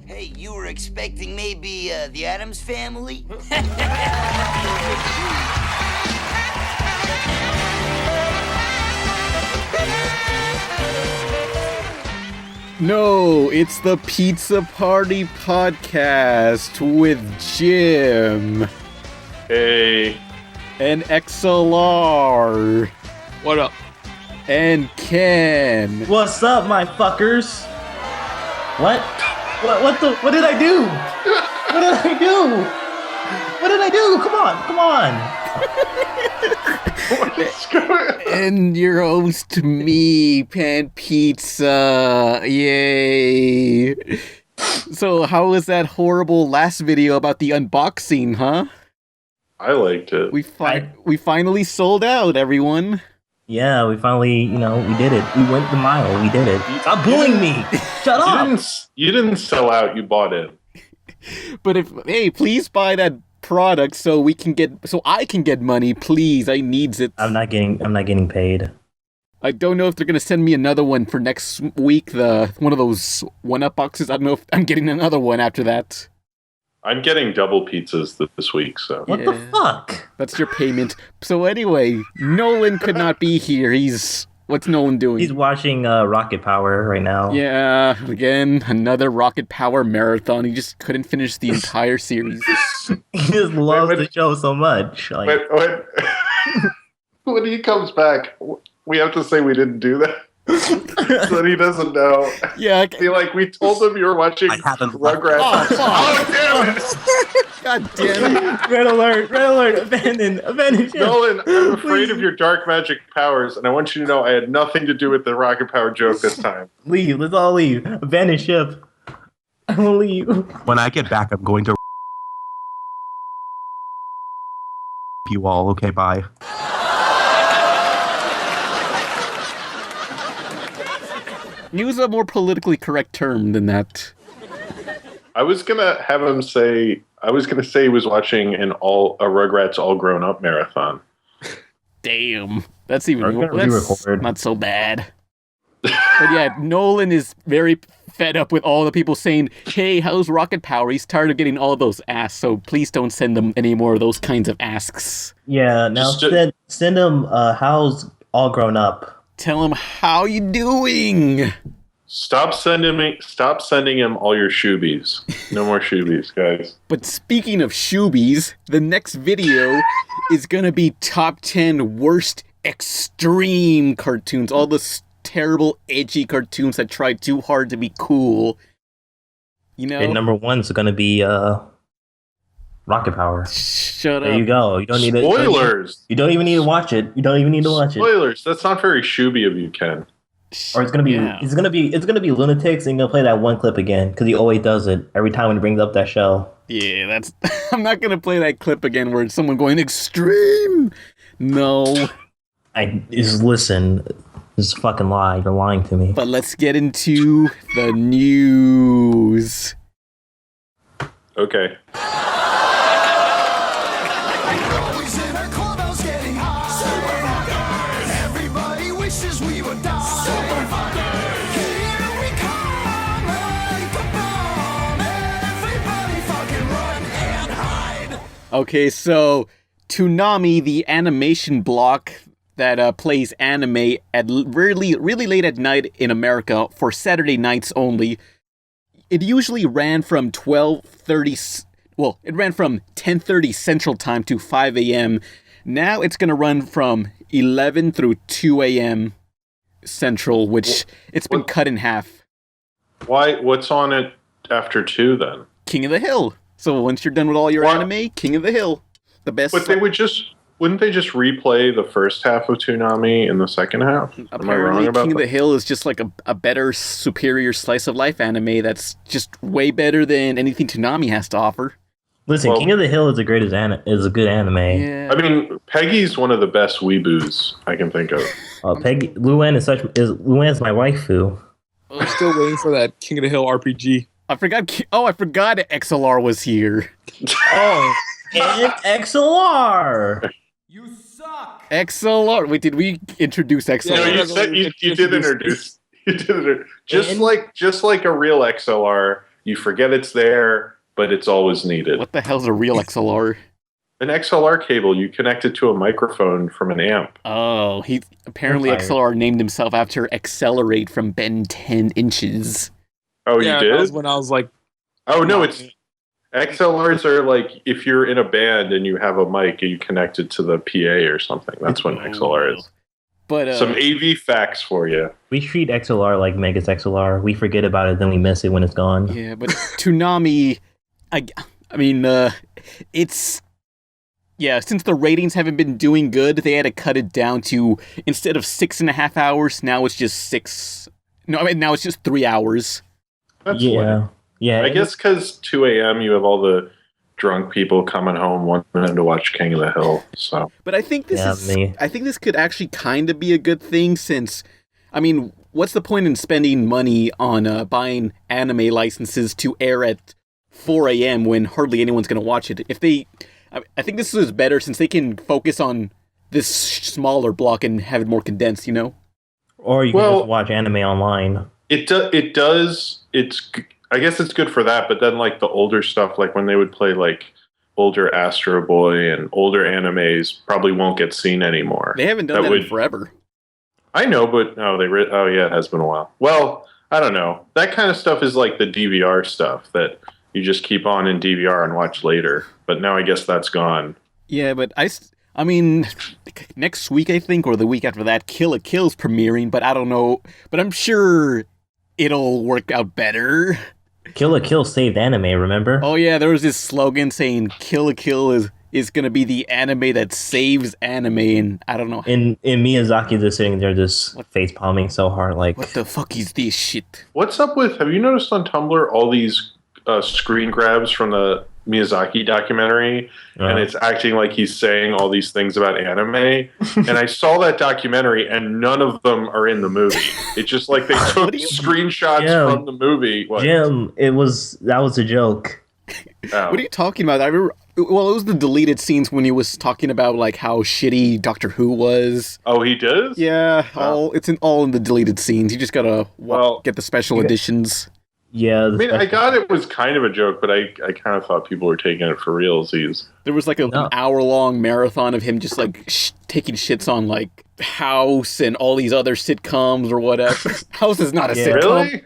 Hey, you were expecting maybe the Addams Family? No, it's the Pizza Party Podcast with Jim. Hey. And XLR. What up? And Ken. What's up, my fuckers? What did I do? What did I do? What did I do? Come on. And your host, me, Pan Pizza. Yay. So, how was that horrible last video about the unboxing, huh? I liked it. We finally sold out, everyone. Yeah, we finally, we did it. We went the mile. We did it. Stop bullying me. Shut up. You didn't sell out. You bought it. But please buy that product so I can get money, please. I needs it. I'm not getting paid. I don't know if they're gonna send me another one for next week. One of those 1-up boxes. I don't know if I'm getting another one after that. I'm getting double pizzas this week, so. What the fuck? That's your payment. So anyway, Nolan could not be here. What's Nolan doing? He's watching Rocket Power right now. Yeah, again, another Rocket Power marathon. He just couldn't finish the entire series. He just loves the show so much. When he comes back, we have to say we didn't do that. So that he doesn't know. Yeah. We told him you were watching Rugrats. Oh, damn it! God damn it. Red alert, abandon ship. Nolan, I'm afraid of your dark magic powers, and I want you to know I had nothing to do with the rocket power joke this time. Leave, let's all leave. Abandon ship. I will leave. When I get back, I'm going to you all. Okay, bye. Use a more politically correct term than that. I was gonna have him say. I was gonna say he was watching a Rugrats All Grown Up marathon. Damn, that's not so bad. But yeah, Nolan is very fed up with all the people saying, "Hey, how's Rocket Power?" He's tired of getting all of those asks, so please don't send them any more of those kinds of asks. Yeah, now send him how's All Grown Up. Tell him how you doing. Stop sending him all your shoobies. No more shoobies, guys. But speaking of shoobies, the next video is gonna be top 10 worst extreme cartoons. All the terrible, edgy cartoons that try too hard to be cool. And number one's gonna be Rocket Power. Shut up. There you go. You don't need it. Spoilers. You don't even need to watch it. Spoilers. That's not very shooby of you, Ken. Or it's gonna be lunatics, and you're gonna play that one clip again because he always does it every time when he brings up that show. Yeah, that's. I'm not gonna play that clip again where it's someone going extreme. No. Listen. This is a fucking lie. You're lying to me. But let's get into the news. Okay. Okay, so Toonami, the animation block that plays anime at really late at night in America for Saturday nights only. It usually ran from 10:30 Central Time to 5 a.m. Now it's going to run from 11 through 2 a.m. Central, which it's been cut in half. Why? What's on it after 2 then? King of the Hill. So once you're done with all your anime, King of the Hill. The best. But wouldn't they just replay the first half of Toonami in the second half? Apparently, Am I wrong about King of the Hill is just like a better, superior slice of life anime that's just way better than anything Toonami has to offer. Listen, King of the Hill is a good anime. Yeah. I mean, Peggy's one of the best weeboos I can think of. Luann is my waifu. I'm still waiting for that King of the Hill RPG. I forgot XLR was here. Oh, and XLR. You suck. XLR. Wait, did we introduce XLR? No, you did introduce. You did it. Just like a real XLR, You forget it's there, but it's always needed. What the hell's a real XLR? An XLR cable, you connect it to a microphone from an amp. Oh, he apparently XLR named himself after Accelerate from Ben 10 Inches. Oh, Yeah, you did? that was when I was like, Oh, no, it's... XLRs are like, if you're in a band and you have a mic, you connect it to the PA or something. That's what an XLR is. But some AV facts for you. We treat XLR like Mega's XLR. We forget about it, then we miss it when it's gone. Yeah, but Toonami, I mean, it's... Yeah, since the ratings haven't been doing good, they had to cut it down to, instead of 6.5 hours, now it's just 6... No, I mean, now it's just 3 hours. That's Yeah. lame. Yeah. I guess because 2 a.m. you have all the drunk people coming home wanting to watch King of the Hill. So, but I think this could actually kind of be a good thing, since, I mean, what's the point in spending money on buying anime licenses to air at 4 a.m. when hardly anyone's going to watch it? I think this is better since they can focus on this smaller block and have it more condensed, you know? Or you can just watch anime online. It does. I guess it's good for that, but then like the older stuff, like when they would play like older Astro Boy and older animes, probably won't get seen anymore. They haven't done that in forever. I know, but it has been a while. Well, I don't know. That kind of stuff is like the DVR stuff that you just keep on in DVR and watch later. But now I guess that's gone. Yeah, but I mean, next week I think, or the week after that, Kill la Kill's premiering. But I don't know. But I'm sure it'll work out better. Kill la Kill saved anime, remember? Oh yeah, there was this slogan saying Kill la Kill is going to be the anime that saves anime, and I don't know. In Miyazaki, they're sitting there just face palming so hard, like, what the fuck is this shit? What's up with? Have you noticed on Tumblr all these screen grabs from the Miyazaki documentary, and it's acting like he's saying all these things about anime? And I saw that documentary, and none of them are in the movie. It's just like they took screenshots from the movie. What? Jim, that was a joke. What are you talking about? I remember. Well, it was the deleted scenes when he was talking about like how shitty Doctor Who was. Oh, he did? Yeah, it's all in the deleted scenes. You just gotta get the special editions. Yeah, I mean, I got it was kind of a joke, but I kind of thought people were taking it for realsies. There was like an hour-long marathon of him just like taking shits on like House and all these other sitcoms or whatever. House is not a sitcom.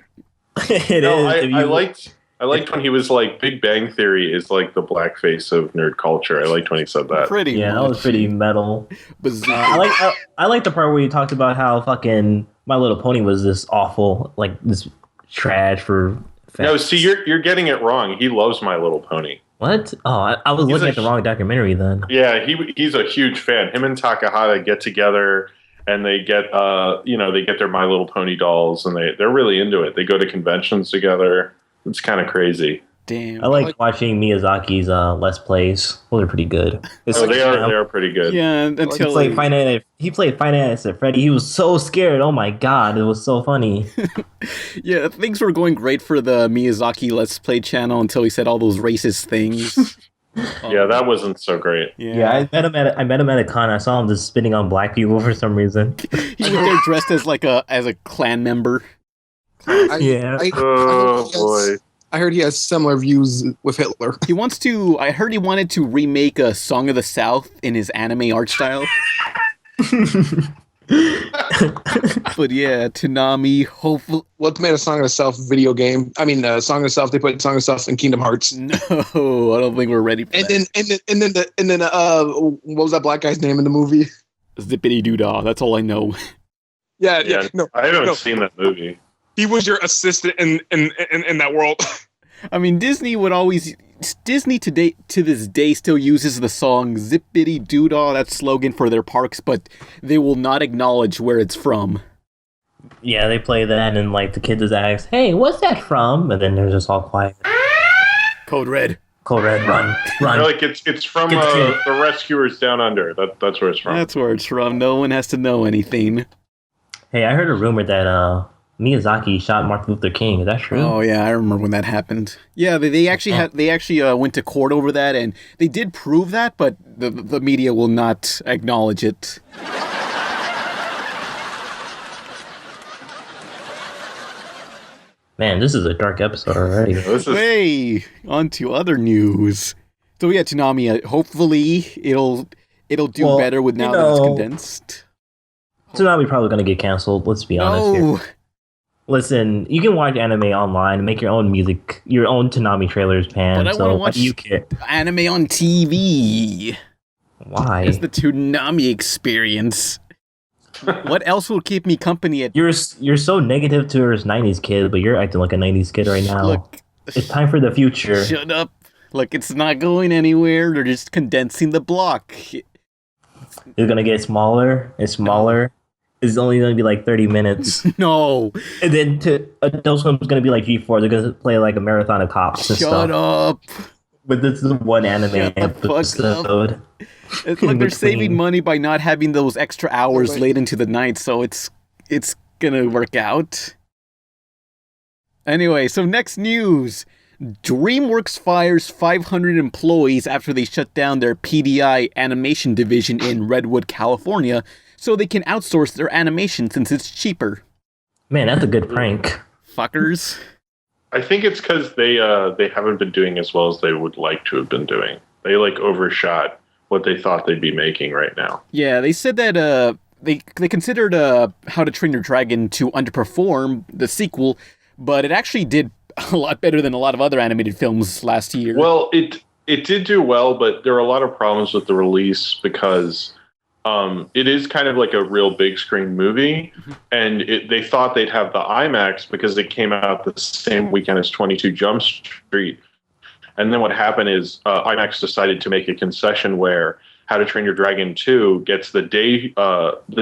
Really? I liked when he was like, Big Bang Theory is like the blackface of nerd culture. I liked when he said that. That was pretty metal. I like the part where he talked about how fucking My Little Pony was this awful, like this trash for. No, see, you're getting it wrong. He loves My Little Pony. What? Oh, I was looking at the wrong documentary then. Yeah, he's a huge fan. Him and Takahata get together and they get their My Little Pony dolls, and they're really into it. They go to conventions together. It's kind of crazy. Damn. I like watching Miyazaki's Let's Plays. Those are pretty good. They are pretty good. Yeah, until he played Five Nights at Freddy. He was so scared. Oh my god, it was so funny. Yeah, things were going great for the Miyazaki Let's Play channel until he said all those racist things. Yeah, that wasn't so great. Yeah, I met him at a con. I saw him just spitting on black people for some reason. He was there dressed as a clan member. Boy. I heard he has similar views with Hitler. I heard he wanted to remake a Song of the South in his anime art style. But yeah, Toonami, hopefully. Let's make a Song of the South video game. I mean, Song of the South. They put Song of the South in Kingdom Hearts. No, I don't think we're ready for that. And then what was that black guy's name in the movie? Zippity Doodah. That's all I know. Yeah. No, I haven't seen that movie. He was your assistant in that world. I mean, Disney to this day still uses the song Zippity Doodah, that slogan for their parks, but they will not acknowledge where it's from. Yeah, they play that and like the kids just ask, "Hey, what's that from?" And then they're just all quiet. Code Red, run. They're like it's from the Rescuers Down Under. That's where it's from. That's where it's from. No one has to know anything. Hey, I heard a rumor that Miyazaki shot Martin Luther King. Is that true? Oh yeah, I remember when that happened. Yeah, they actually went to court over that, and they did prove that, but the media will not acknowledge it. Man, this is a dark episode already. Hey, on to other news. So yeah, Toonami, hopefully it'll do better with now that it's condensed. Toonami probably gonna get canceled. Let's be honest here. Listen, you can watch anime online and make your own music, your own Toonami trailers, Pan. But I want to watch anime on TV. Why? It's the Toonami experience. What else will keep me company? You're so negative to us 90s kid, but you're acting like a 90s kid right now. Look, it's time for the future. Shut up. Look, it's not going anywhere. They're just condensing the block. It's gonna get smaller and smaller. It's only gonna be like 30 minutes. No. And then to Adult Swim's gonna be like G4. They're gonna play like a marathon of cops and stuff. Shut up. But this is one anime episode. It's like they're saving money by not having those extra hours late into the night, so it's gonna work out. Anyway, so next news. Dreamworks fires 500 employees after they shut down their PDI animation division in Redwood, California, so they can outsource their animation since it's cheaper. Man, that's a good prank. Fuckers. I think it's because they haven't been doing as well as they would like to have been doing. They overshot what they thought they'd be making right now. Yeah, they said that they considered How to Train Your Dragon to underperform the sequel, but it actually did a lot better than a lot of other animated films last year. Well, it did do well, but there were a lot of problems with the release because it is kind of like a real big screen movie, and they thought they'd have the IMAX because it came out the same weekend as 22 Jump Street. And then what happened is IMAX decided to make a concession where How to Train Your Dragon 2 gets the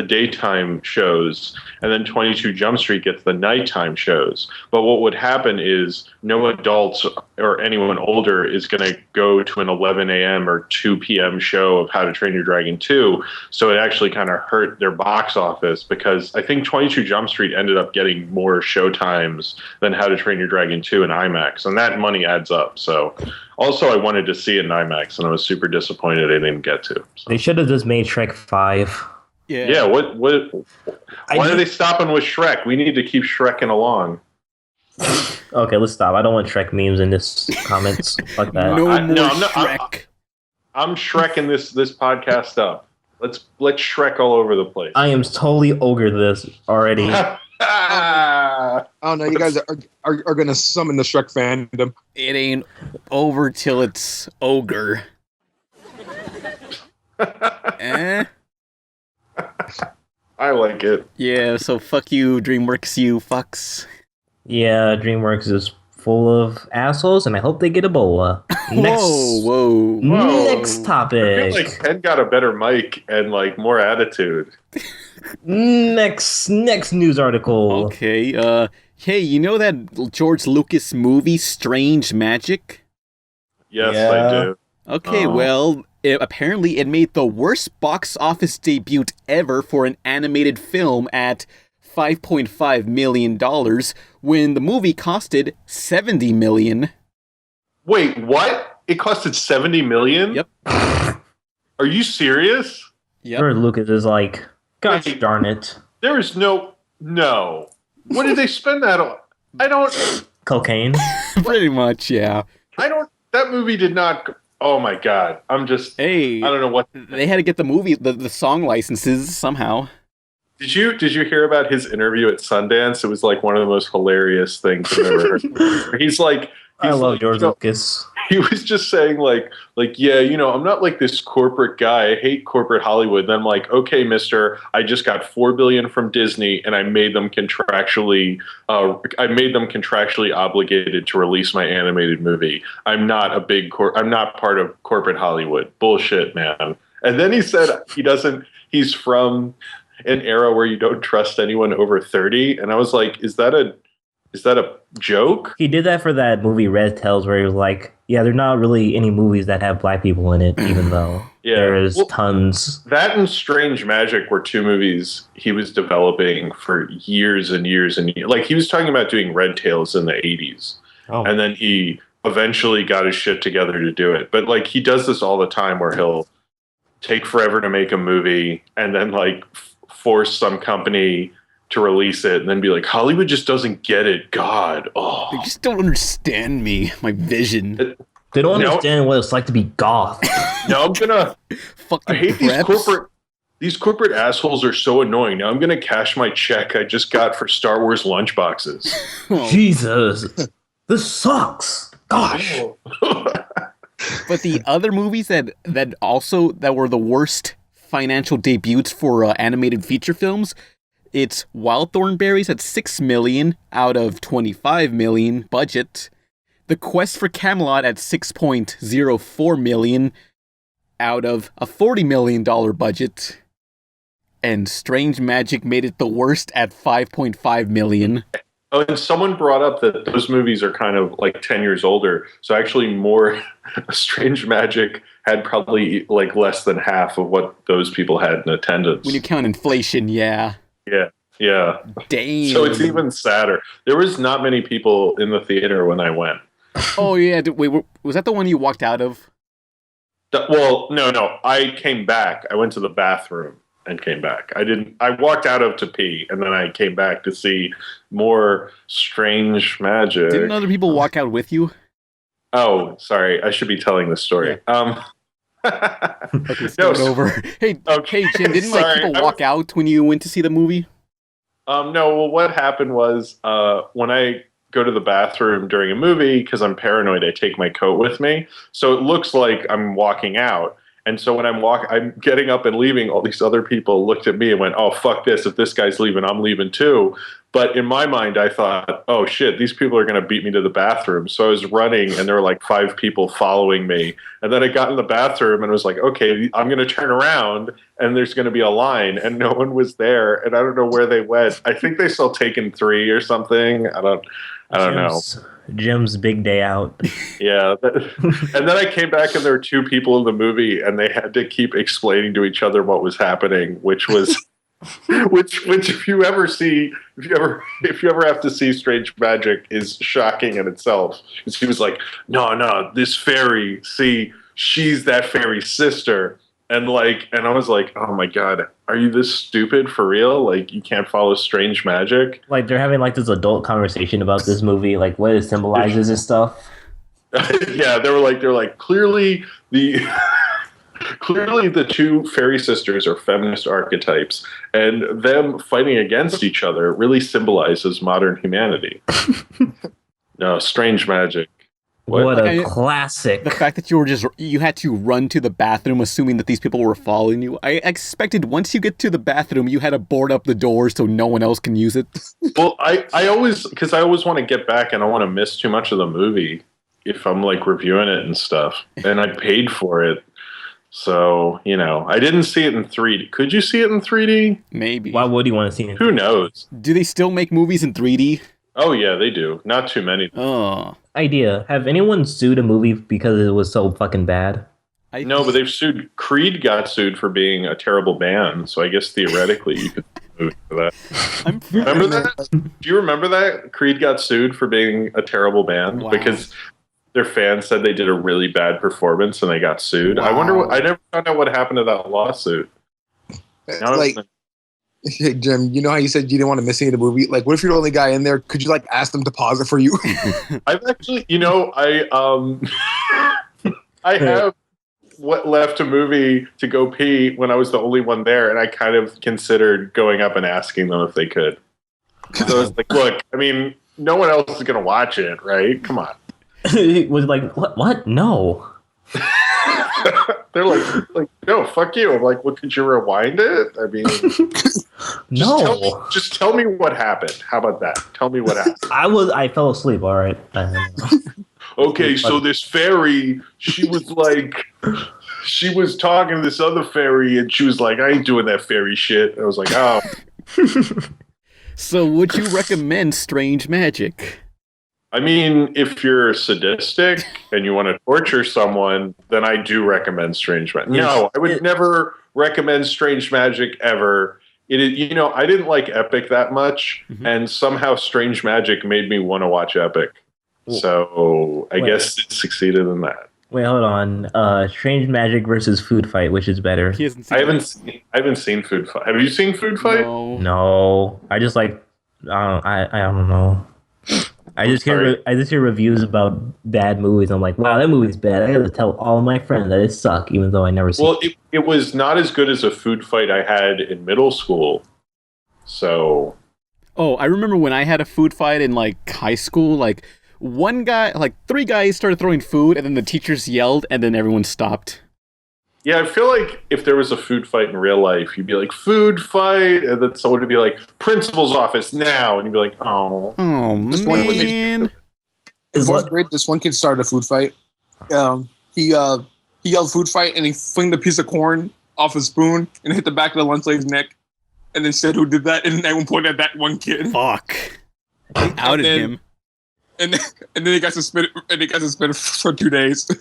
daytime shows, and then 22 Jump Street gets the nighttime shows. But what would happen is no adults or anyone older is going to go to an 11 a.m. or 2 p.m. show of How to Train Your Dragon 2. So it actually kind of hurt their box office because I think 22 Jump Street ended up getting more show times than How to Train Your Dragon 2 in IMAX. And that money adds up. So also, I wanted to see it in IMAX, and I was super disappointed I didn't get to. So. They should have just made Shrek 5. Yeah. Yeah. Why are they stopping with Shrek? We need to keep Shreking along. Okay, let's stop. I don't want Shrek memes in this comments. Fuck that. I'm not Shrek. I'm Shreking this podcast up. Let's Shrek all over the place. I am totally ogre this already. Oh no, you guys are gonna summon the Shrek fandom. It ain't over till it's ogre. Eh? I like it. Yeah, so fuck you, DreamWorks, you fucks. Yeah, DreamWorks is full of assholes, and I hope they get Ebola. Whoa. Next topic. I feel like Ken got a better mic and more attitude. Next news article. Okay, hey, you know that George Lucas movie, Strange Magic? Yes, I do. Okay, well, apparently it made the worst box office debut ever for an animated film at $5.5 million when the movie costed $70 million. Wait, what? It costed $70 million? Yep. Are you serious? Yep. George Lucas is like, gosh darn it. There is no. What did they spend that on? I don't. Cocaine? Pretty much, yeah. That movie did not. Oh my god. Hey. I don't know what. They had to get the movie, the song licenses somehow. Did you hear about his interview at Sundance? It was one of the most hilarious things I've ever heard. He's I love George Lucas. He was just saying yeah, I'm not this corporate guy. I hate corporate Hollywood. Then I'm like, okay, mister, I just got $4 billion from Disney, and I made them contractually obligated to release my animated movie. I'm not I'm not part of corporate Hollywood. Bullshit, man. And then he said he's from an era where you don't trust anyone over 30, and I was like, is that a joke? He did that for that movie Red Tails, where he was like, yeah, there are not really any movies that have black people in it, even though there is tons. That and Strange Magic were two movies he was developing for years and years and years. He was talking about doing Red Tails in the 80s. Oh. And then he eventually got his shit together to do it. But he does this all the time where he'll take forever to make a movie and then force some company to release it and then be like, Hollywood just doesn't get it. God, They just don't understand me, my vision. They don't understand what it's like to be goth. Now I'm gonna. Fucking I hate these corporate assholes are so annoying. Now I'm gonna cash my check I just got for Star Wars lunchboxes. Jesus, this sucks. Gosh. But the other movies that were the worst financial debuts for animated feature films, it's Wild Thornberrys at $6 million out of $25 million budget. The Quest for Camelot at $6.04 million out of a $40 million budget. And Strange Magic made it the worst at $5.5 million. Oh, and someone brought up that those movies are kind of like 10 years older. So actually Strange Magic had probably like less than half of what those people had in attendance. When you count inflation, yeah. Yeah. Damn. So it's even sadder. There was not many people in the theater when I went. Oh, yeah. Wait, was that the one you walked out of? Well, no. I came back. I went to the bathroom and came back. I walked out of to pee, and then I came back to see more Strange Magic. Didn't other people walk out with you? Oh, sorry. I should be telling this story. Yeah. Okay, start over. Hey, Jim, didn't people walk out when you went to see the movie? No, well, what happened was when I go to the bathroom during a movie, because I'm paranoid, I take my coat with me. So it looks like I'm walking out. And so when I'm getting up and leaving, all these other people looked at me and went, oh, fuck this. If this guy's leaving, I'm leaving too. But in my mind, I thought, oh, shit, these people are going to beat me to the bathroom. So I was running, and there were like 5 people following me. And then I got in the bathroom and was like, okay, I'm going to turn around, and there's going to be a line. And no one was there. And I don't know where they went. I think they saw Taken 3 or something. I don't know. Jim's big day out. Yeah. And then I came back, and there were 2 people in the movie, and they had to keep explaining to each other what was happening, which was... which if you ever have to see Strange Magic is shocking in itself. Because he was like, no, this fairy, see, she's that fairy's sister. And I was like, oh my God, are you this stupid for real? Like, you can't follow Strange Magic? Like, they're having like this adult conversation about this movie, like what it symbolizes and stuff. Yeah, they were like, clearly the 2 fairy sisters are feminist archetypes, and them fighting against each other really symbolizes modern humanity. No, Strange Magic. What a classic. The fact that you had to run to the bathroom assuming that these people were following you. I expected once you get to the bathroom, you had to board up the doors so no one else can use it. Well, I always want to get back, and I want to miss too much of the movie if I'm like reviewing it and stuff, and I paid for it. So, I didn't see it in 3D. Could you see it in 3D? Maybe. Why would you want to see it? Who knows? Do they still make movies in 3D? Oh, yeah, they do. Not too many. Oh. Idea. Have anyone sued a movie because it was so fucking bad? No, but they've sued. Creed got sued for being a terrible band, so I guess theoretically you could sue for that. Remember that? Do you remember that? Creed got sued for being a terrible band because... their fans said they did a really bad performance and they got sued. Wow. I never found out what happened to that lawsuit. Hey, Jim, you know how you said you didn't want to miss any of the movie? Like, what if you're the only guy in there? Could you, like, ask them to pause it for you? I've actually, I have left a movie to go pee when I was the only one there, and I kind of considered going up and asking them if they could. So I was like, look, I mean, no one else is going to watch it, right? Come on. It was like, what? No. They're like, no, fuck you. I'm like, well, could you rewind it? I mean, no. Just tell me what happened. How about that? Tell me what happened. I fell asleep. All right. Okay, so this fairy, she was talking to this other fairy, and she was like, I ain't doing that fairy shit. I was like, oh. So would you recommend Strange Magic? I mean, if you're sadistic and you want to torture someone, then I do recommend Strange Magic. No, I would never recommend Strange Magic ever. It is, I didn't like Epic that much, and somehow Strange Magic made me want to watch Epic. So I guess it succeeded in that. Wait, hold on. Strange Magic versus Food Fight, which is better? He hasn't seen I haven't seen Food Fight. Have you seen Food Fight? No. I just like I don't know. I just hear reviews about bad movies. I'm like, wow, that movie's bad. I gotta tell all my friends that it sucks, even though I never seen it. Well, it was not as good as a Food Fight I had in middle school. So. Oh, I remember when I had a food fight in like high school. Like three guys started throwing food, and then the teachers yelled, and then everyone stopped. Yeah, I feel like if there was a food fight in real life, you'd be like, food fight, and then someone would be like, principal's office now, and you'd be like, oh man. This one kid started a food fight. He yelled food fight, and he flinged a piece of corn off a spoon and hit the back of the lunch lady's neck, and then said who did that, and everyone pointed at that one kid. Fuck. They outed him. And then he got suspended. For 2 days.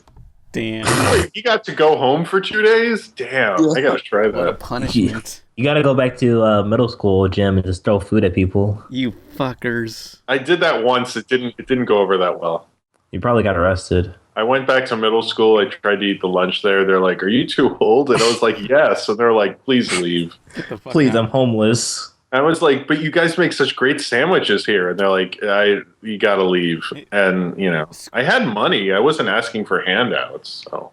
Damn. Wait, he got to go home for 2 days? Damn, yeah. I gotta try that. What a punishment. You gotta go back to middle school gym and just throw food at people. You fuckers. I did that once. It didn't go over that well. You probably got arrested. I went back to middle school. I tried to eat the lunch there. They're like, "Are you too old?" And I was like, "Yes." And they're like, "Please leave." Please, I'm homeless. I was like, "But you guys make such great sandwiches here." And they're like, "You gotta leave." And, I had money. I wasn't asking for handouts. So.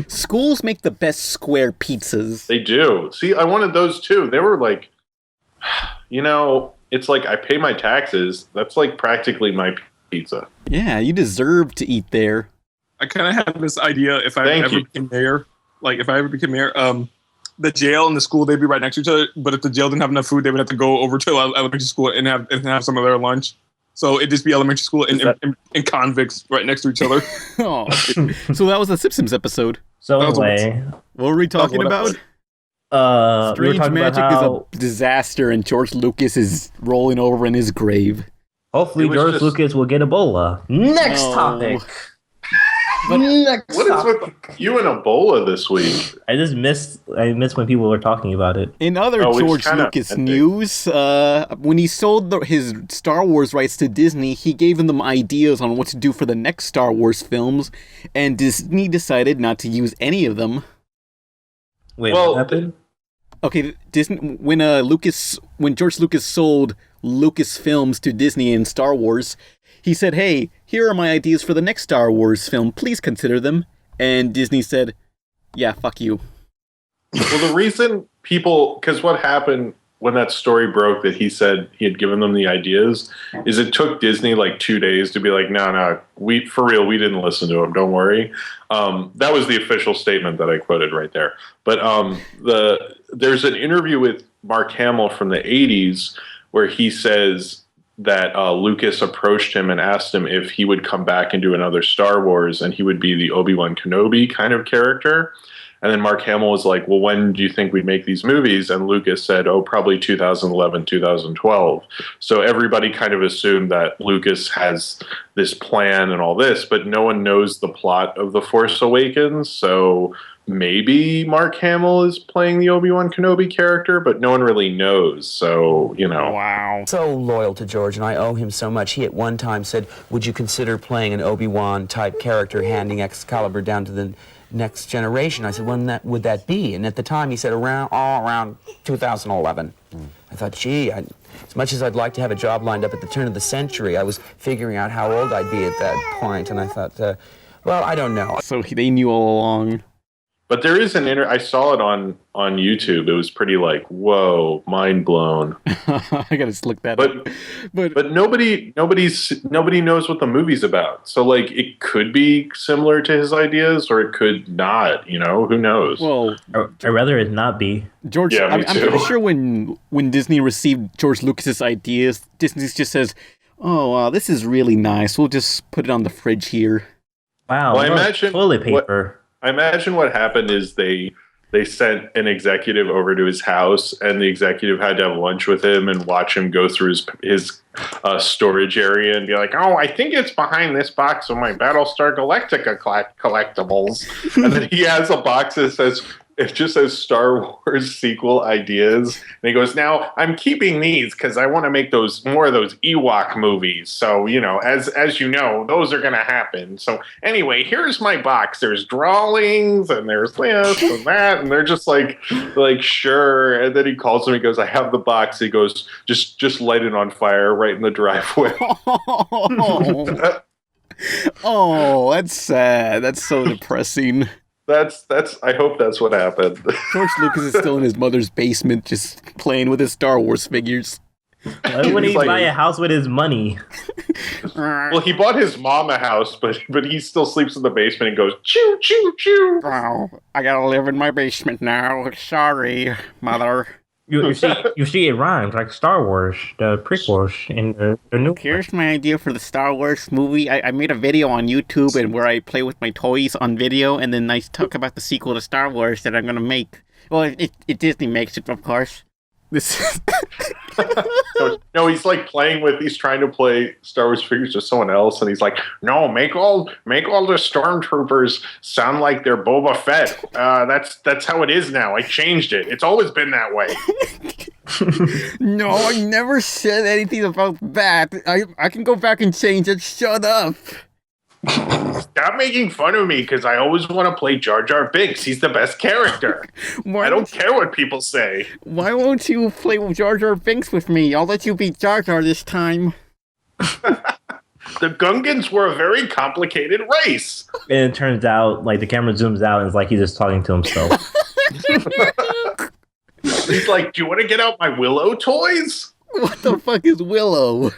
Schools make the best square pizzas. They do. See, I wanted those too. They were like, it's like I pay my taxes. That's like practically my pizza. Yeah, you deserve to eat there. I kind of had this idea if I ever became mayor, the jail and the school, they'd be right next to each other. But if the jail didn't have enough food, they would have to go over to elementary school and have some of their lunch. So it'd just be elementary school and convicts right next to each other. Oh, so that was the Simpsons episode. So anyway, what were we talking about? Strange Magic is a disaster, and George Lucas is rolling over in his grave. Hopefully, George Lucas will get Ebola. Next topic. What is with you and Ebola this week? I missed when people were talking about it. In other George Lucas news, when he sold his Star Wars rights to Disney, he gave them ideas on what to do for the next Star Wars films, and Disney decided not to use any of them. Wait, what happened? Okay, Disney when George Lucas sold Lucasfilms to Disney and Star Wars, he said, "Hey, here are my ideas for the next Star Wars film. Please consider them." And Disney said, "Yeah, fuck you." Well, the reason because what happened when that story broke that he said he had given them the ideas is it took Disney like 2 days to be like, no, we didn't listen to him. Don't worry. That was the official statement that I quoted right there. But there's an interview with Mark Hamill from the 80s where he says that Lucas approached him and asked him if he would come back and do another Star Wars and he would be the Obi-Wan Kenobi kind of character. And then Mark Hamill was like, well, when do you think we'd make these movies? And Lucas said, probably 2011, 2012. So everybody kind of assumed that Lucas has this plan and all this, but no one knows the plot of The Force Awakens. So maybe Mark Hamill is playing the Obi-Wan Kenobi character, but no one really knows. So, Wow. So loyal to George, and I owe him so much. He at one time said, would you consider playing an Obi-Wan type character, handing Excalibur down to the next generation? I said, when would that be? And at the time he said around 2011. I thought, gee, as much as I'd like to have a job lined up at the turn of the century, I was figuring out how old I'd be at that point, and I thought, well, I don't know. So they knew all along. But there is I saw it on YouTube. It was pretty like, whoa, mind blown. I gotta just look that up. But nobody knows what the movie's about. So like, it could be similar to his ideas, or it could not. Who knows? Well, I'd rather it not be. George, yeah, I'm pretty sure when Disney received George Lucas's ideas, Disney just says, "Oh, this is really nice. We'll just put it on the fridge here." Wow. Well, I imagine toilet paper. I imagine what happened is they sent an executive over to his house, and the executive had to have lunch with him and watch him go through his storage area and be like, "Oh, I think it's behind this box of my Battlestar Galactica collectibles." And then he has a box that says It just says Star Wars sequel ideas. And he goes, now I'm keeping these because I want to make more of those Ewok movies. So, as you know, those are going to happen. So anyway, here's my box. There's drawings and there's this and that. And they're just like, sure. And then he calls him. He goes, I have the box. He goes, just light it on fire right in the driveway. Oh, that's sad. That's so depressing. That's. I hope that's what happened. George Lucas is still in his mother's basement, just playing with his Star Wars figures. Why wouldn't he buy a house with his money? Well, he bought his mom a house, but he still sleeps in the basement and goes choo choo choo. Oh, I gotta live in my basement now. Sorry, mother. You see, it rhymes like Star Wars, the prequels, and the new. Here's my idea for the Star Wars movie. I made a video on YouTube and where I play with my toys on video, and then I talk about the sequel to Star Wars that I'm gonna make. Well, it Disney makes it, of course. This. No, he's he's trying to play Star Wars figures with someone else, and he's like, no, make all the stormtroopers sound like they're Boba Fett. That's how it is now. I changed it. It's always been that way. No, I never said anything about that. I can go back and change it. Shut up. Stop making fun of me because I always want to play Jar Jar Binks. He's the best character. I don't care what people say. Why won't you play Jar Jar Binks with me? I'll let you be Jar Jar this time. The Gungans were a very complicated race. And it turns out, the camera zooms out and it's like he's just talking to himself. He's like, do you want to get out my Willow toys? What the fuck is Willow?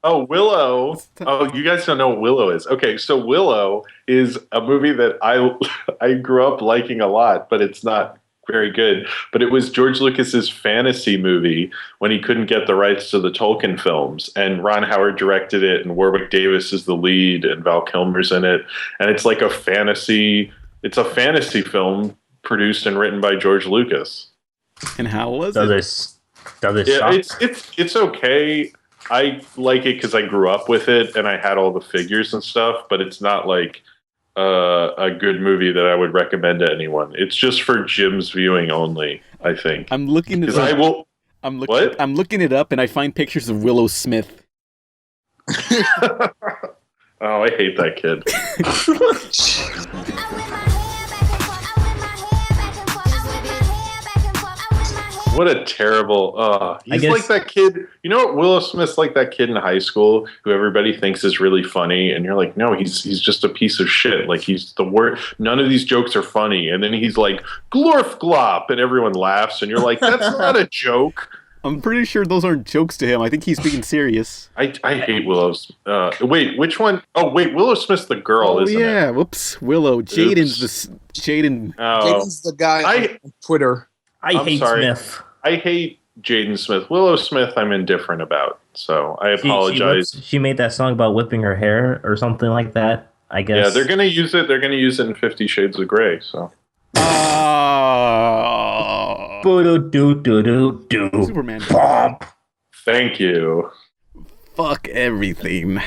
Oh, Willow. Oh, you guys don't know what Willow is. Okay, so Willow is a movie that I grew up liking a lot, but it's not very good. But it was George Lucas's fantasy movie when he couldn't get the rights to the Tolkien films. And Ron Howard directed it, and Warwick Davis is the lead, and Val Kilmer's in it. And it's like a fantasy film produced and written by George Lucas. And how was it? It's okay. I like it because I grew up with it and I had all the figures and stuff, but it's not like a good movie that I would recommend to anyone. It's just for Jim's viewing only, I think. I'm looking it up. I'm looking it up and I find pictures of Willow Smith. Oh, I hate that kid. What a terrible... he's like that kid... You know what? Willow Smith's like that kid in high school who everybody thinks is really funny, and you're like, no, he's just a piece of shit. Like, he's the worst. None of these jokes are funny. And then he's like, glorf glop, and everyone laughs, and you're like, that's not a joke. I'm pretty sure those aren't jokes to him. I think he's being serious. I hate Willow's... wait, which one? Oh, wait, Willow Smith's the girl, isn't it? Oh, yeah. Whoops. Willow. Jaden's Jaden. Jaden's the guy on Twitter. I'm hate sorry. Smith. I hate Jaden Smith. Willow Smith, I'm indifferent about. So I apologize. She made that song about whipping her hair or something like that, I guess. Yeah, they're going to use it. They're going to use it in 50 Shades of Grey. So. Superman. Pop. Thank you. Fuck everything.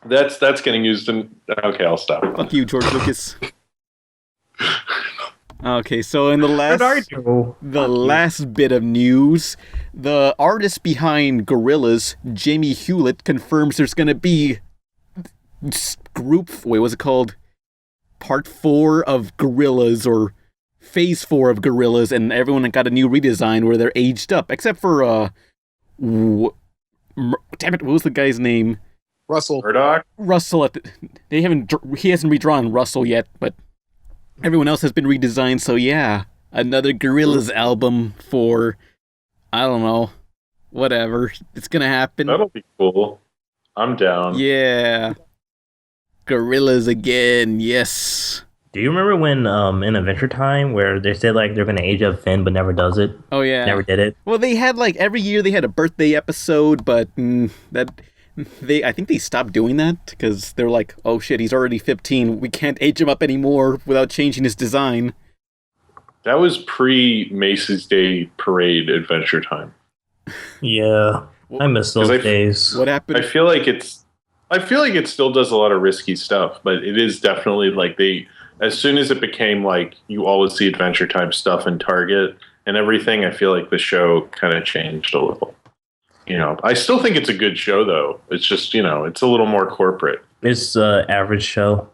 That's getting used in... Okay, I'll stop. Fuck you, George Lucas. Okay, so in the last bit of news, the artist behind Gorillaz, Jamie Hewlett, confirms there's going to be Part 4 of Gorillaz, or Phase 4 of Gorillaz, and everyone got a new redesign where they're aged up, except for, damn it, what was the guy's name? Russell. Murdoch? Russell, he hasn't redrawn Russell yet, but... Everyone else has been redesigned, so yeah. Another Gorillaz album for, I don't know, whatever. It's gonna happen. That'll be cool. I'm down. Yeah. Gorillaz again, yes. Do you remember when in Adventure Time where they said they're gonna age up Finn but never does it? Oh yeah. Never did it? Well, they had every year they had a birthday episode, but I think they stopped doing that because they're like, oh shit, he's already 15. We can't age him up anymore without changing his design. That was pre-Macy's Day Parade Adventure Time. Yeah, I miss those days. What happened? I feel like it still does a lot of risky stuff, but it is definitely as soon as it became like you always see Adventure Time stuff in Target and everything, I feel like the show kind of changed a little. I still think it's a good show, though. It's just, it's a little more corporate. It's an average show.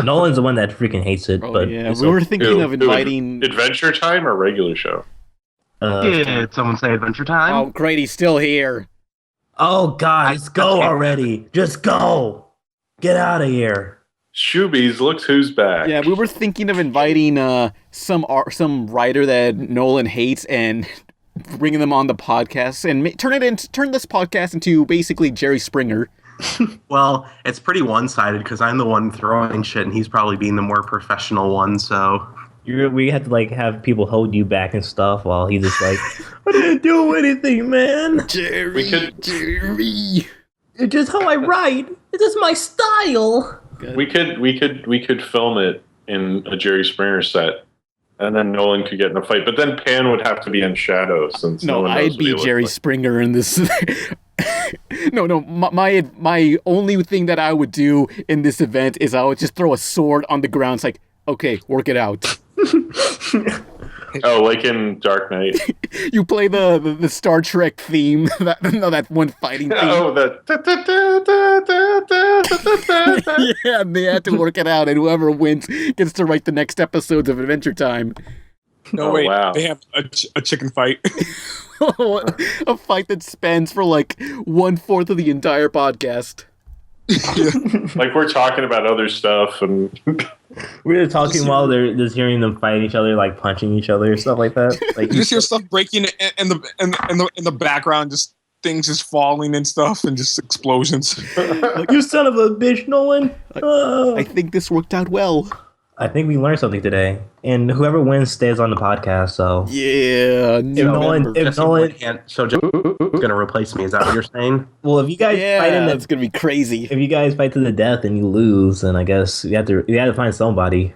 Nolan's the one that freaking hates it. Oh, but yeah. We were thinking of inviting... Adventure Time or regular show? Did someone say Adventure Time? Oh, great, he's still here. Oh, God, just go already. Just go. Get out of here. Shoobies, look who's back. Yeah, we were thinking of inviting some writer that Nolan hates and bringing them on the podcast and turn this podcast into basically Jerry Springer. Well, it's pretty one-sided because I'm the one throwing shit and he's probably being the more professional one, so... We had to have people hold you back and stuff while he's just like, I didn't do anything, man. Jerry. It's just how I write. It's just my style. We could film it in a Jerry Springer set, and then Nolan could get in a fight. But then Pan would have to be in shadow since no one knows I'd be Jerry Springer in this. No. My only thing that I would do in this event is I would just throw a sword on the ground. It's like, okay, work it out. Oh, like in Dark Knight. You play the Star Trek theme, that one fighting theme. Oh, Yeah, and they had to work it out, and whoever wins gets to write the next episodes of Adventure Time. No, wait, wow. They have a chicken fight. A fight that spans for 1/4 of the entire podcast. Like we're talking about other stuff, and we're talking while they're just hearing them fight each other, punching each other, stuff like that. You just hear stuff breaking in the background, just things just falling and stuff, and just explosions. You son of a bitch, Nolan! I think this worked out well. I think we learned something today, and whoever wins stays on the podcast. So yeah, if Nolan, so Jeff's gonna replace me. Is that what you're saying? Well, if you guys fight that's gonna be crazy. If you guys fight to the death and you lose, then I guess you have to find somebody.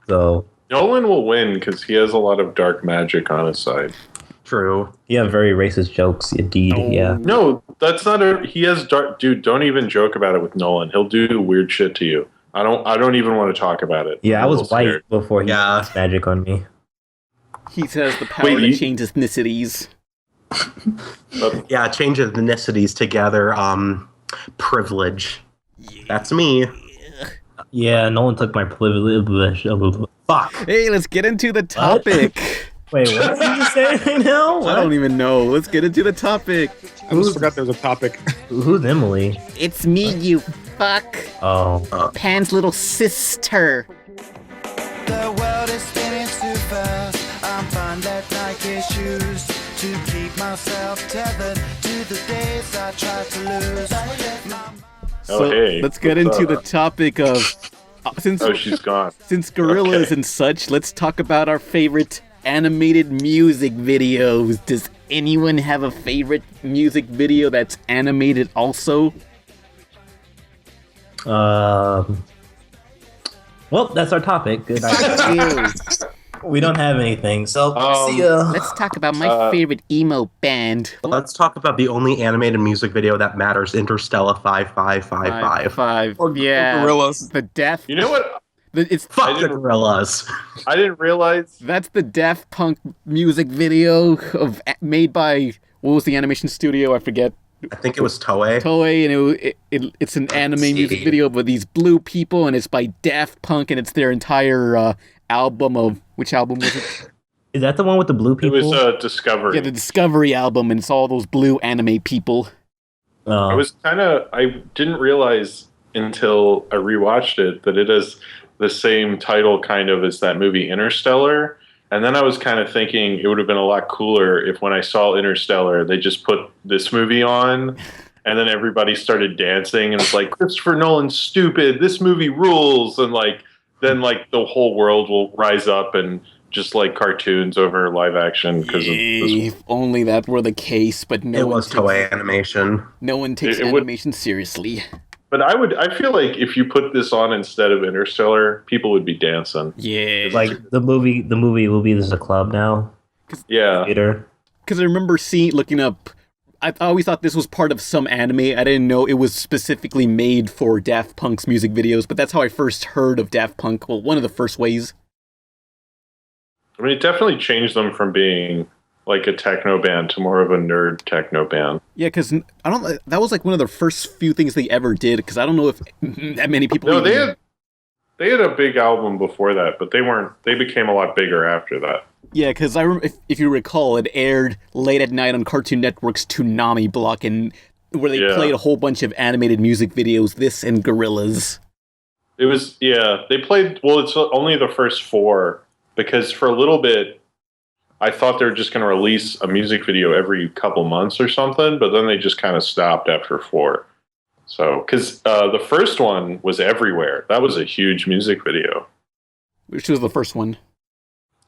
So Nolan will win because he has a lot of dark magic on his side. True. You have very racist jokes, indeed. Oh. Yeah. No, that's not he has dark. Dude, don't even joke about it with Nolan. He'll do weird shit to you. I don't even want to talk about it. Yeah, I was white before he used magic on me. He has the power to change ethnicities. Yeah, change ethnicities together. Privilege. Yeah. That's me. Yeah, no one took my privilege. Fuck. Hey, let's get into the topic. Wait, what did you say right now? What? I don't even know. Let's get into the topic. I just forgot there was a topic. Who's Emily? It's me, you fuck. Oh. Pan's little sister. The world is spinning too fast. I'm fine that Nike shoes to keep myself tethered to the days I tried to lose. So let's get into the topic of since she's gone. Since Gorillaz and such, let's talk about our favorite animated music videos. Does anyone have a favorite music video that's animated also? Well, that's our topic. Good idea. We don't have anything, so see ya. Let's talk about my favorite emo band. Let's talk about the only animated music video that matters, Interstellar 5555. Or Gorillaz. The Daft. You know what? It's Fuck the Gorillaz. I didn't realize that's the Daft Punk music video made by what was the animation studio? I forget. I think it was Toei. Toei, and it's an anime music video with these blue people, and it's by Daft Punk, and it's their entire album of which album was it? Is that the one with the blue people? It was Discovery. Yeah, the Discovery album, and it's all those blue anime people. I didn't realize until I rewatched it that it is the same title kind of as that movie Interstellar. And then I was kind of thinking it would have been a lot cooler if when I saw Interstellar, they just put this movie on and then everybody started dancing and it's like, Christopher Nolan's stupid, this movie rules. And then the whole world will rise up and just like cartoons over live action because of this. If only that were the case, but no. It was Toei Animation. No one takes animation seriously. But I feel like if you put this on instead of Interstellar, people would be dancing. Yeah. Like the movie will be there's a club now. Yeah. Theater. Because I remember looking up I always thought this was part of some anime. I didn't know it was specifically made for Daft Punk's music videos, but that's how I first heard of Daft Punk. Well, one of the first ways. I mean, it definitely changed them from being like a techno band to more of a nerd techno band. Yeah, because that was like one of the first few things they ever did, because I don't know if that many people... No, they had a big album before that, but they became a lot bigger after that. Yeah, because if you recall, it aired late at night on Cartoon Network's Toonami block, and where they played a whole bunch of animated music videos, this and Gorillaz. It was, they played, well, it's only the first 4, because for a little bit, I thought they were just going to release a music video every couple months or something, but then they just kind of stopped after 4. So, because the first one was everywhere. That was a huge music video. Which was the first one?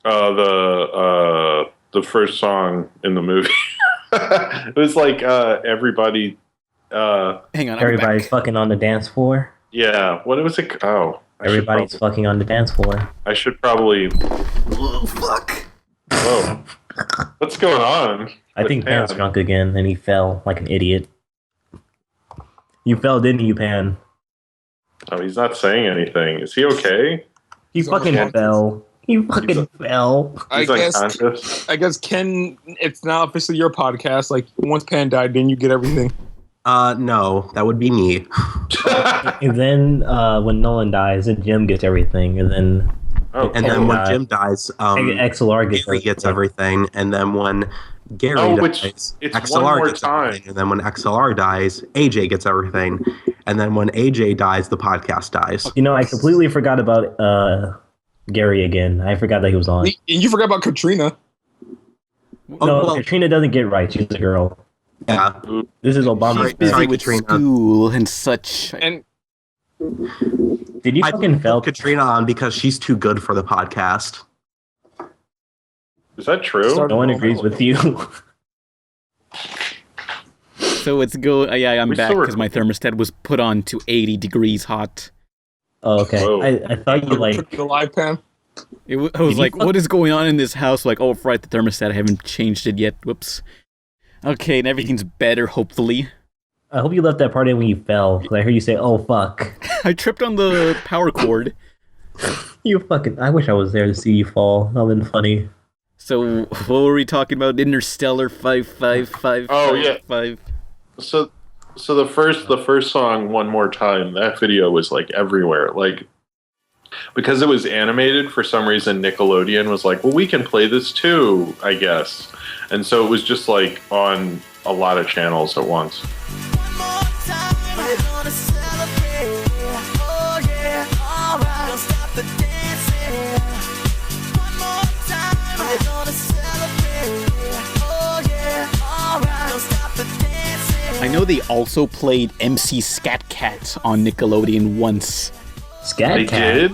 The first song in the movie. It was like everybody. Hang on, everybody's fucking on the dance floor. Yeah, what was it? Oh, everybody's fucking on the dance floor. I should probably. Oh, fuck. Whoa. What's going on? I think Pan's drunk again, and he fell like an idiot. You fell, didn't you, Pan? Oh, he's not saying anything. Is he okay? He fucking fell. He fucking fell. I guess, Ken, it's now officially your podcast. Like, once Pan died, didn't you get everything? No, that would be me. And then when Nolan dies, then Jim gets everything, and then then when Jim dies, XLR gets everything, and then when Gary dies, XLR gets everything, and then when XLR dies, AJ gets everything, and then when AJ dies, the podcast dies. You know, I completely forgot about Gary again. I forgot that he was on. And you forgot about Katrina. No, Katrina doesn't get right. She's a girl. Yeah. This is Obama. She's busy with school and such. And did you fucking fail Katrina on because she's too good for the podcast? Is that true? No one agrees with you. So it's I'm back because my thermostat was put on to 80 degrees hot. Oh, okay. I thought you like the live Pan. I was like, what is going on in this house? Like, oh, right, the thermostat. I haven't changed it yet. Whoops. Okay, and everything's better, hopefully. I hope you left that part in when you fell, because I heard you say, oh, fuck. I tripped on the power cord. You fucking... I wish I was there to see you fall. That would have been funny. So, what were we talking about? Interstellar 555. Oh, yeah. So the first song, One More Time, that video was, like, everywhere. Like, because it was animated, for some reason, Nickelodeon was like, well, we can play this too, I guess. And so it was just, like, on a lot of channels at once. One more time, we're gonna celebrate. Oh yeah, alright, don't stop the dancing. One more time, we're gonna celebrate. Oh yeah, alright, don't stop the dancing. I know they also played MC SkatCat on Nickelodeon once. SkatCat? They did?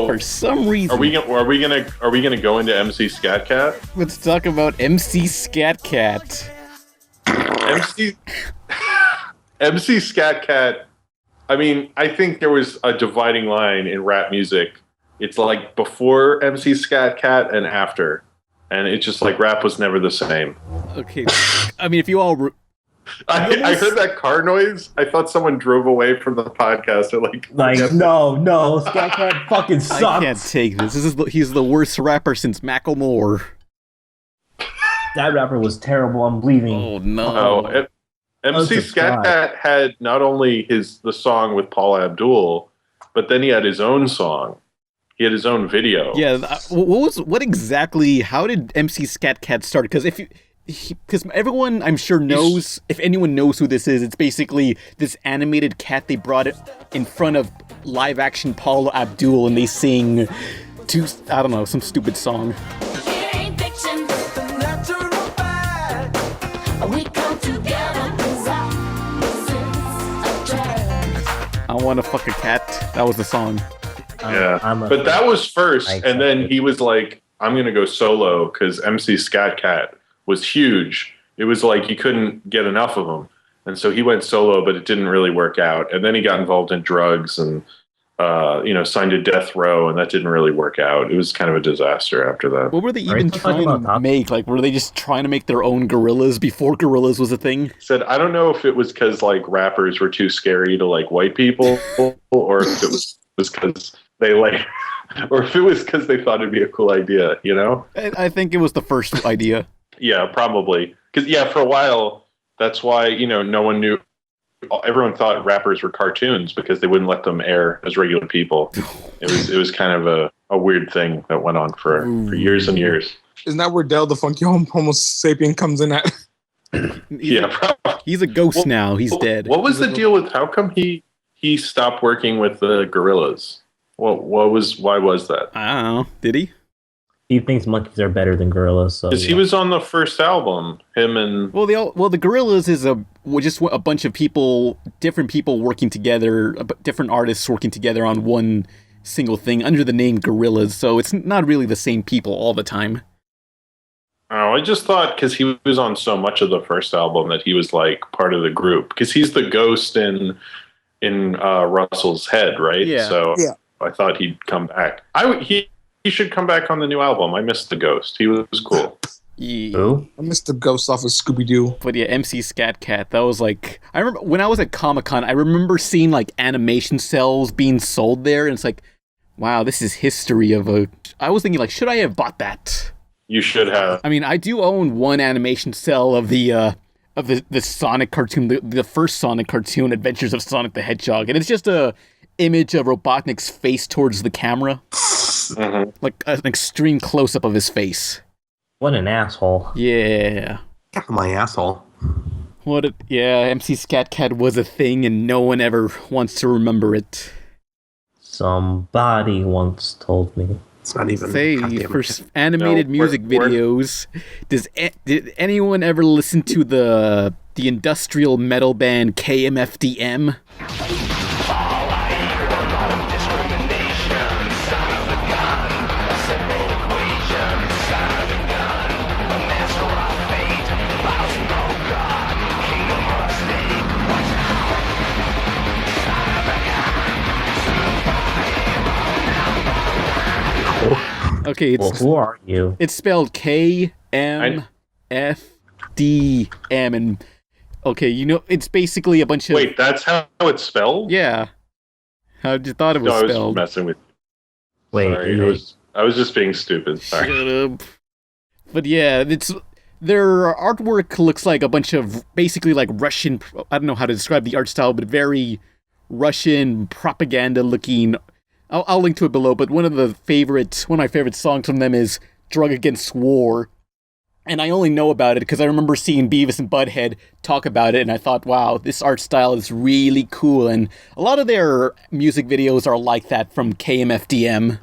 For some reason. Are we gonna go into MC SkatCat? Let's talk about MC SkatCat. MC SkatCat. I mean, I think there was a dividing line in rap music. It's like before MC SkatCat and after, and it's just like rap was never the same. Okay, I mean, if you all. I heard that car noise. I thought someone drove away from the podcast. No, SkatCat fucking sucks. I can't take this. He's the worst rapper since Macklemore. That rapper was terrible. I'm bleeding. Oh no. MC SkatCat had not only the song with Paula Abdul, but then he had his own song. He had his own video. Yeah. How did MC SkatCat start? Because everyone, I'm sure, knows, if anyone knows who this is, it's basically this animated cat. They brought it in front of live action Paula Abdul, and they sing some stupid song. I want to fuck a cat. That was the song. Yeah, but that was first, and then he was like, I'm going to go solo, because MC SkatCat was huge. It was like he couldn't get enough of him. And so he went solo, but it didn't really work out. And then he got involved in drugs, and signed to death row, and that didn't really work out. It was kind of a disaster after that. What were they even trying to make? Like, were they just trying to make their own Gorillaz before Gorillaz was a thing? Said, I don't know if it was because like rappers were too scary to like white people, or if it was because they like, or if it was because they thought it'd be a cool idea. I think it was the first idea. Yeah, probably. Because for a while, that's why no one knew. Everyone thought rappers were cartoons because they wouldn't let them air as regular people. It was kind of a weird thing that went on for years and years. Isn't that where Del the Funky Homo Sapien comes in at? He's a ghost now. He's dead. What was the deal with? How come he stopped working with the Gorillaz? Why was that? I don't know. Did he? He thinks monkeys are better than gorillas. Because he was on the first album. Him and the Gorillaz is just a bunch of people, different people working together, different artists working together on one single thing under the name Gorillaz. So it's not really the same people all the time. Oh, I just thought because he was on so much of the first album that he was like part of the group. Because he's the ghost in Russell's head, right? Yeah. So I thought he'd come back. He should come back on the new album. I missed the ghost. He was cool. Yeah. I missed the ghost off of Scooby-Doo. But yeah, MC SkatCat, that was like... I remember when I was at Comic-Con, I remember seeing like animation cells being sold there, and it's like, wow, this is history of a... I was thinking like, should I have bought that? You should have. I mean, I do own one animation cell of the Sonic cartoon, the first Sonic cartoon, Adventures of Sonic the Hedgehog, and it's just a image of Robotnik's face towards the camera. Mm-hmm. Like an extreme close-up of his face. What an asshole. Yeah. My asshole. MC SkatCat was a thing and no one ever wants to remember it. Somebody once told me. It's not even... for animated music videos, did anyone ever listen to the industrial metal band KMFDM? Okay, who are you? It's spelled KMFDM, and it's basically a bunch of... Wait, that's how it's spelled? Yeah. How'd you thought it was spelled? I was messing with you. Wait, sorry, I was just being stupid. Sorry. Shut up. But yeah, their artwork looks like a bunch of basically like Russian... I don't know how to describe the art style, but very Russian propaganda-looking... I'll link to it below, but one of my favorite songs from them is Drug Against War. And I only know about it because I remember seeing Beavis and Butthead talk about it, and I thought, wow, this art style is really cool. And a lot of their music videos are like that from KMFDM.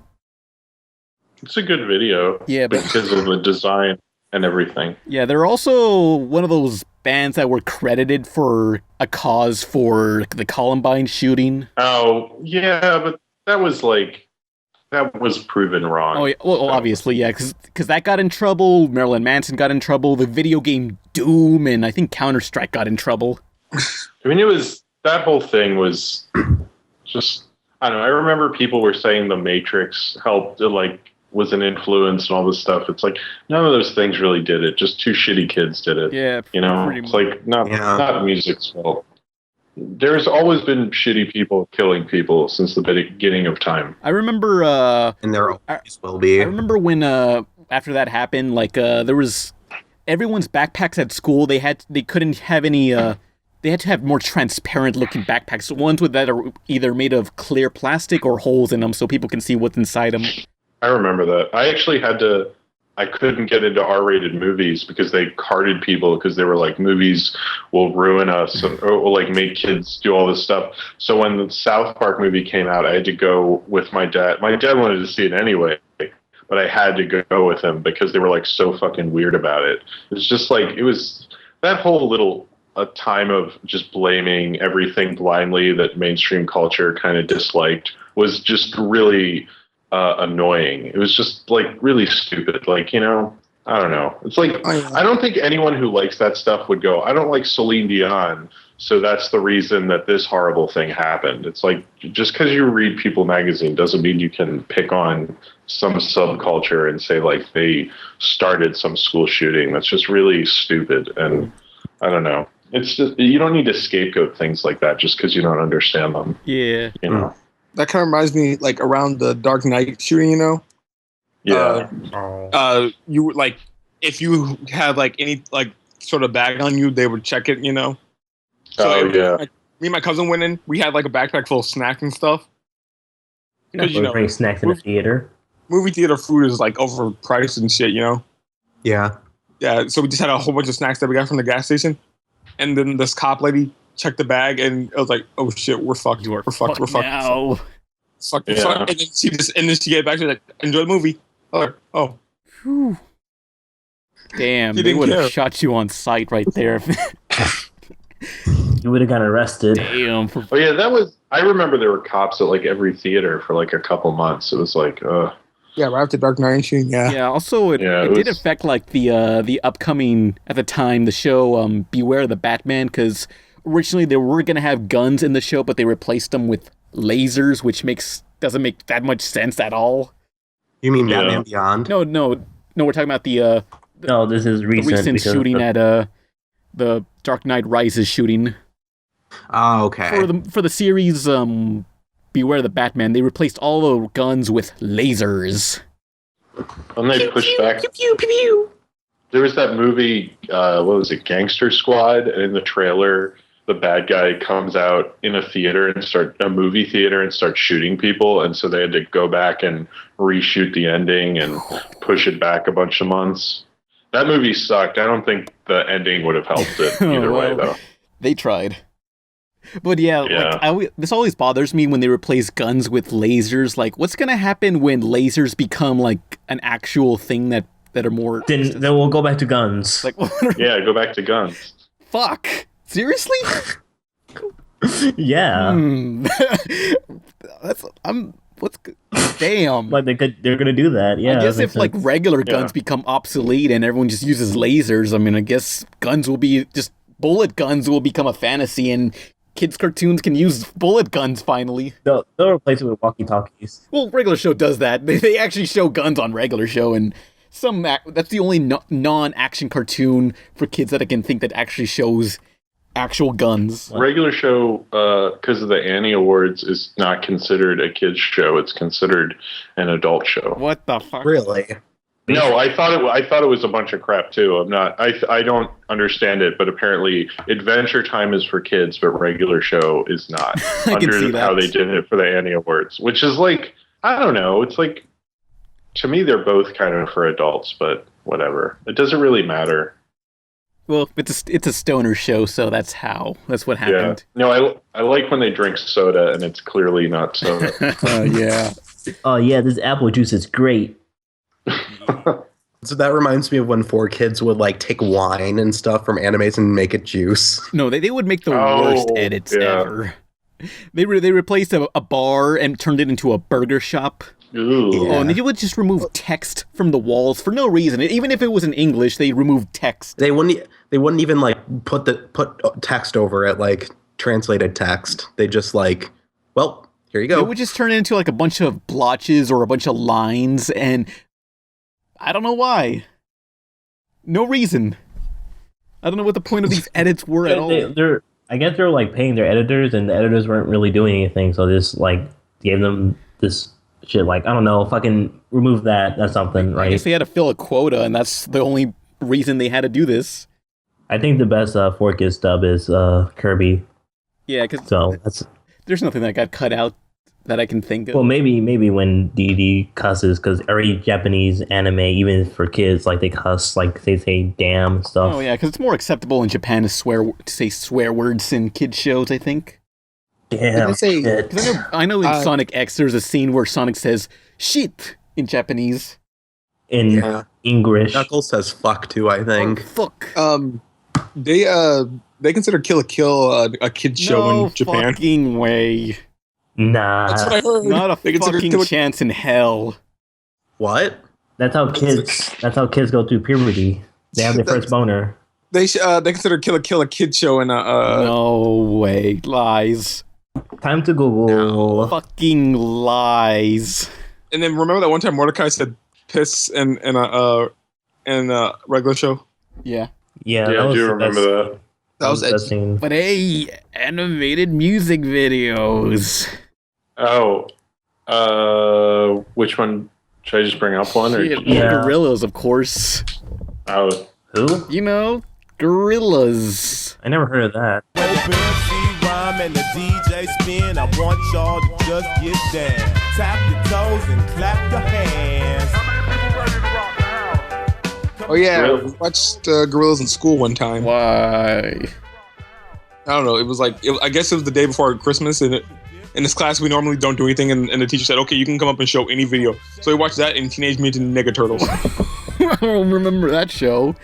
It's a good video. Yeah, because of the design and everything. Yeah, they're also one of those bands that were credited for a cause for the Columbine shooting. Oh, yeah, but that was proven wrong. Oh, yeah. Well, obviously, yeah, because that got in trouble. Marilyn Manson got in trouble. The video game Doom and I think Counter-Strike got in trouble. I mean, that whole thing was just, I don't know. I remember people were saying The Matrix helped, was an influence and all this stuff. It's like, none of those things really did it. Just two shitty kids did it. Yeah. It's like, not music's fault. There's always been shitty people killing people since the beginning of time. I remember... and there always will be. I remember when, after that happened, there was... Everyone's backpacks at school, they couldn't have any... they had to have more transparent-looking backpacks. Ones that are either made of clear plastic or holes in them so people can see what's inside them. I remember that. I couldn't get into R-rated movies because they carded people because they were like, movies will ruin us or like make kids do all this stuff. So when the South Park movie came out, I had to go with my dad. My dad wanted to see it anyway, but I had to go with him because they were like so fucking weird about it. It's just like, it was that whole little a time of just blaming everything blindly that mainstream culture kind of disliked was just really... annoying. It was just like really stupid. I I don't know. It's like, I don't think anyone who likes that stuff would go, I don't like Celine Dion, so that's the reason that this horrible thing happened. It's like, just because you read People magazine doesn't mean you can pick on some subculture and say, like, they started some school shooting. That's just really stupid. And I don't know. It's just, you don't need to scapegoat things like that just because you don't understand them. Yeah. You know? That kind of reminds me, like, around the Dark Knight shooting, you know? Yeah. You would, like, if you had, like, any, like, sort of bag on you, they would check it, you know? So me and my cousin went in. We had, like, a backpack full of snacks and stuff. Because, you know, bring snacks in the theater. Movie theater food is, like, overpriced and shit, you know? Yeah. Yeah, so we just had a whole bunch of snacks that we got from the gas station. And then this cop lady checked the bag, and it was like, "Oh shit, we're fucked. We're fucked. We're fucked." Now. Fuck. And then she gave back. She's like, "Enjoy the movie." Oh. Whew. Damn, they would have shot you on sight right there. You would have gotten arrested. Damn. Oh yeah, that was. I remember there were cops at like every theater for like a couple months. It was like, yeah, right after Dark Knight shooting. Yeah. Yeah. Also, it did affect like the upcoming at the time the show Beware the Batman, because originally they were gonna have guns in the show, but they replaced them with lasers, which doesn't make that much sense at all. You mean Batman Beyond? No. We're talking about the no, this is recent shooting at the Dark Knight Rises shooting. Oh, okay. For the series Beware the Batman, they replaced all the guns with lasers. And they pushed back. Pew, pew, pew. There was that movie, what was it, Gangster Squad, and in the trailer, the bad guy comes out in a movie theater and starts shooting people, and so they had to go back and reshoot the ending and push it back a bunch of months. That movie sucked. I don't think the ending would have helped it either way, though. They tried. But like, this always bothers me when they replace guns with lasers. Like, what's going to happen when lasers become, like, an actual thing that are more... Then we'll go back to guns. Like, yeah, go back to guns. Fuck. Seriously? Yeah. Damn. Like, they're going to do that, yeah. I guess if, like, regular guns become obsolete and everyone just uses lasers, I mean, I guess bullet guns will become a fantasy, and kids' cartoons can use bullet guns finally. They'll replace it with walkie-talkies. Well, regular show does that. They actually show guns on regular show, and that's the only non-action cartoon for kids that I can think that actually shows actual guns. Regular show, because of the Annie Awards, is not considered a kids show. It's considered an adult show. What the fuck? Really? No, I thought it was a bunch of crap too. I don't understand it, but apparently Adventure Time is for kids, but regular show is not. Under how they did it for the Annie Awards, which is like, I don't know. It's like, to me, they're both kind of for adults, but whatever. It doesn't really matter. Well, it's a stoner show, so that's what happened. Yeah. No, I like when they drink soda and it's clearly not soda. Yeah. Oh yeah, this apple juice is great. So that reminds me of when 4Kids would like take wine and stuff from animes and make it juice. No, they would make the worst edits ever. They replaced a bar and turned it into a burger shop. Ooh. Yeah. Oh, and they would just remove text from the walls for no reason. Even if it was in English, they removed text. They wouldn't even like put text over it, like translated text. They just like, well, here you go. It would just turn it into like a bunch of blotches or a bunch of lines, and I don't know why. No reason. I don't know what the point of these edits were at all. I guess they're like paying their editors, and the editors weren't really doing anything, so they just like gave them this shit. Like, I don't know, fucking remove that. That's something, right? I guess they had to fill a quota, and that's the only reason they had to do this. I think the best 4Kids dub is Kirby. Yeah, because there's nothing that got cut out that I can think of. Well, maybe when DD cusses, because every Japanese anime, even for kids, like they cuss, like they say damn and stuff. Oh yeah, because it's more acceptable in Japan to say swear words in kids shows, I think. Damn. I know in Sonic X there's a scene where Sonic says shit in Japanese. In English. Knuckles says fuck too, I think. Fuck. They consider Kill la Kill a kids show in Japan. No fucking way. Nah. That's what I heard. Not a fucking chance in hell. What? That's how kids go through puberty. They have their first boner. They consider Kill a Kid show in a. No way, lies. Time to Google. Fucking lies. And then remember that one time Mordecai said piss in a regular show. Yeah. Yeah, I do remember that. That was edgy. But hey, animated music videos. Oh, which one? Should I just bring up one? Or Gorillaz, of course. Oh, who? You know, Gorillaz. I never heard of that. And the DJ spin, I want y'all to just get down. Tap your toes and clap your hands. Oh yeah, we watched Gorillaz in school one time. Why? I don't know. It was like I guess it was the day before Christmas, and in this class we normally don't do anything, and the teacher said, "Okay, you can come up and show any video." So we watched that and Teenage Mutant Ninja Turtles. I don't remember that show.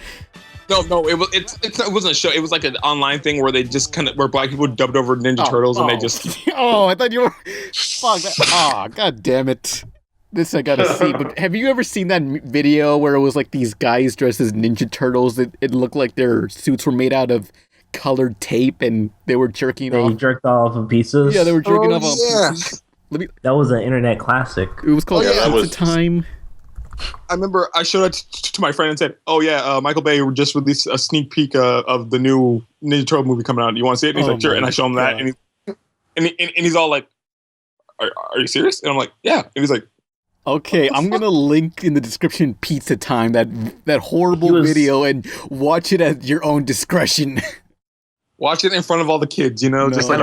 No, it wasn't a show. It was like an online thing where they just where black people dubbed over Ninja Turtles, and they just. Oh, I thought you were. Fuck that. Oh, god damn it! This I gotta see. But have you ever seen that video where it was like these guys dressed as Ninja Turtles? It looked like their suits were made out of colored tape, and they were jerking off. They jerked off of pieces. Yeah, they were jerking off on pieces. That was an internet classic. It was called At the Time. I remember I showed it to my friend and said, "Oh yeah, Michael Bay just released a sneak peek of the new Ninja Turtle movie coming out. You want to see it?" And he's like, "Sure." And I show him that, and he's all like, "Are you serious?" And I'm like, "Yeah." And he's like, "Okay, I'm gonna link in the description Pizza Time that horrible video and watch it at your own discretion." Watch it in front of all the kids, just like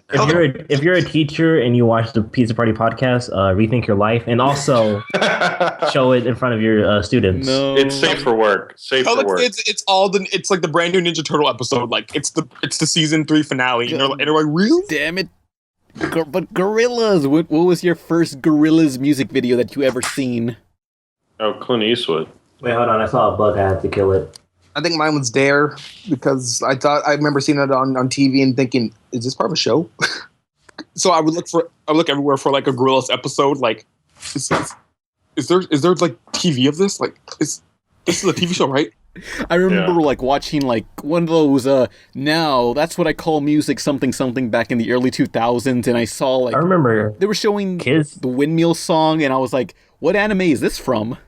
if you're a teacher and you watch the Pizza Party podcast, rethink your life, and also show it in front of your students. No. It's safe for work. It's like the brand new Ninja Turtle episode. Like it's the season 3 finale. And they're like, really? Damn it! But Gorillaz. What was your first Gorillaz music video that you ever seen? Oh, Clint Eastwood. Wait, hold on. I saw a bug. I had to kill it. I think mine was Dare because I remember seeing it on TV and thinking, is this part of a show? So I would look everywhere for like a Gorillaz episode. Like, is there like TV of this? Like, this is a TV show, right? I remember like watching like one of those. Now that's what I call music something back in the early 2000s, and I saw like I remember they were showing kids the Windmill song, and I was like, what anime is this from?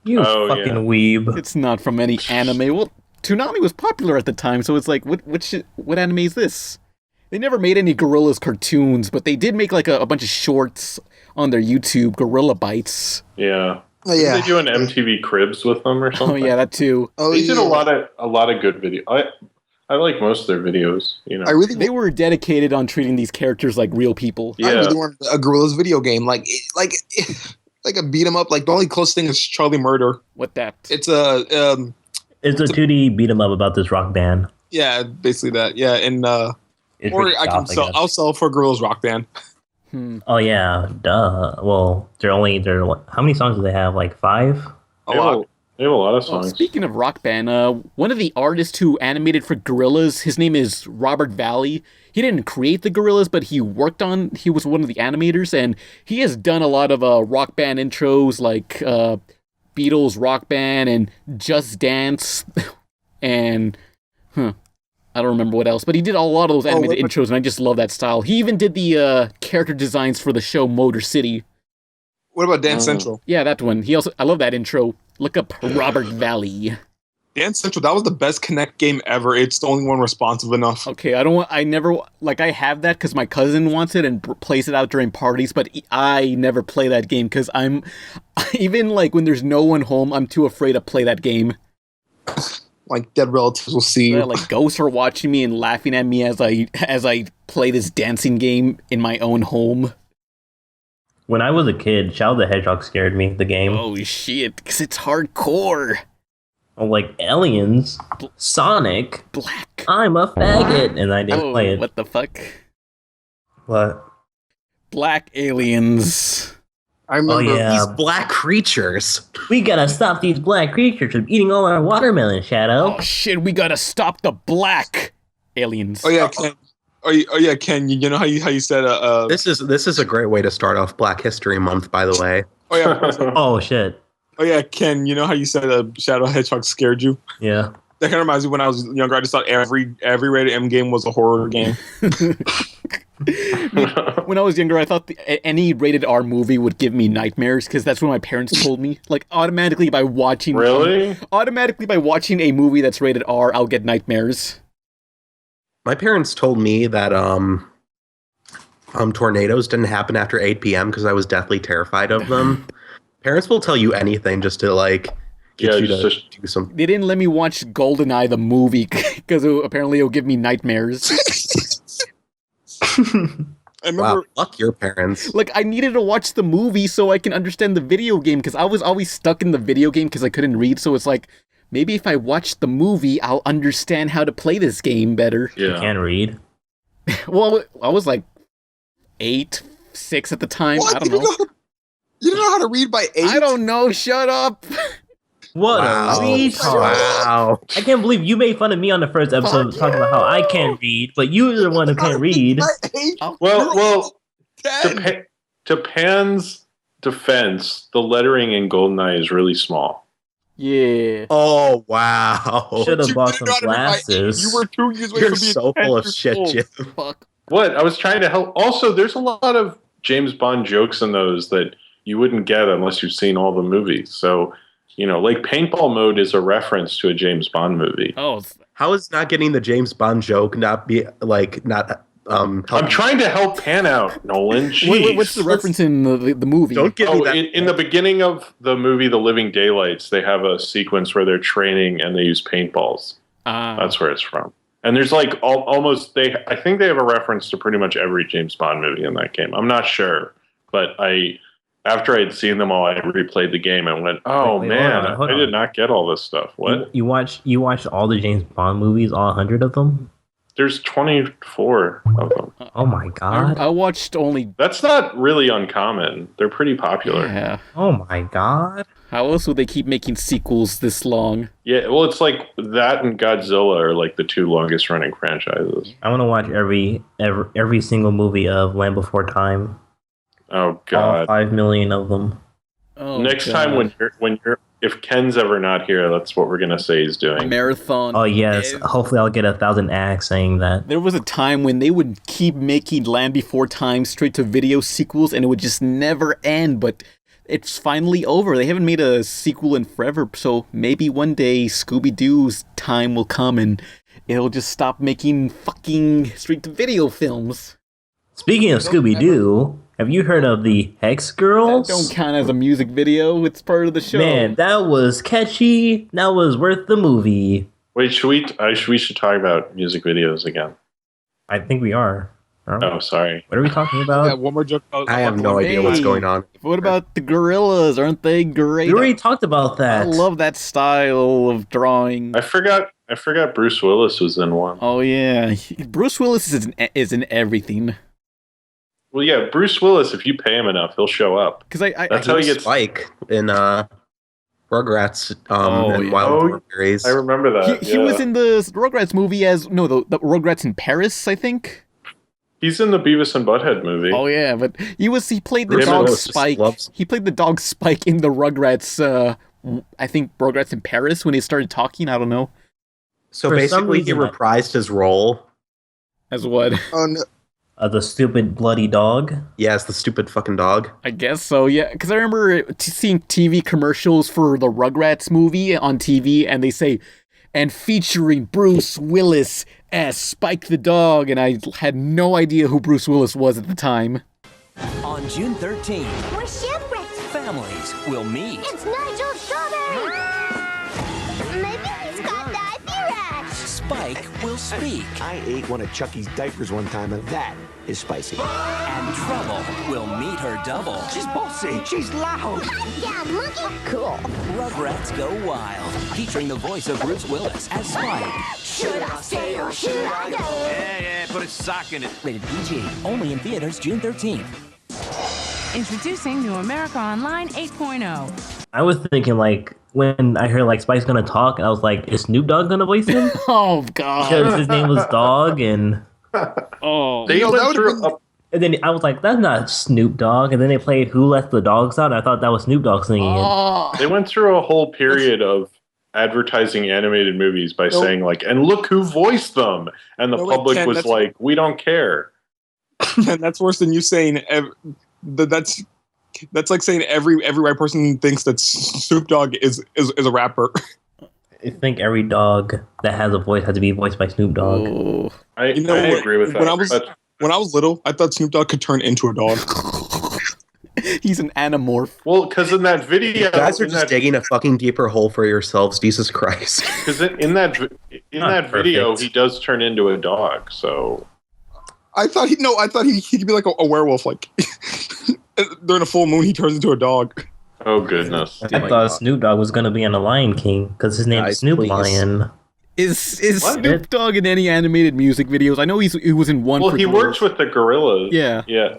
You fucking weeb. It's not from any anime. Well, Toonami was popular at the time, so it's like, what anime is this? They never made any Gorillaz cartoons, but they did make like a bunch of shorts on their YouTube, Gorilla Bites. Yeah. Oh, yeah. Did they do an MTV Cribs with them or something? Oh yeah, that too. They did a lot of good video. I like most of their videos. They were dedicated on treating these characters like real people. Yeah. I really wanted a Gorillaz video game, like a beat 'em up. Like the only close thing is Charlie Murder. What that? It's a 2D beat 'em up about this rock band. Yeah, basically that. Yeah, and I'll sell for Gorillaz rock band. Oh yeah, duh. Well, they're how many songs do they have? Like 5? A lot. They have a lot of songs. Well, speaking of rock band, one of the artists who animated for Gorillaz, his name is Robert Valley. He didn't create the Gorillaz, but he was one of the animators, and he has done a lot of rock band intros like Beatles Rock Band and Just Dance, and I don't remember what else, but he did a lot of those animated intros, and I just love that style. He even did the character designs for the show Motor City. What about Dance Central? Yeah, that one. I love that intro. Look up Robert Valley. Dance Central, that was the best Connect game ever. It's the only one responsive enough. Okay, I have that because my cousin wants it and plays it out during parties, but I never play that game because even like when there's no one home, I'm too afraid to play that game. Like dead relatives will see you. Yeah, like ghosts are watching me and laughing at me as I play this dancing game in my own home. When I was a kid, Shadow the Hedgehog scared me, the game. Oh shit, because it's hardcore. Oh, like Aliens, Sonic, Black. I'm a faggot, and I didn't play it. What the fuck? What? Black aliens. I remember these black creatures. We gotta stop these black creatures from eating all our watermelon, Shadow. Oh shit, we gotta stop the black aliens. Oh yeah, Ken. Ken. You know how you said This is a great way to start off Black History Month, by the way. Oh yeah. Oh shit. Oh yeah, Ken. You know how you said Shadow Hedgehog scared you? Yeah. That kind of reminds me when I was younger. I just thought every rated M game was a horror game. When I was younger, I thought any rated R movie would give me nightmares because that's what my parents told me. Like automatically by watching a movie that's rated R, I'll get nightmares. My parents told me that tornadoes didn't happen after 8 p.m. because I was deathly terrified of them. Parents will tell you anything just to get you to do something. They didn't let me watch GoldenEye the movie because apparently it'll give me nightmares. I remember, wow, fuck your parents. Like, I needed to watch the movie so I can understand the video game, because I was always stuck in the video game because I couldn't read, so it's like, maybe if I watch the movie, I'll understand how to play this game better. Yeah. You can't read? Well, I was like 6 at the time. What? I don't know. You don't know how to read by 8? I don't know. Shut up. What a retard. Wow. I can't believe you made fun of me on the first episode talking about how I can't read, but you're the one who can't read. Well, to Pan's defense, the lettering in GoldenEye is really small. Yeah. Oh, wow. Should have bought some glasses. You were 2 years away You're from being so full of 10 shit, years Jim. old. Fuck. What? I was trying to help. Also, there's a lot of James Bond jokes in those that you wouldn't get unless you've seen all the movies. So, like Paintball Mode is a reference to a James Bond movie. Oh, how is not getting the James Bond joke not be not? I'm trying to help Pan out, Nolan. What's the reference in the movie? Don't give me that. In the beginning of the movie, The Living Daylights, they have a sequence where they're training and they use paintballs. That's where it's from. And there's like almost I think they have a reference to pretty much every James Bond movie in that game. I'm not sure, but after I'd seen them all, I replayed the game and went, "Oh man, I did not get all this stuff." What? You watched all the James Bond movies, all 100 of them? There's 24 of them. Oh my god! I watched only. That's not really uncommon. They're pretty popular. Yeah. Oh my god! How else would they keep making sequels this long? Yeah, well, it's like that and Godzilla are like the 2 longest running franchises. I want to watch every single movie of Land Before Time. Oh god, all 5 million of them. Oh, next time when you're if Ken's ever not here, that's what we're gonna say he's doing. A marathon. Oh yes, hopefully I'll get 1,000 acts saying that. There was a time when they would keep making Land Before Time straight to video sequels, and it would just never end. But it's finally over. They haven't made a sequel in forever, so maybe one day Scooby-Doo's time will come and it'll just stop making fucking straight to video films. Speaking of Scooby-Doo, have you heard of the Hex Girls? That don't count as a music video. It's part of the show. Man, that was catchy. That was worth the movie. Wait, we should talk about music videos again. I think we are. Oh, sorry. What are we talking about? Yeah, one more joke. I have no idea what's going on. What about the Gorillaz? Aren't they great? We already talked about that. I love that style of drawing. I forgot Bruce Willis was in one. Oh yeah, Bruce Willis is in everything. Well, yeah, Bruce Willis. If you pay him enough, he'll show up. Because that's how he gets Spike in Rugrats and Wild Strawberries. I remember that. He was in the Rugrats movie as the Rugrats in Paris, I think. He's in the Beavis and Butthead movie. Oh yeah, but he played the dog Spike. He played the dog Spike in the Rugrats. I think Rugrats in Paris when he started talking. I don't know. So basically, he reprised his role as what? The stupid bloody dog? Yes, the stupid fucking dog. I guess so, yeah. Because I remember seeing TV commercials for the Rugrats movie on TV, and they say, and featuring Bruce Willis as Spike the dog, and I had no idea who Bruce Willis was at the time. On June 13th, we're shipwrecked. Families will meet. It's Nigel Strawberry. Maybe he's got diaper rash. Spike will speak. I ate one of Chucky's diapers one time, and that is spicy. And Trouble will meet her double. She's bossy. She's loud. Yeah, monkey. Cool. Rugrats Go Wild, featuring the voice of Bruce Willis as Spike. Should I stay or should I go? Yeah, put a sock in it. Rated PG. Only in theaters June 13th. Introducing New America Online 8.0. I was thinking, when I heard, Spike's gonna talk, I was like, is Snoop Dogg gonna voice him? Oh, God. Because his name was Dog, and... Oh. They went through And then I was like, that's not Snoop Dogg. And then they played Who Let the Dogs Out. I thought that was Snoop Dogg singing it. They went through a whole period of advertising animated movies by saying like, and look who voiced them. And the public was like, we don't care. And that's worse than you saying that's like saying every white person thinks that Snoop Dogg is a rapper. I think every dog that has a voice has to be voiced by Snoop Dogg. Oh, I agree with that. When I was little, I thought Snoop Dogg could turn into a dog. He's an anamorph. Well, because in that video, you guys are just digging a fucking deeper hole for yourselves. Jesus Christ! Because in that video, he does turn into a dog. So I thought he could be like a werewolf. Like during a full moon, he turns into a dog. Oh goodness! I thought Snoop Dogg was gonna be on the Lion King because his name is Snoop Lion. Is Snoop Dogg in any animated music videos? I know he was in one. Well, for he Gorillaz. works with the Gorillaz. Yeah.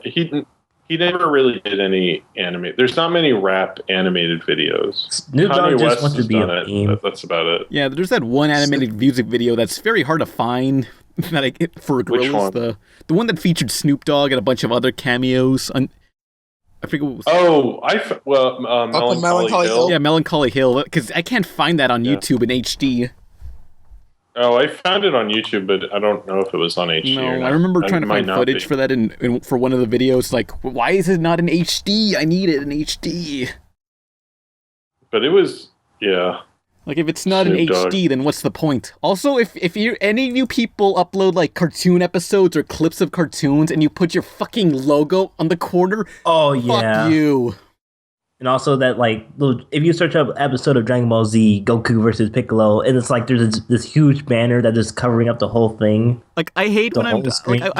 He never really did any animate. There's not many rap animated videos. Snoop Dogg just wants to be a meme. That's about it. Yeah, there's that one animated music video that's very hard to find. For Gorillaz, Which one? the one that featured Snoop Dogg and a bunch of other cameos. I forget what was. Melancholy Hill. Yeah, Melancholy Hill. Because I can't find that on YouTube in HD. Oh, I found it on YouTube, but I don't know if it was on HD. No, or not. I remember trying to find footage for that for one of the videos. Like, why is it not in HD? I need it in HD. But it was, yeah. Like, if it's not Snoop in Dogg. HD, then what's the point? Also, if any of you people upload, like, cartoon episodes or clips of cartoons and you put your fucking logo on the corner, fuck you. And also that, like, if you search up episode of Dragon Ball Z, Goku versus Piccolo, and it's like there's this huge banner that is covering up the whole thing. Like, I hate when I'm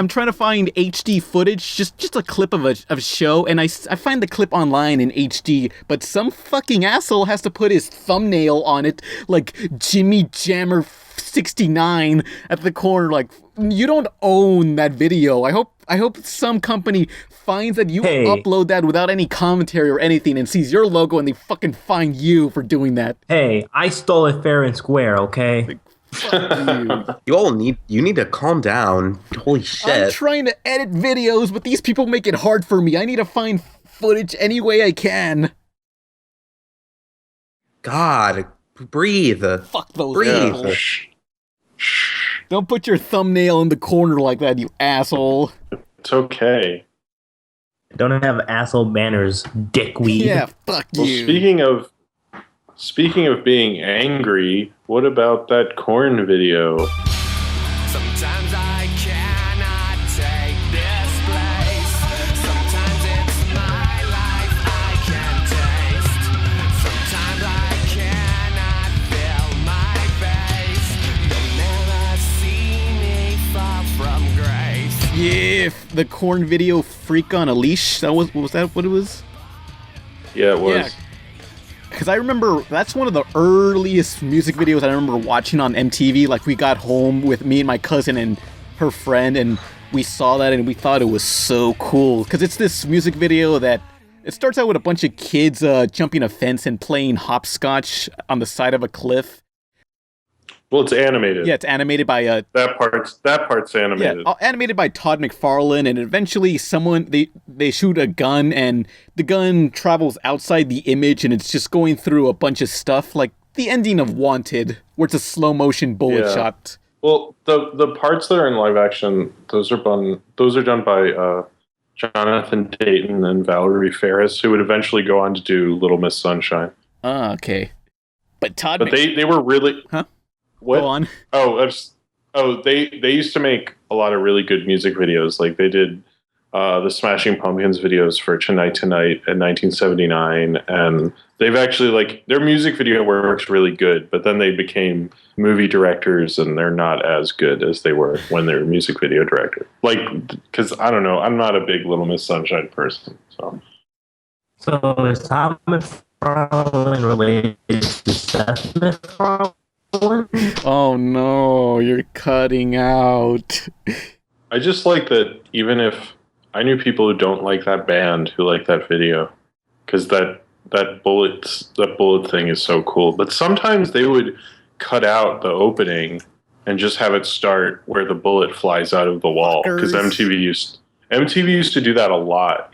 trying to find HD footage, just a clip of a show, and I find the clip online in HD, but some fucking asshole has to put his thumbnail on it, like Jimmy Jammer 69 at the corner. Like, you don't own that video. I hope some company finds that you upload that without any commentary or anything and sees your logo and they fucking fine you for doing that. Hey, I stole it fair and square, okay? You need to calm down. Holy shit. I'm trying to edit videos, but these people make it hard for me. I need to find footage any way I can. God, breathe. Fuck those people. Don't put your thumbnail in the corner like that, you asshole. It's okay. Don't have asshole banners, dickweed. Yeah, fuck you. Speaking of being angry, what about that Korn video? Sometimes I cannot take this place. Sometimes it's my life I can taste. Sometimes I cannot feel my face. You'll never see me far from grace. Yeah, the Korn video Freak on a Leash. Was that what it was? Yeah, it was. Yeah. Because I remember, that's one of the earliest music videos I remember watching on MTV. Like, we got home with me and my cousin and her friend, and we saw that, and we thought it was so cool. Because it's this music video that, it starts out with a bunch of kids jumping a fence and playing hopscotch on the side of a cliff. Well, it's animated. Yeah, it's animated by that part's animated. Yeah, animated by Todd McFarlane, and eventually they shoot a gun, and the gun travels outside the image, and it's just going through a bunch of stuff, like the ending of Wanted, where it's a slow motion bullet shot. Well, the parts that are in live action, those are done by Jonathan Dayton and Valerie Ferris, who would eventually go on to do Little Miss Sunshine. Ah, okay. But they were really. Huh? What? Go on. They used to make a lot of really good music videos. Like they did the Smashing Pumpkins videos for Tonight Tonight in 1979, and they've actually, like, their music video works really good, but then they became movie directors and they're not as good as they were when they were music video director. Like, because I don't know, I'm not a big Little Miss Sunshine person. So is Todd McFarlane related to Seth MacFarlane? Oh no, you're cutting out. I just like that, even if I knew people who don't like that band who like that video, because that bullet thing is so cool. But sometimes they would cut out the opening and just have it start where the bullet flies out of the wall, because MTV MTV used to do that a lot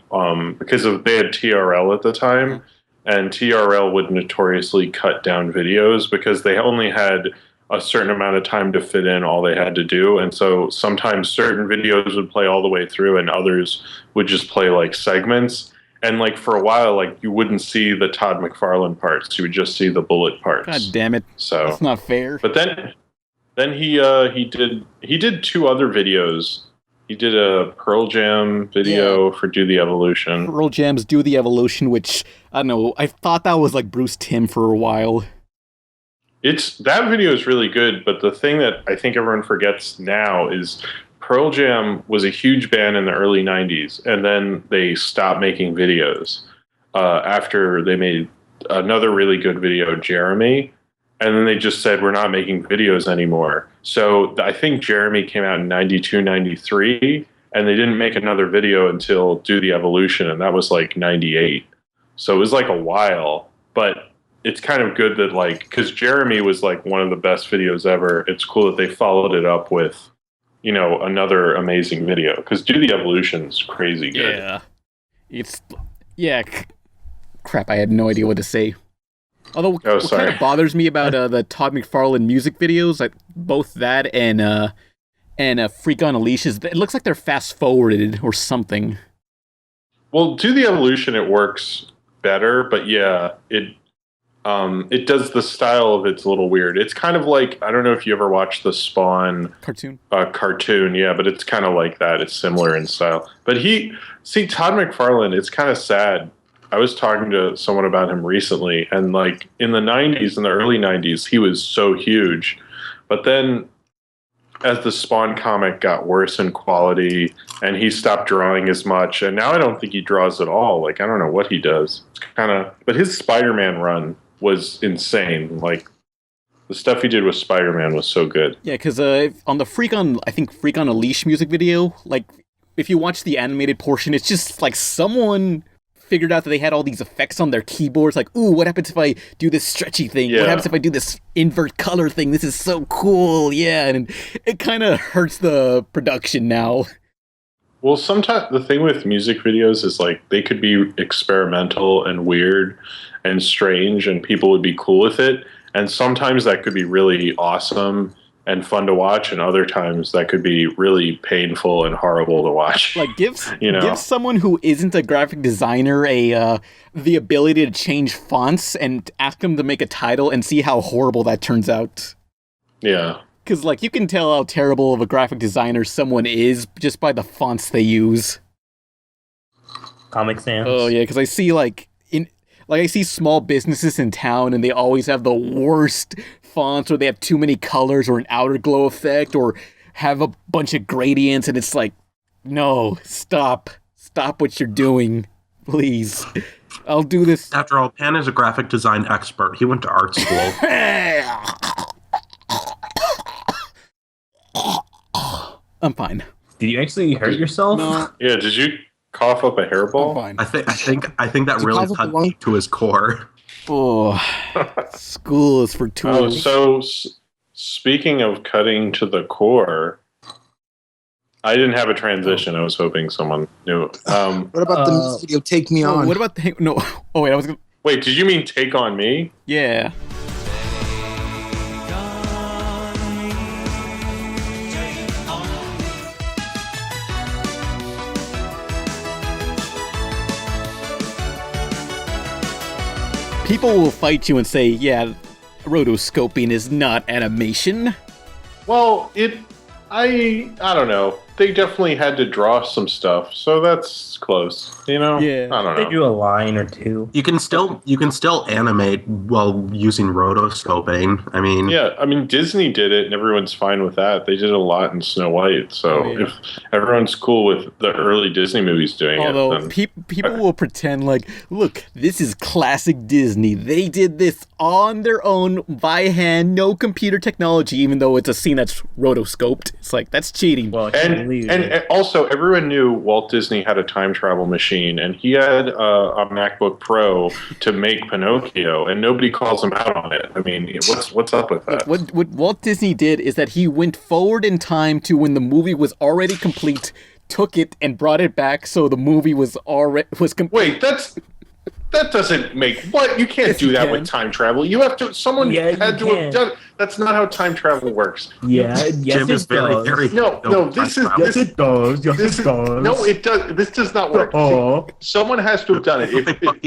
because they had TRL at the time, and TRL would notoriously cut down videos because they only had a certain amount of time to fit in all they had to do. And so sometimes certain videos would play all the way through and others would just play like segments. And like for a while, like you wouldn't see the Todd McFarlane parts. You would just see the Bullet parts. God damn it. So that's not fair. But then he did 2 other videos. He did a Pearl Jam video for Do the Evolution. Pearl Jam's Do the Evolution, which, I don't know, I thought that was like Bruce Timm for a while. That video is really good, but the thing that I think everyone forgets now is Pearl Jam was a huge band in the early 90s, and then they stopped making videos after they made another really good video, Jeremy, and then they just said, we're not making videos anymore. So I think Jeremy came out in 92, 93, and they didn't make another video until Do the Evolution, and that was like 98. So it was like a while, but it's kind of good that like, because Jeremy was like one of the best videos ever, it's cool that they followed it up with, you know, another amazing video, because Do the Evolution's crazy good. Yeah. Crap, I had no idea what to say. Although what kind of bothers me about the Todd McFarlane music videos, like both that and Freak on a Leash, is it looks like they're fast forwarded or something. Well, Do the Evolution, it works better, but yeah, it does, the style of it's a little weird. It's kind of like, I don't know if you ever watched the Spawn cartoon, yeah, but it's kind of like that. It's similar in style. But Todd McFarlane, it's kind of sad. I was talking to someone about him recently, and like in the 90s, in the early 90s, he was so huge. But then as the Spawn comic got worse in quality and he stopped drawing as much, and now I don't think he draws at all. Like, I don't know what he does. It's kind of, but his Spider-Man run was insane. Like, the stuff he did with Spider-Man was so good. Yeah, because on the Freak on a Leash music video, like, if you watch the animated portion, it's just like someone figured out that they had all these effects on their keyboards, like, ooh, what happens if I do this stretchy thing? Yeah. What happens if I do this invert color thing? This is so cool, yeah, and it kind of hurts the production now. Well, sometimes the thing with music videos is, like, they could be experimental and weird and strange, and people would be cool with it, and sometimes that could be really awesome and fun to watch, and other times that could be really painful and horrible to watch. Like, give someone who isn't a graphic designer the ability to change fonts and ask them to make a title and see how horrible that turns out. Yeah. Because, like, you can tell how terrible of a graphic designer someone is just by the fonts they use. Comic Sans. Oh, yeah, because I see, I see small businesses in town, and they always have the worst fonts, or they have too many colors, or an outer glow effect, or have a bunch of gradients, and it's like, no, stop what you're doing, please. I'll do this. After all, Pan is a graphic design expert. He went to art school. I'm fine. Did you actually hurt yourself? No. Yeah, did you cough up a hairball? I'm fine. I think that really cut deep to his core. Oh, school is for tools. Oh, so speaking of cutting to the core, I didn't have a transition. I was hoping someone knew. What about the music video "Take Me On"? What about the no? Oh wait, I was gonna. Wait, did you mean "Take on Me"? Yeah. People will fight you and say, yeah, rotoscoping is not animation. Well, I don't know. They definitely had to draw some stuff, so that's close. You know? Yeah. I don't know. They do a line or two. You can still animate while using rotoscoping. I mean, yeah. I mean, Disney did it, and everyone's fine with that. They did a lot in Snow White. So if everyone's cool with the early Disney movies doing it, then people will pretend like, look, this is classic Disney. They did this on their own by hand, no computer technology. Even though it's a scene that's rotoscoped, it's like that's cheating. Well, and also, everyone knew Walt Disney had a time travel machine, and he had a MacBook Pro to make Pinocchio, and nobody calls him out on it. I mean, what's up with that? What Walt Disney did is that he went forward in time to when the movie was already complete took it and brought it back, so the movie was already Wait, that doesn't make what you can't do that with time travel. You have to. Someone had to have done. That's not how time travel works. Yeah, Jim is very no. This is yes, it does. Yes, it does. No, it does. This does not work. Someone has to have done it. If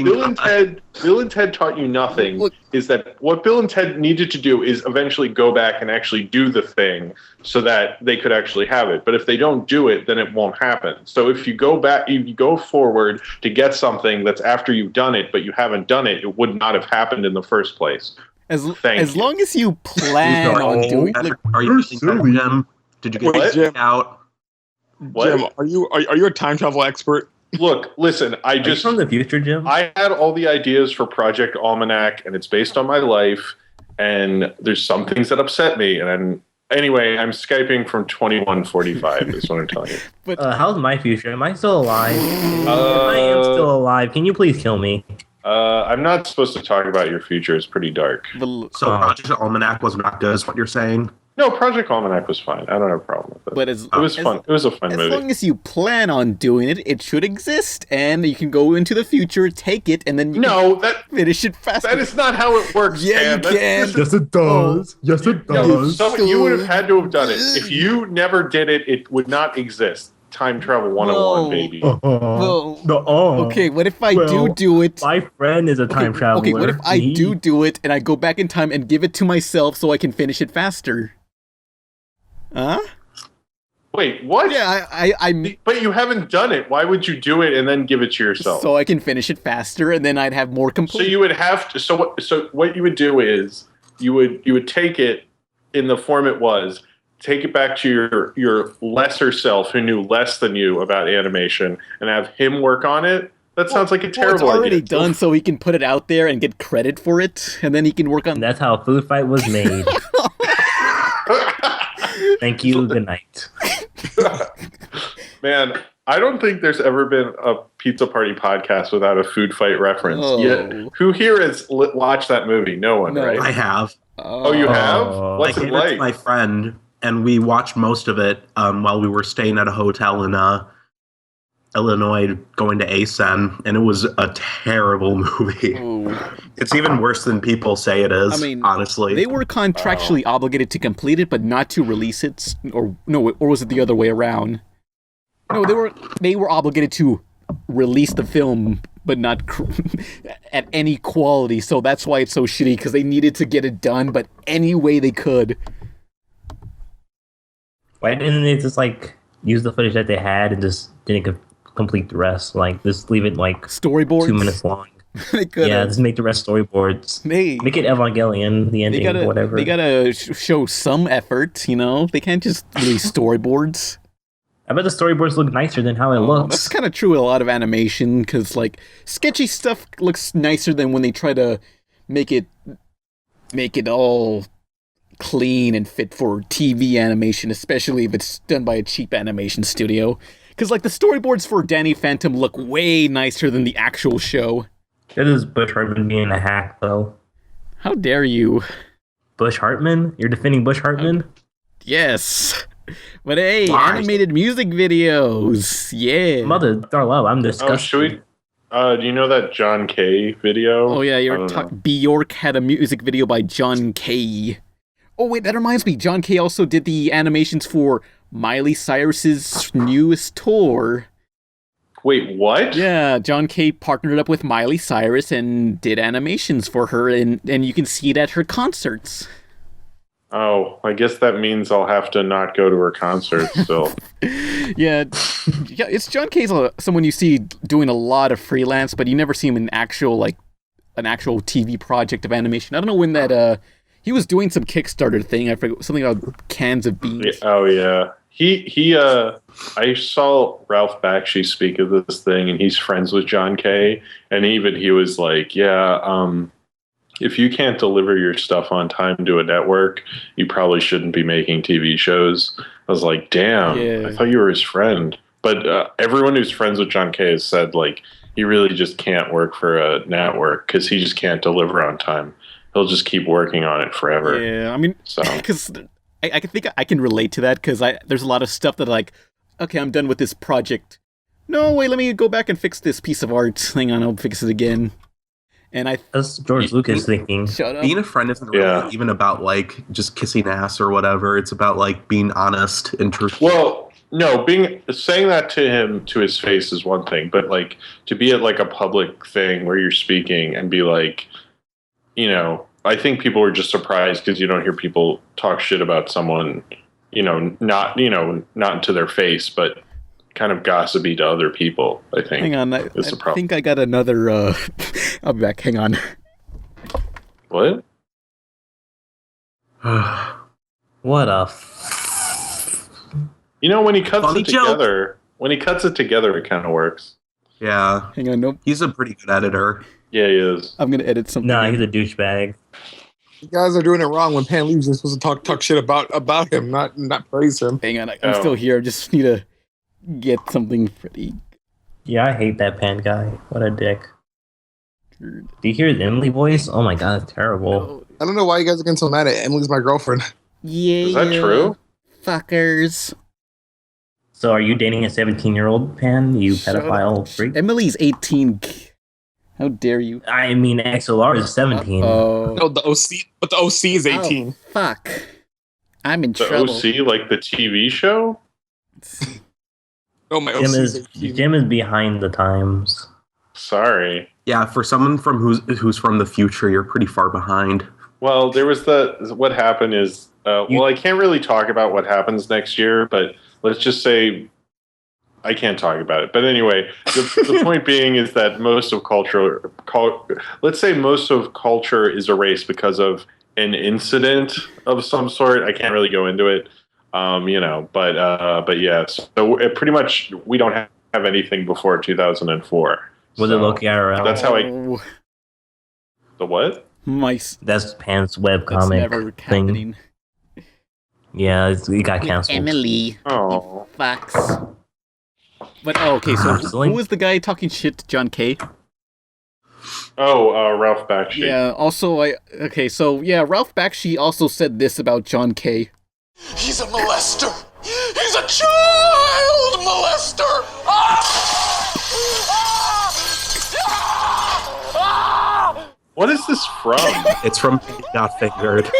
Bill and Ted taught you nothing, is that what Bill and Ted needed to do is eventually go back and actually do the thing so that they could actually have it. But if they don't do it, then it won't happen. So if you go back, you go forward to get something that's after you've done it, but you haven't done it, it would not have happened in the first place. As long as you plan on doing it. Are you silly, Jim? Did you get Jim out? What? Jim, are you a time travel expert? Look, listen, Are you from the future, Jim? I had all the ideas for Project Almanac, and it's based on my life, and there's some things that upset me, and anyway, I'm Skyping from 2145 is what I'm telling you. But how's my future? Am I still alive? If I am still alive, can you please kill me? I'm not supposed to talk about your future. It's pretty dark. So Project Almanac was not good, is what you're saying? No, Project Almanac was fine. I don't have a problem with it. But it was fun. It was a fun movie. As long as you plan on doing it, it should exist, and you can go into the future, take it, and then you can finish it faster. That is not how it works. Yeah, man. you can. Yes, it does. Yes, it does. You would have had to have done it. If you never did it, it would not exist. Time travel 101, baby. Okay, what if I do it? My friend is a time traveler. Okay, what if I do it, and I go back in time and give it to myself so I can finish it faster? Huh? Wait, what? Yeah, I But you haven't done it. Why would you do it and then give it to yourself? So I can finish it faster, and then I'd have more complete. So you would have to. So what you would do is you would take it in the form it was. Take it back to your lesser self who knew less than you about animation, and have him work on it. That sounds like a terrible idea. It's already done, so he can put it out there and get credit for it, and then he can work on. And that's how Food Fight was made. Thank you. Good night. Man, I don't think there's ever been a Pizza Party podcast without a Food Fight reference. Yet, who here has watched that movie? No one, right? I have. Oh, you have? What's it like? My friend, and we watched most of it while we were staying at a hotel in Illinois, going to ASEN, and it was a terrible movie. It's even worse than people say it is. I mean, honestly, they were contractually obligated to complete it, but not to release it, or was it the other way around? No, they were obligated to release the film, but not at any quality. So that's why it's so shitty, because they needed to get it done, but any way they could. Why didn't they just use the footage that they had and just didn't complete the rest? Just leave it storyboards, 2 minutes long. They could. Yeah, just make the rest storyboards. Make it Evangelion, the ending, whatever. They gotta show some effort, They can't just release storyboards. I bet the storyboards look nicer than how it looks. That's kind of true with a lot of animation, because sketchy stuff looks nicer than when they try to make it all clean and fit for TV animation, especially if it's done by a cheap animation studio. Because the storyboards for Danny Phantom look way nicer than the actual show. That is Bush Hartman being a hack, though. How dare you? Bush Hartman? You're defending Bush Hartman? Yes. But hey, animated music videos. Yeah. Mother, Darlell, I'm disgusted. Oh, should we? Do you know that John Kay video? Oh, yeah, Byork had a music video by John Kay. Oh, wait, that reminds me. John Kay also did the animations for Miley Cyrus's newest tour. Wait, what? Yeah, John Kay partnered up with Miley Cyrus and did animations for her, and you can see it at her concerts. Oh, I guess that means I'll have to not go to her concert still. Yeah, it's John Kay's someone you see doing a lot of freelance, but you never see him in an actual TV project of animation. I don't know when that he was doing some Kickstarter thing. I forget, something about cans of beans. Oh yeah, I saw Ralph Bakshi speak of this thing, and he's friends with John Kay, and even he was like, yeah, if you can't deliver your stuff on time to a network, you probably shouldn't be making TV shows. I was like, damn, I thought you were his friend. But everyone who's friends with John Kay has said, he really just can't work for a network because he just can't deliver on time. He'll just keep working on it forever. Yeah, I mean, because I think I can relate to that, because there's a lot of stuff that okay, I'm done with this project. No, wait, let me go back and fix this piece of art. Hang on, I'll fix it again. And that's George Lucas thinking. Shut up. Being a friend isn't really even about like just kissing ass or whatever. It's about like being honest and truthful. Well, no, saying that to him to his face is one thing, but like to be at like a public thing where you're speaking and be like, you know, I think people are just surprised because you don't hear people talk shit about someone, not to their face, but kind of gossipy to other people, I think. Hang on, I think I got another, I'll be back, hang on. What? What a... when he cuts it together, it kind of works. Yeah. Hang on, nope. He's a pretty good editor. Yeah, he is. I'm going to edit something. Nah, he's a douchebag. You guys are doing it wrong. When Pan leaves, you're supposed to talk shit about him, not praise him. Hang on, I'm still here. I just need to get something pretty. Yeah, I hate that Pan guy. What a dick. Do you hear his Emily voice? Oh my god, it's terrible. No. I don't know why you guys are getting so mad at Emily's my girlfriend. Yeah. Is that true? Fuckers. So are you dating a 17-year-old, Pan? You pedophile freak? Emily's 18. How dare you? I mean, XLR is 17. No, the OC, but the OC is 18. Oh, fuck. I'm in trouble. The OC, like the TV show? No, my OC is 18. Jim is behind the times. Sorry. Yeah, for someone from who's from the future, you're pretty far behind. Well, there was what happened is, I can't really talk about what happens next year, but let's just say I can't talk about it. But anyway, the point being is that most of culture is erased because of an incident of some sort. I can't really go into it, but yes. So it pretty much we don't have anything before 2004. Was it Loki IRL? That's how The what? That's Pan's webcomic thing. Yeah, it got canceled. Emily. Oh. Fucks. But okay, so who was the guy talking shit to John Kay? Oh, Ralph Bakshi. Yeah, also Ralph Bakshi also said this about John Kay. He's a molester. He's a child molester. What is this from? It's from Freddy Got Fingered.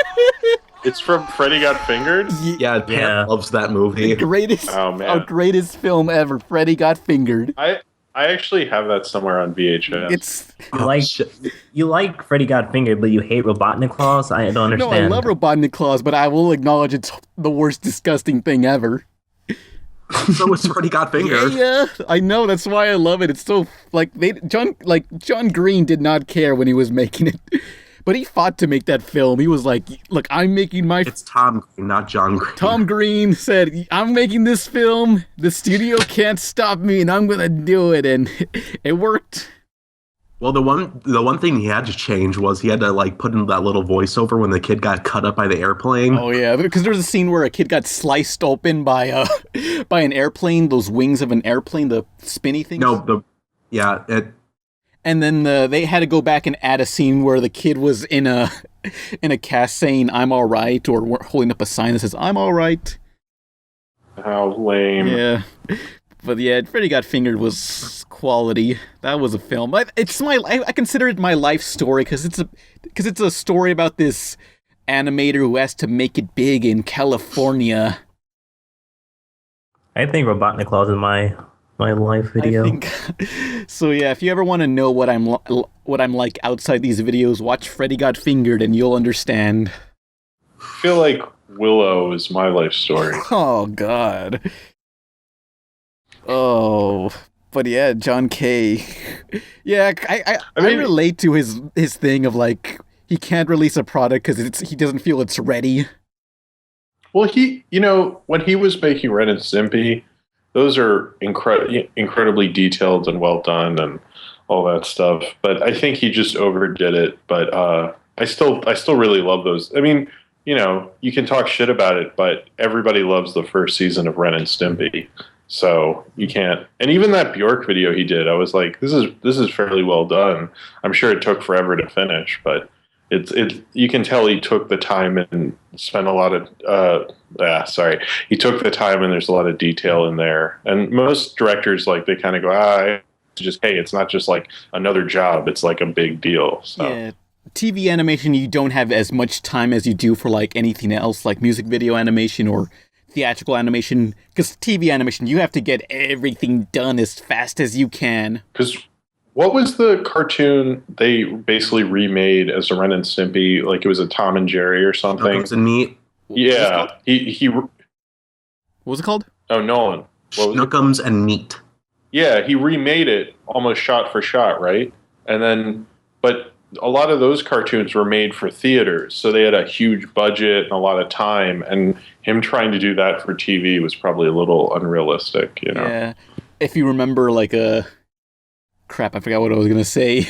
It's from Freddy Got Fingered? Yeah, Pan loves that movie. Our greatest film ever, Freddy Got Fingered. I actually have that somewhere on VHS. You like Freddy Got Fingered, but you hate Robotnik Claus? I don't understand. No, I love Robotnik Claus, but I will acknowledge it's the worst disgusting thing ever. So it's Freddy Got Fingered. Yeah, I know. That's why I love it. It's so John Green did not care when he was making it, but he fought to make that film. He was like, "Look, I'm making my." It's Tom Green, not John Green. Tom Green said, "I'm making this film. The studio can't stop me, and I'm gonna do it," and it worked. Well, the one thing he had to change was he had to put in that little voiceover when the kid got cut up by the airplane. Oh yeah, because there was a scene where a kid got sliced open by an airplane, those wings of an airplane, the spinny things. And then they had to go back and add a scene where the kid was in a cast saying "I'm all right" or holding up a sign that says "I'm all right." How lame. Yeah. But yeah, Freddy Got Fingered was quality. That was a film. I consider it my life story because it's a story about this animator who has to make it big in California. I think Robotnik Claus is my life video. So yeah, if you ever want to know what I'm like outside these videos, watch Freddy Got Fingered and you'll understand. I feel like Willow is my life story. Oh God. Oh, but yeah, John Kay. Yeah, I relate to his thing of he can't release a product because he doesn't feel it's ready. Well, when he was making Ren and Stimpy, those are incredibly detailed and well done and all that stuff. But I think he just overdid it. But I still really love those. I mean, you can talk shit about it, but everybody loves the first season of Ren and Stimpy. So you can't, and even that Byork video he did, I was like, this is fairly well done. I'm sure it took forever to finish, but You can tell he took the time and spent a lot of he took the time, and there's a lot of detail in there. And most directors, like, they kind of go, it's not just like another job, it's like a big deal. So. Yeah. TV animation, you don't have as much time as you do for like anything else, like music video animation or theatrical animation, because TV animation, you have to get everything done as fast as you can. Because what was the cartoon they basically remade as a Ren and Stimpy? Like, it was a Tom and Jerry or something. Snookums and Meat. Yeah, he. What was it called? Oh, Nolan. Snookums and Meat. Yeah, he remade it almost shot for shot, right? And then, but a lot of those cartoons were made for theaters, so they had a huge budget and a lot of time, and him trying to do that for TV was probably a little unrealistic, you know? Yeah. If you remember, like, crap, I forgot what I was going to say.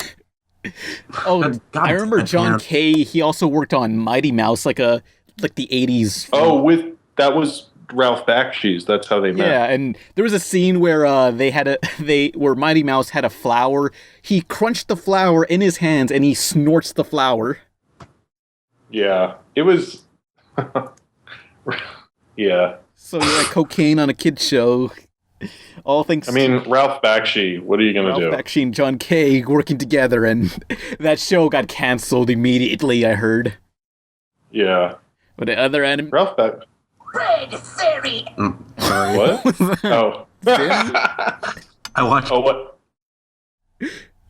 I remember John Kay, he also worked on Mighty Mouse, like the 80s. Oh, that was Ralph Bakshi's. That's how they met. Yeah, and there was a scene where where Mighty Mouse had a flower. He crunched the flower in his hands and he snorts the flower. Yeah, it was. Yeah. So yeah, cocaine on a kid's show. All things. I mean, Ralph Bakshi. What are you gonna do? Ralph Bakshi and John Kay working together, and that show got canceled immediately. I heard. Yeah. But the other anime. Ralph Bakshi. Red Fairy. Sorry, what? Oh. I watched. Oh, what?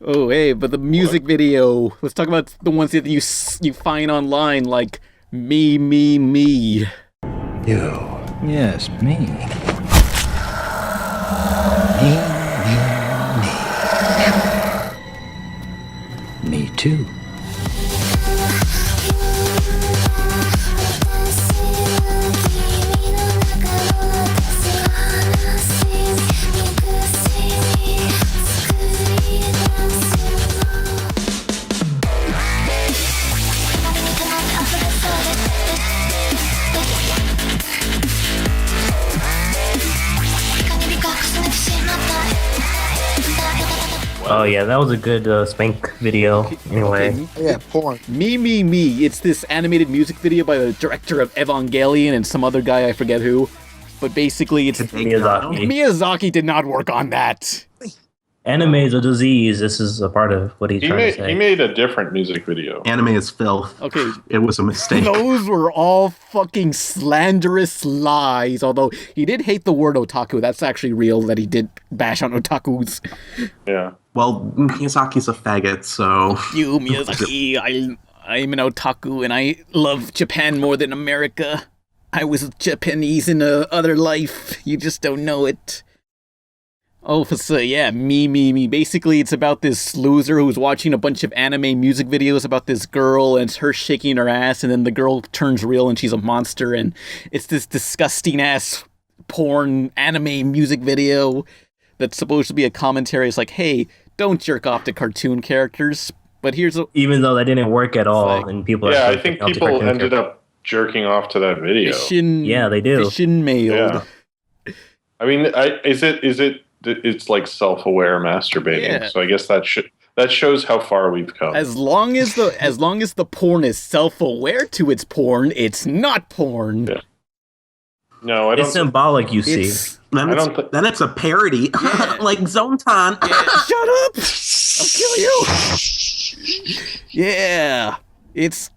Oh, hey, but the music video. Let's talk about the ones that you find online, like Me, Me, Me. You. Yes, me. Me too. Oh yeah, that was a good Spank video. Anyway, yeah, porn. Me, Me, Me. It's this animated music video by the director of Evangelion and some other guy, I forget who. But basically, it's Miyazaki. Miyazaki did not work on that. Anime is a disease. This is a part of what he's trying to say. He made a different music video. Anime is filth. Okay. It was a mistake. Those were all fucking slanderous lies, although he did hate the word otaku. That's actually real, that he did bash on otakus. Yeah. Well, Miyazaki's a faggot, so... You, Miyazaki, I'm an otaku, and I love Japan more than America. I was Japanese in a other life. You just don't know it. Oh, so yeah, Me. Basically, it's about this loser who's watching a bunch of anime music videos about this girl, and it's her shaking her ass, and then the girl turns real and she's a monster, and it's this disgusting-ass porn anime music video that's supposed to be a commentary. It's like, hey, don't jerk off to cartoon characters, but here's a... Even though that didn't work at all, and people... Yeah, I think people ended up jerking off to that video. Yeah, they do. Fishin' mailed. Yeah. I mean, it's like self-aware masturbating. Yeah. So I guess that shows how far we've come. As long as the porn is self-aware to its porn, it's not porn. Yeah. No, I don't. It's symbolic, you see. Then it's a parody, Yeah. like Zontan. Yeah, shut up! I'll kill you. Yeah, it's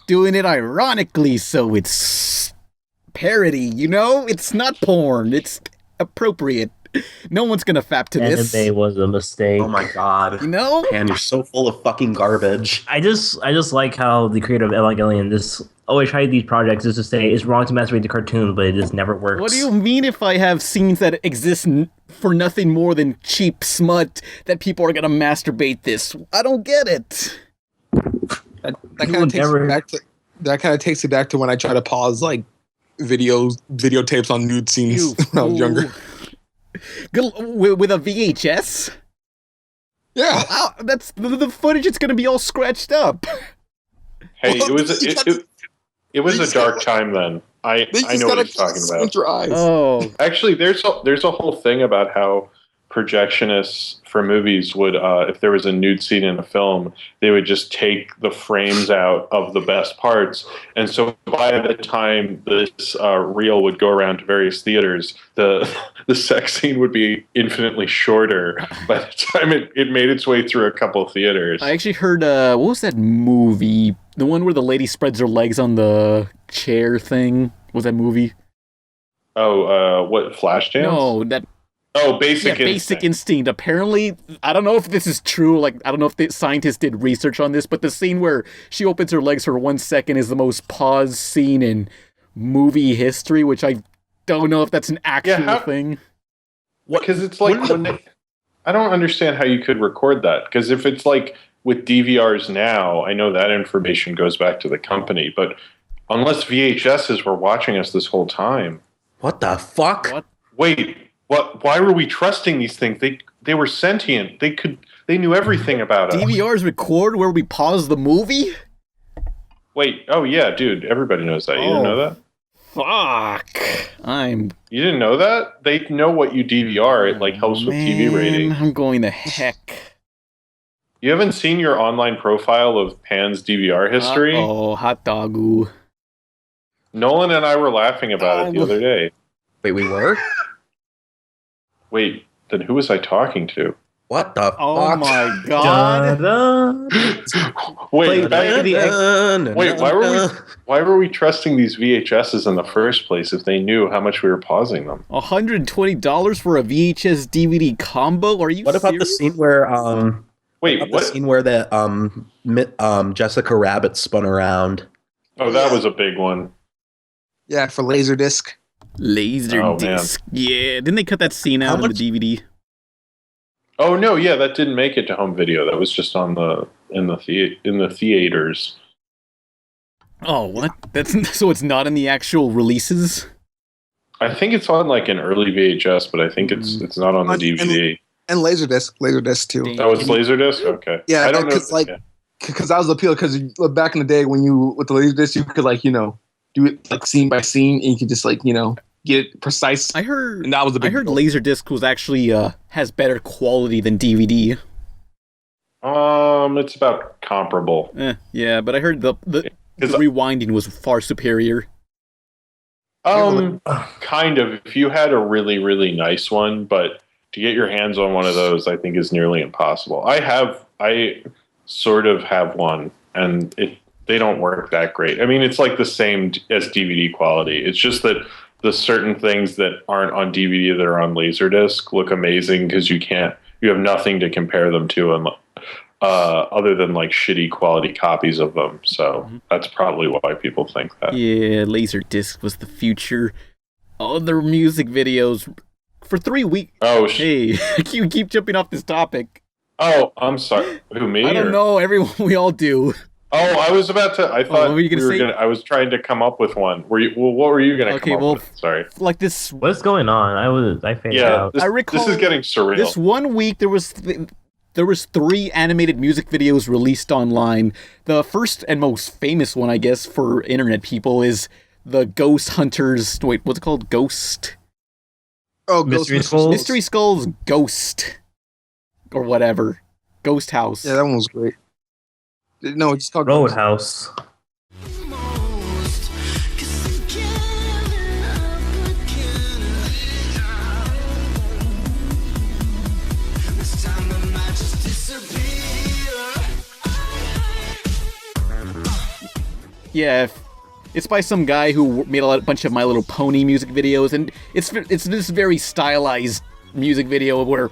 doing it ironically, so it's parody. You know, it's not porn. It's appropriate. No one's gonna fap to this. Anime was a mistake. Oh my god. You know? Man, you're so full of fucking garbage. I just like how the creator of Evangelion always tried these projects just to say it's wrong to masturbate to cartoons, but it just never works. What do you mean if I have scenes that exist for nothing more than cheap smut that people are gonna masturbate this? I don't get it. That kind of takes it back to when I try to pause like videotapes on nude scenes when I was younger. With a VHS? Yeah. Wow, that's the footage. It's going to be all scratched up. Hey, it was a dark time then. I know what you're talking about. Oh, actually, there's a whole thing about how projectionists for movies would, if there was a nude scene in a film, they would just take the frames out of the best parts. And so by the time this reel would go around to various theaters, the sex scene would be infinitely shorter by the time it made its way through a couple of theaters. I actually heard, what was that movie? The one where the lady spreads her legs on the chair thing? What was that movie? Oh, what, Flashdance? No, that... Oh, Basic Instinct. Basic Instinct. Apparently, I don't know if this is true. Like, I don't know if the scientists did research on this, but the scene where she opens her legs for 1 second is the most paused scene in movie history, which I don't know if that's an actual thing. Because it's like, I don't understand how you could record that. Because if it's like with DVRs now, I know that information goes back to the company, but unless VHSs were watching us this whole time. What the fuck? What? Wait. What? Why were we trusting these things? They were sentient. They knew everything about us. DVRs record where we pause the movie? Wait. Oh yeah, dude. Everybody knows that. You didn't know that? Fuck. You didn't know that? They know what you DVR. It helps with TV rating. I'm going to heck. You haven't seen your online profile of Pan's DVR history? Oh, hot doggo. Nolan and I were laughing about it the other day. Wait, we were? Wait, then who was I talking to? What the fuck? Oh my god. Wait, why were we trusting these VHSs in the first place if they knew how much we were pausing them? $120 for a VHS DVD combo? Are you What about serious? the scene where the scene where the Jessica Rabbit spun around? Oh, that was a big one. Yeah, for Laserdisc. Laserdisc. Yeah, didn't they cut that scene out on the DVD? Oh no, yeah, that didn't make it to home video. That was just on in the theaters. Oh, what? So it's not in the actual releases? I think it's on an early VHS, but I think it's not on the DVD. And Laserdisc too. Oh, it's Laserdisc? Okay. Yeah, I don't know. Because that was the appeal. Because back in the day, when you with the Laserdisc, you could do it scene by scene, and you could just get it precise. I heard, and that was the big I heard deal. Laserdisc was actually has better quality than DVD. It's about comparable. Yeah, but I heard the rewinding was far superior. Kind of. If you had a really, really nice one, but to get your hands on one of those, I think is nearly impossible. I sort of have one, and they don't work that great. I mean, it's the same as DVD quality. It's just that the certain things that aren't on DVD that are on Laserdisc look amazing because you have nothing to compare them to, other than shitty quality copies of them. So that's probably why people think that. Yeah, Laserdisc was the future. Other music videos for 3 weeks. Oh, hey, you keep jumping off this topic. Oh, I'm sorry. Who, me? I don't know. Everyone, we all do. Oh, I was about to. I thought what were you gonna say? I was trying to come up with one. What were you going to come up with? Sorry. This. What's going on? I figured out. I recall. This is getting surreal. This 1 week there was 3 animated music videos released online. The first and most famous one, I guess, for internet people is the Ghost Hunters. Wait, what's it called? Ghost. Oh, Mystery Skulls. Mystery Skulls Ghost, or whatever. Ghost House. Yeah, that one was great. No, it's called Roadhouse. Yeah, it's by some guy who made a bunch of My Little Pony music videos, and it's this very stylized music video where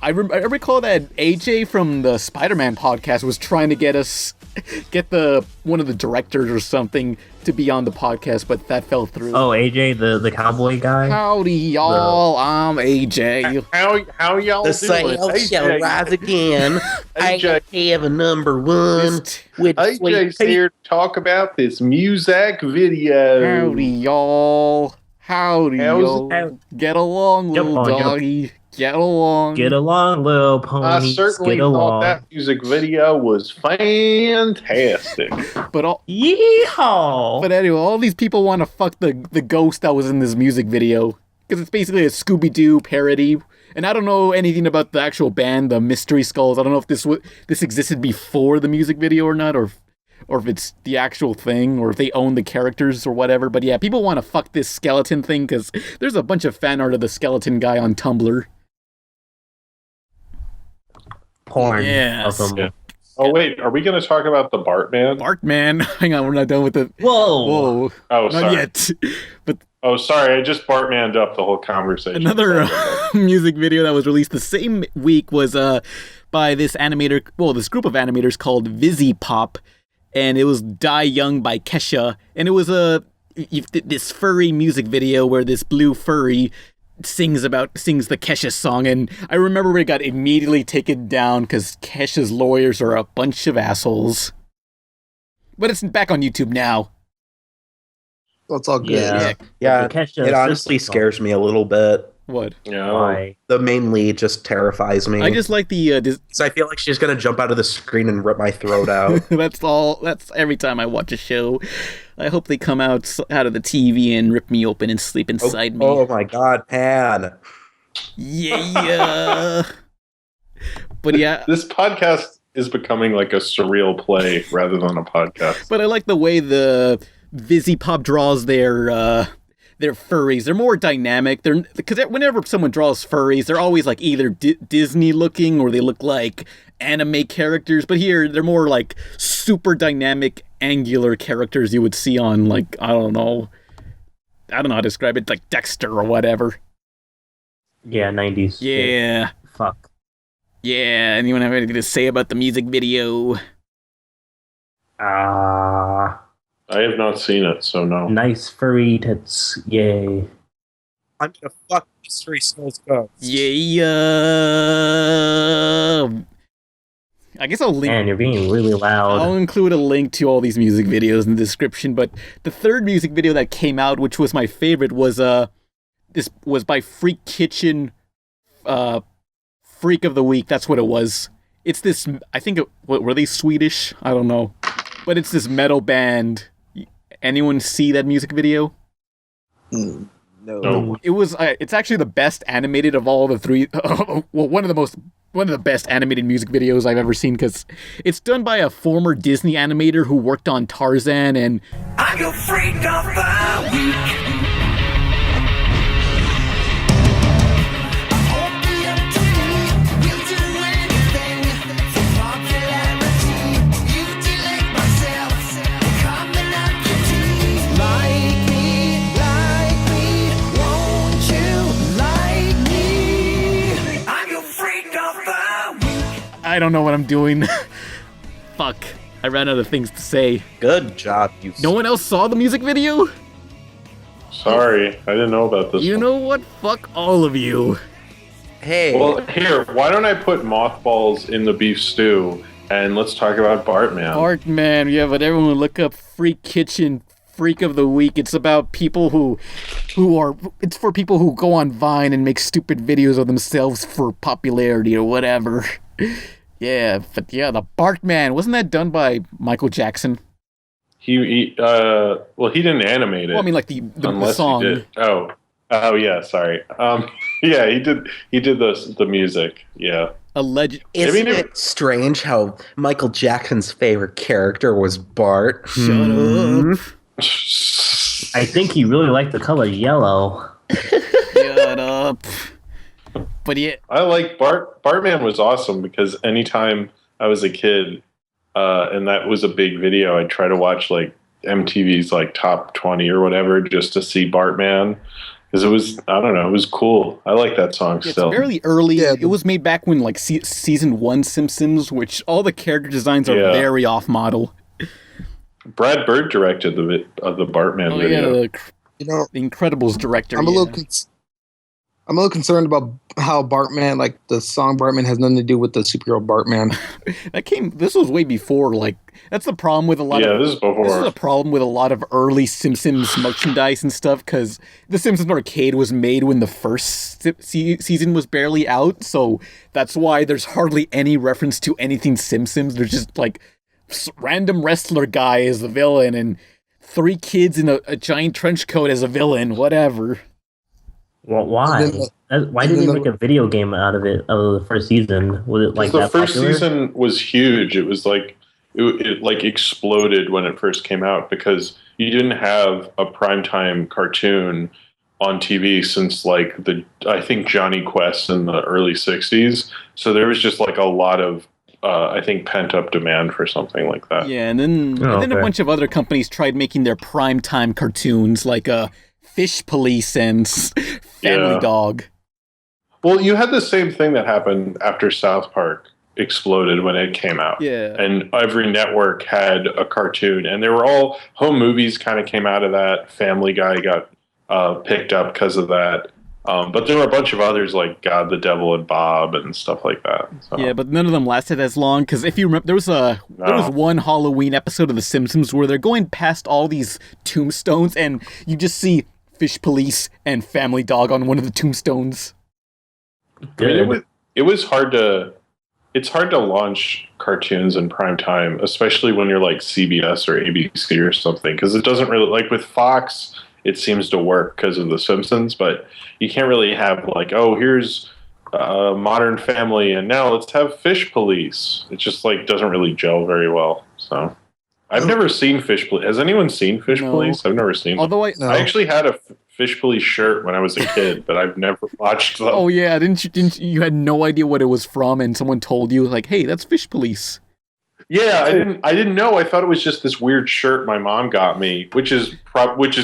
I recall that AJ from the Spider-Man podcast was trying to get one of the directors or something to be on the podcast, but that fell through. Oh, AJ, the cowboy guy? Howdy, y'all. I'm AJ. How y'all the doing? sale shall rise again. I have a number one. With AJ's here to talk about this music video. Howdy, y'all. Howdy, y'all. Get along, little doggy. Get along. Get along, little pony. I certainly thought that music video was fantastic. Yeehaw! But anyway, all these people want to fuck the ghost that was in this music video. Because it's basically a Scooby-Doo parody. And I don't know anything about the actual band, the Mystery Skulls. I don't know if this existed before the music video or not, or if it's the actual thing, or if they own the characters or whatever. But yeah, people want to fuck this skeleton thing because there's a bunch of fan art of the skeleton guy on Tumblr. Porn. Yes. Yeah. Oh wait, are we going to talk about the Bartman? Bartman. Hang on, we're not done with it. Whoa. Oh, not sorry. yet. But sorry, I just Bartmaned up the whole conversation. another music video that was released the same week was by this animator. Well, this group of animators called VisiPop, and it was Die Young by Kesha, and it was this furry music video where this blue furry sings the Kesha song, and I remember it got immediately taken down because Kesha's lawyers are a bunch of assholes. But it's back on YouTube now. Well, it's all good. Yeah, Kesha it honestly scares me a little bit. What? Yeah. Why? The main lead just terrifies me. I just like the... So I feel like she's going to jump out of the screen and rip my throat out. That's every time I watch a show. I hope they come out of the TV and rip me open and sleep inside me. Oh my god, Pan. Yeah. But yeah. This podcast is becoming like a surreal play rather than a podcast. But I like the way the VisiPop draws their furries. They're more dynamic. Because whenever someone draws furries, they're always like either Disney looking or they look like anime characters. But here, they're more like super dynamic, angular characters you would see on, like, I don't know how to describe it, like Dexter or whatever. Yeah, 90s. Yeah. Fuck. Yeah, anyone have anything to say about the music video? I have not seen it, so no. Nice furry tits. Yay. I'm gonna fuck Mystery Skulls Ghost. Yeah. I guess I'll link. Man, you're being really loud. I'll include a link to all these music videos in the description. But the third music video that came out, which was my favorite, was this was by Freak Kitchen, Freak of the Week. That's what it was. It's this. I think were they Swedish? I don't know, but it's this metal band. Anyone see that music video? No. It was. It's actually the best animated of all the three. Well, one of the best animated music videos I've ever seen because it's done by a former Disney animator who worked on Tarzan and. I'm your freak of the week. I don't know what I'm doing. Fuck. I ran out of things to say. Good job, you. No one else saw the music video? Sorry, I didn't know about this. You know what? Fuck all of you. Hey. Well, here, why don't I put mothballs in the beef stew and let's talk about Bartman. Bartman, yeah, but everyone look up Freak Kitchen Freak of the Week. It's about people who are. It's for people who go on Vine and make stupid videos of themselves for popularity or whatever. Yeah, but yeah, the Bartman, wasn't that done by Michael Jackson? He didn't animate it. Well, I mean, like the song. He did. Oh yeah, sorry. Yeah, he did the music. Yeah. Alleged. Isn't it strange how Michael Jackson's favorite character was Bart? Shut up. I think he really liked the color yellow. Shut up. But yeah, I like Bartman was awesome because anytime I was a kid, and that was a big video, I'd try to watch like MTV's like top 20 or whatever just to see Bartman because it was, I don't know, it was cool. I like that song still. It's fairly early. Yeah, it was made back when like season 1 Simpsons, which all the character designs are very off model. Brad Bird directed the Bartman video. Yeah, the Incredibles director. I'm a little concerned about how Bartman, like the song Bartman, has nothing to do with the superhero Bartman. This was way before. Like that's the problem with a lot. Yeah, this is before. This is a problem with a lot of early Simpsons merchandise and stuff because the Simpsons arcade was made when the first season was barely out, so that's why there's hardly any reference to anything Simpsons. There's just like random wrestler guy as the villain and 3 kids in a giant trench coat as a villain, whatever. Well, why? Why did they make a video game out of it, out of the first season? Was it like the that first popular? season was huge. It was like it like exploded when it first came out because you didn't have a primetime cartoon on TV since like I think Johnny Quest in the early 60s. So there was just like a lot of I think pent up demand for something like that. Yeah, and then a bunch of other companies tried making their primetime cartoons like Fish Police and Family Dog. Well, you had the same thing that happened after South Park exploded when it came out. Yeah. And every network had a cartoon, and they were all home movies kind of came out of that. Family Guy got picked up because of that. But there were a bunch of others like God, the Devil, and Bob and stuff like that. So. Yeah, but none of them lasted as long because if you remember, there was one Halloween episode of The Simpsons where they're going past all these tombstones and you just see Fish Police and Family Dog on one of the tombstones. I mean, it was hard to. It's hard to launch cartoons in prime time, especially when you're like CBS or ABC or something, because it doesn't really like with Fox. It seems to work because of The Simpsons, but you can't really have like, oh, here's Modern Family, and now let's have Fish Police. It just like doesn't really gel very well. So I've never seen Fish Police. Has anyone seen Fish Police? I've never seen. Although I actually had a Fish Police shirt when I was a kid, but I've never watched them. Oh yeah, didn't you had no idea what it was from, and someone told you like, hey, that's Fish Police. Yeah, I didn't know. I thought it was just this weird shirt my mom got me, which is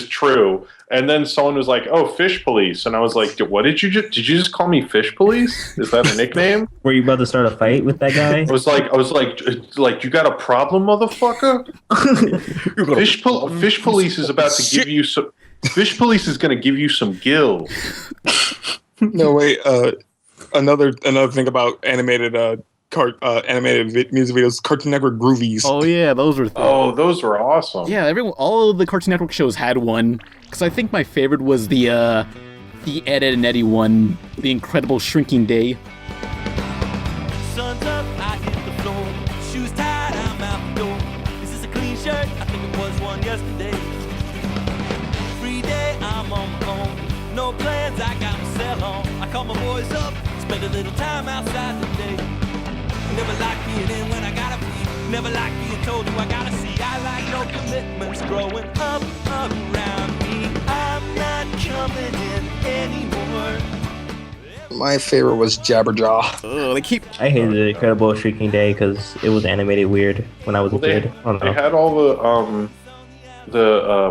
true. And then someone was like, "Oh, Fish Police," and I was like, "What did you just call me Fish Police? Is that a nickname?" Were you about to start a fight with that guy? I was like, you got a problem, motherfucker? Fish Police is about to give you some. Fish Police is going to give you some gills. No wait. Another thing about animated music videos, Cartoon Network Groovies. Oh yeah, those were. Those were awesome. Yeah, all of the Cartoon Network shows had one. Because I think my favorite was the Ed, Edd and Eddy one, The Incredible Shrinking Day. Sun's up, I hit the floor. Shoes tied, I'm out the door. Is this a clean shirt? I think it was one yesterday. Free day, I'm on my own. No plans, I got myself on. I call my boys up, spend a little time outside today. Never like being in when I gotta be. Never like being told who I gotta see. I like no commitments growing up around me. I'm not coming in anymore. My favorite was Jabberjaw. I hated The Incredible Shrieking Day because it was animated weird when I was a kid. They had all the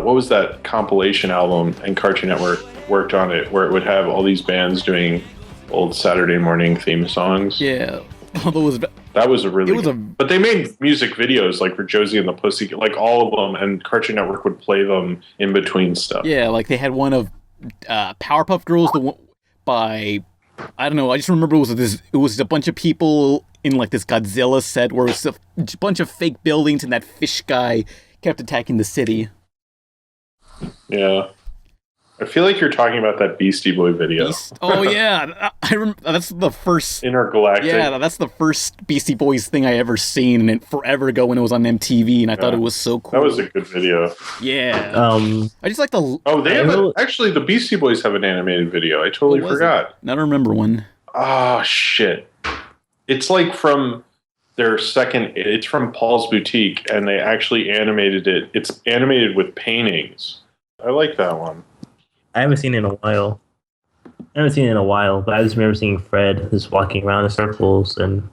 what was that compilation album, and Cartoon Network worked on it, where it would have all these bands doing old Saturday morning theme songs. Yeah. That was but they made music videos like for Josie and the Pussycat, like all of them, and Cartoon Network would play them in between stuff. Yeah, like they had one of Powerpuff Girls, the one by I don't know. I just remember it was a bunch of people in like this Godzilla set where it was a bunch of fake buildings, and that fish guy kept attacking the city. Yeah. I feel like you're talking about that Beastie Boy video. Oh yeah, that's the first Intergalactic. Yeah, that's the first Beastie Boys thing I ever seen, and it forever ago when it was on MTV, and I thought it was so cool. That was a good video. Yeah. I just like the. Oh, they have actually the Beastie Boys have an animated video. I totally forgot. I don't remember one. Oh shit! It's like from their second. It's from Paul's Boutique, and they actually animated it. It's animated with paintings. I like that one. I haven't seen it in a while. But I just remember seeing Fred just walking around in circles, and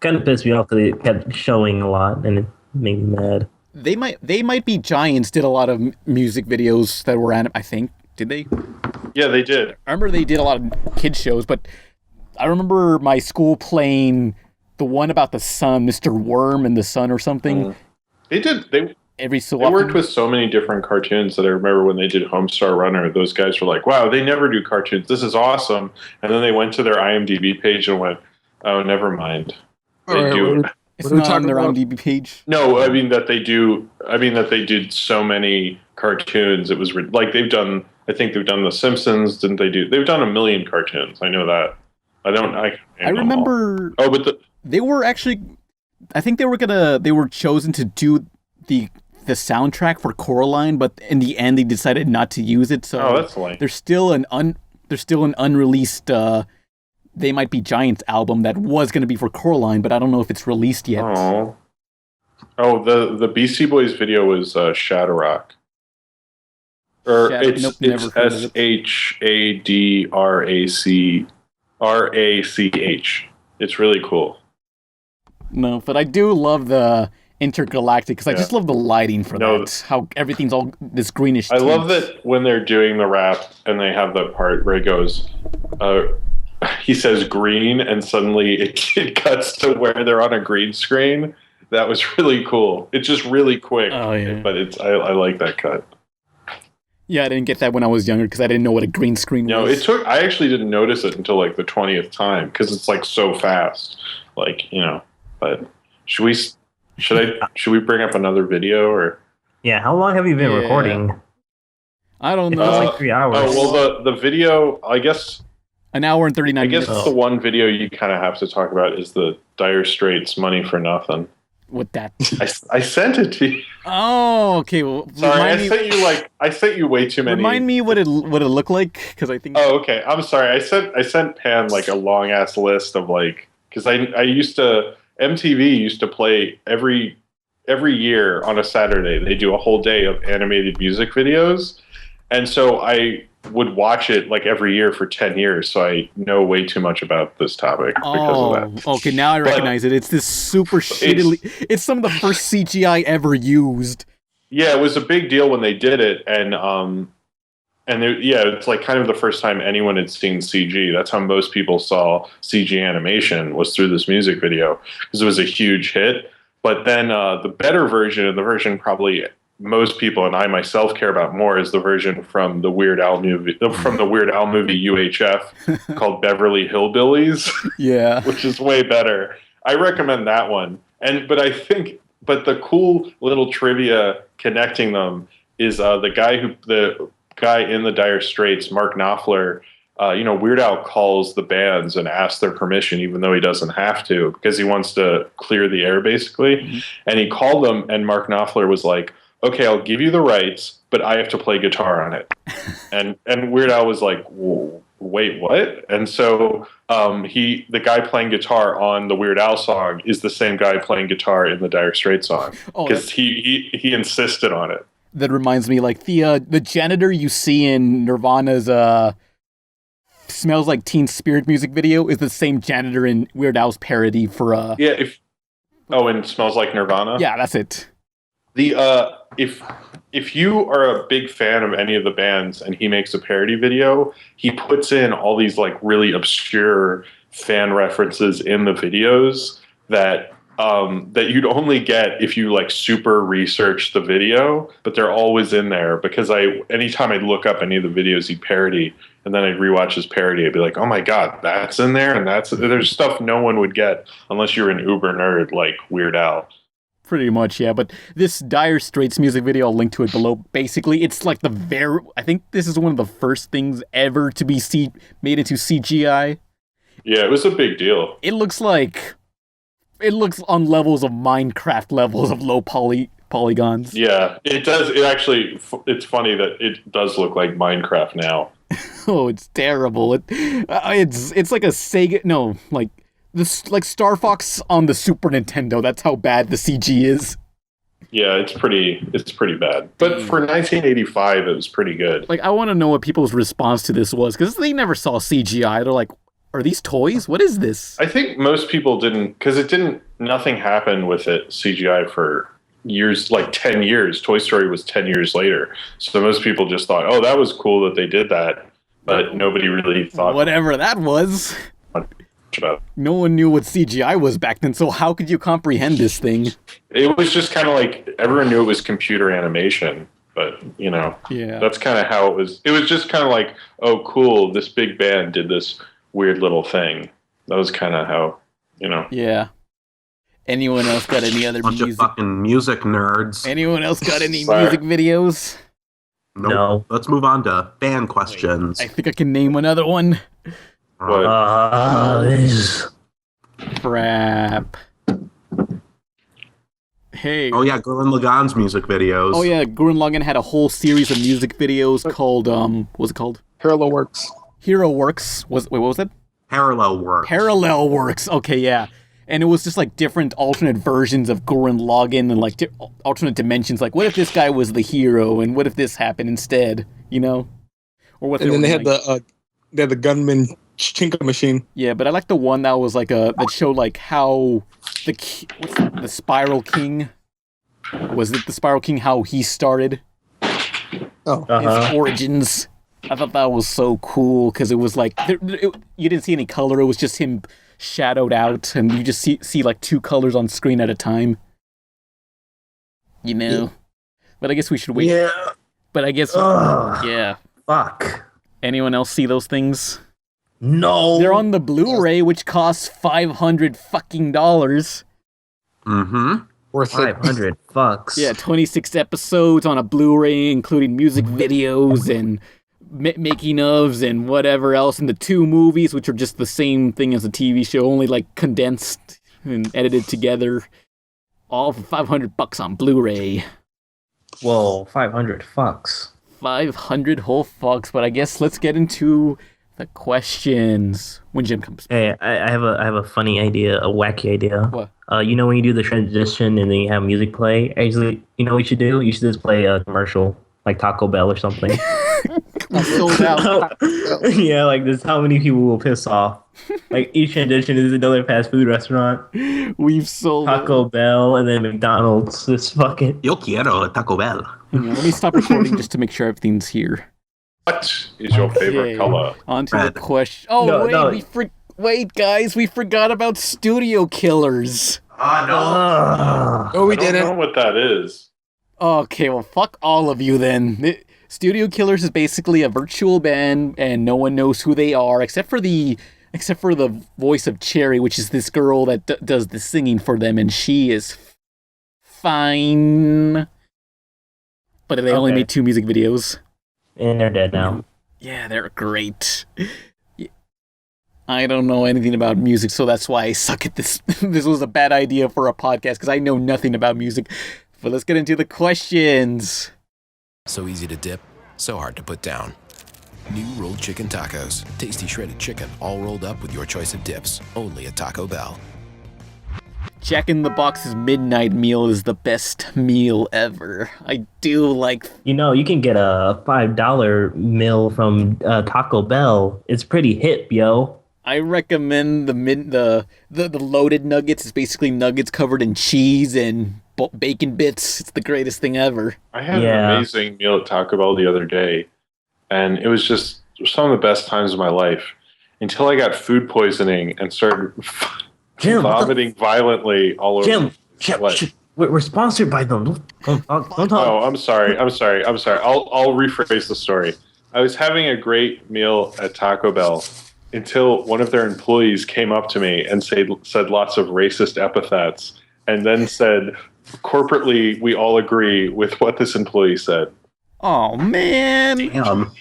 kind of pissed me off because it kept showing a lot, and it made me mad. They Might Be Giants did a lot of music videos that were I think. Did they? Yeah, they did. I remember they did a lot of kids shows, but I remember my school playing the one about the sun, Mr. Worm and the Sun or something. They did. They often. worked with so many different cartoons that I remember when they did Homestar Runner, those guys were like, wow, they never do cartoons. This is awesome. And then they went to their IMDb page and went, oh, never mind. They do it. It's not on their IMDb page? No, I mean that they did so many cartoons. It was like I think they've done The Simpsons, didn't they do? They've done a million cartoons. I know that. I remember. Oh, but they were actually, I think they were chosen to do the soundtrack for Coraline, but in the end they decided not to use it. So that's lame. there's still there's still an unreleased They Might Be Giants album that was going to be for Coraline, but I don't know if it's released yet. The Beastie Boys video was Shadowrock. Or it's SHADRACH. It's really cool. No, but I do love the Intergalactic because I just love the lighting for that. How everything's all this greenish. I love that when they're doing the rap and they have that part where it goes, he says green, and suddenly it cuts to where they're on a green screen. That was really cool. It's just really quick, but I like that cut. Yeah, I didn't get that when I was younger because I didn't know what a green screen was. I actually didn't notice it until like the 20th time because it's like so fast. Like, but should we bring up another video or? Yeah, how long have you been recording? I don't know. It's like 3 hours. Oh, well, the video, I guess. An hour and 39 minutes. I guess the one video you kind of have to talk about is the Dire Straits Money for Nothing. With that. I sent it to you. Oh, okay. Well, sorry, I sent you way too many. Remind me what it looked like, because I think. Oh, okay. I'm sorry. I sent Pan like a long ass list of like, because I used to MTV used to play every year on a Saturday. They do a whole day of animated music videos, and so I would watch it like every year for 10 years, so I know way too much about this topic because of that. Okay, now I recognize it. It's this super shittily. It's some of the first CGI ever used. Yeah, it was a big deal when they did it, and it's like kind of the first time anyone had seen CG. That's how most people saw CG animation, was through this music video because it was a huge hit. But then the better version, and the version probably most people and I myself care about more, is the version from the Weird Al movie, UHF, called Beverly Hillbillies. Yeah, which is way better. I recommend that one. But the cool little trivia connecting them is the guy in the Dire Straits, Mark Knopfler. Weird Al calls the bands and asks their permission, even though he doesn't have to, because he wants to clear the air, basically. Mm-hmm. And he called them, and Mark Knopfler was like, "Okay, I'll give you the rights, but I have to play guitar on it." and Weird Al was like, "Wait, what?" And so the guy playing guitar on the Weird Al song is the same guy playing guitar in the Dire Straits song, because he insisted on it. That reminds me, like the janitor you see in Nirvana's "Smells Like Teen Spirit" music video is the same janitor in Weird Al's parody for and Smells Like Nirvana. Yeah, that's it. If you are a big fan of any of the bands and he makes a parody video, he puts in all these like really obscure fan references in the videos that you'd only get if you like super research the video, but they're always in there because anytime I'd look up any of the videos he'd parody and then I'd rewatch his parody, I'd be like, oh my God, that's in there. And there's stuff no one would get unless you're an uber nerd like Weird Al. Pretty much, yeah. But this Dire Straits music video, I'll link to it below. Basically, it's like I think this is one of the first things ever to be made into CGI. Yeah, it was a big deal. It looks on levels of Minecraft levels of low polygons. Yeah, it does. It's funny that it does look like Minecraft now. Oh, it's terrible. It's like a Sega. No, like Star Fox on the Super Nintendo. That's how bad the CG is. Yeah, it's pretty bad. But for 1985, it was pretty good. Like, I want to know what people's response to this was, because they never saw CGI. They're like, are these toys? What is this? I think most people didn't, because nothing happened with it CGI for years, like 10 years. Toy Story was 10 years later. So most people just thought, oh, that was cool that they did that. But nobody really thought. Whatever that was. About. No one knew what CGI was back then, so how could you comprehend this thing? It was just kind of like, everyone knew it was computer animation, but, that's kind of how it was. It was just kind of like, oh, cool, this big band did this weird little thing. That was kind of how, Yeah. Anyone else got any other bunch of fucking music nerds? Anyone else got any music videos? Nope. No. Let's move on to fan questions. I think I can name another one. What? Crap. Hey. Oh yeah, Gurren Lagann's music videos. Oh yeah, Gurren Lagann had a whole series of music videos called what's it called? Parallel Works. Hero Works what was it? Parallel Works. Parallel Works. Okay, yeah. And it was just like different alternate versions of Gurren Lagann and like alternate dimensions. Like, what if this guy was the hero, and what if this happened instead? You know, or what? And then they had the gunman Chinka machine. Yeah, but I like the one that was like that showed like how the Spiral King, was it the Spiral King, how he started? His origins. I thought that was so cool because it was like you didn't see any color. It was just him shadowed out, and you just see like two colors on screen at a time. You know, yeah. But I guess we should wait. Yeah. But I guess yeah. Fuck. Anyone else see those things? No. They're on the Blu-ray, which costs $500 fucking dollars. Mm-hmm. Worth 500 bucks. Yeah, 26 episodes on a Blu-ray, including music videos and making ofs and whatever else, and the 2 movies, which are just the same thing as a TV show, only like condensed and edited together, all for $500 on Blu-ray. Whoa, 500 fucks. 500 whole fucks. But I guess let's get into the questions when Jim comes. Hey, I have a funny idea, a wacky idea. What? You know when you do the transition and then you have music play? Actually, you know what you should do? You should just play a commercial, like Taco Bell or something. Sold out. Yeah, like this, how many people will piss off? Like each transition is another fast food restaurant. We've sold Taco Bell and then McDonald's. This fucking Yo quiero Taco Bell. Let me stop recording just to make sure everything's here. What is your favorite color? On to the question. Oh, no, wait, guys, we forgot about Studio Killers. No, we didn't. I don't know what that is. Okay, well, fuck all of you then. Studio Killers is basically a virtual band, and no one knows who they are except for the voice of Cherry, which is this girl that does the singing for them, and she is fine. But they only made 2 music videos. And they're dead now. Yeah, they're great. I don't know anything about music, so that's why I suck at this. This was a bad idea for a podcast, because I know nothing about music. But let's get into the questions. So easy to dip, so hard to put down. New rolled chicken tacos. Tasty shredded chicken, all rolled up with your choice of dips. Only at Taco Bell. Jack in the Box's midnight meal is the best meal ever. I do like... You know, you can get a $5 meal from Taco Bell. It's pretty hip, yo. I recommend the loaded nuggets. It's basically nuggets covered in cheese and bacon bits. It's the greatest thing ever. I had an amazing meal at Taco Bell the other day, and it was just some of the best times of my life until I got food poisoning and started vomiting violently all over. Jim, we're sponsored by them. Don't talk. Oh, I'm sorry. I'll rephrase the story. I was having a great meal at Taco Bell until one of their employees came up to me and said lots of racist epithets, and then said, corporately, we all agree with what this employee said. Oh, man. Damn.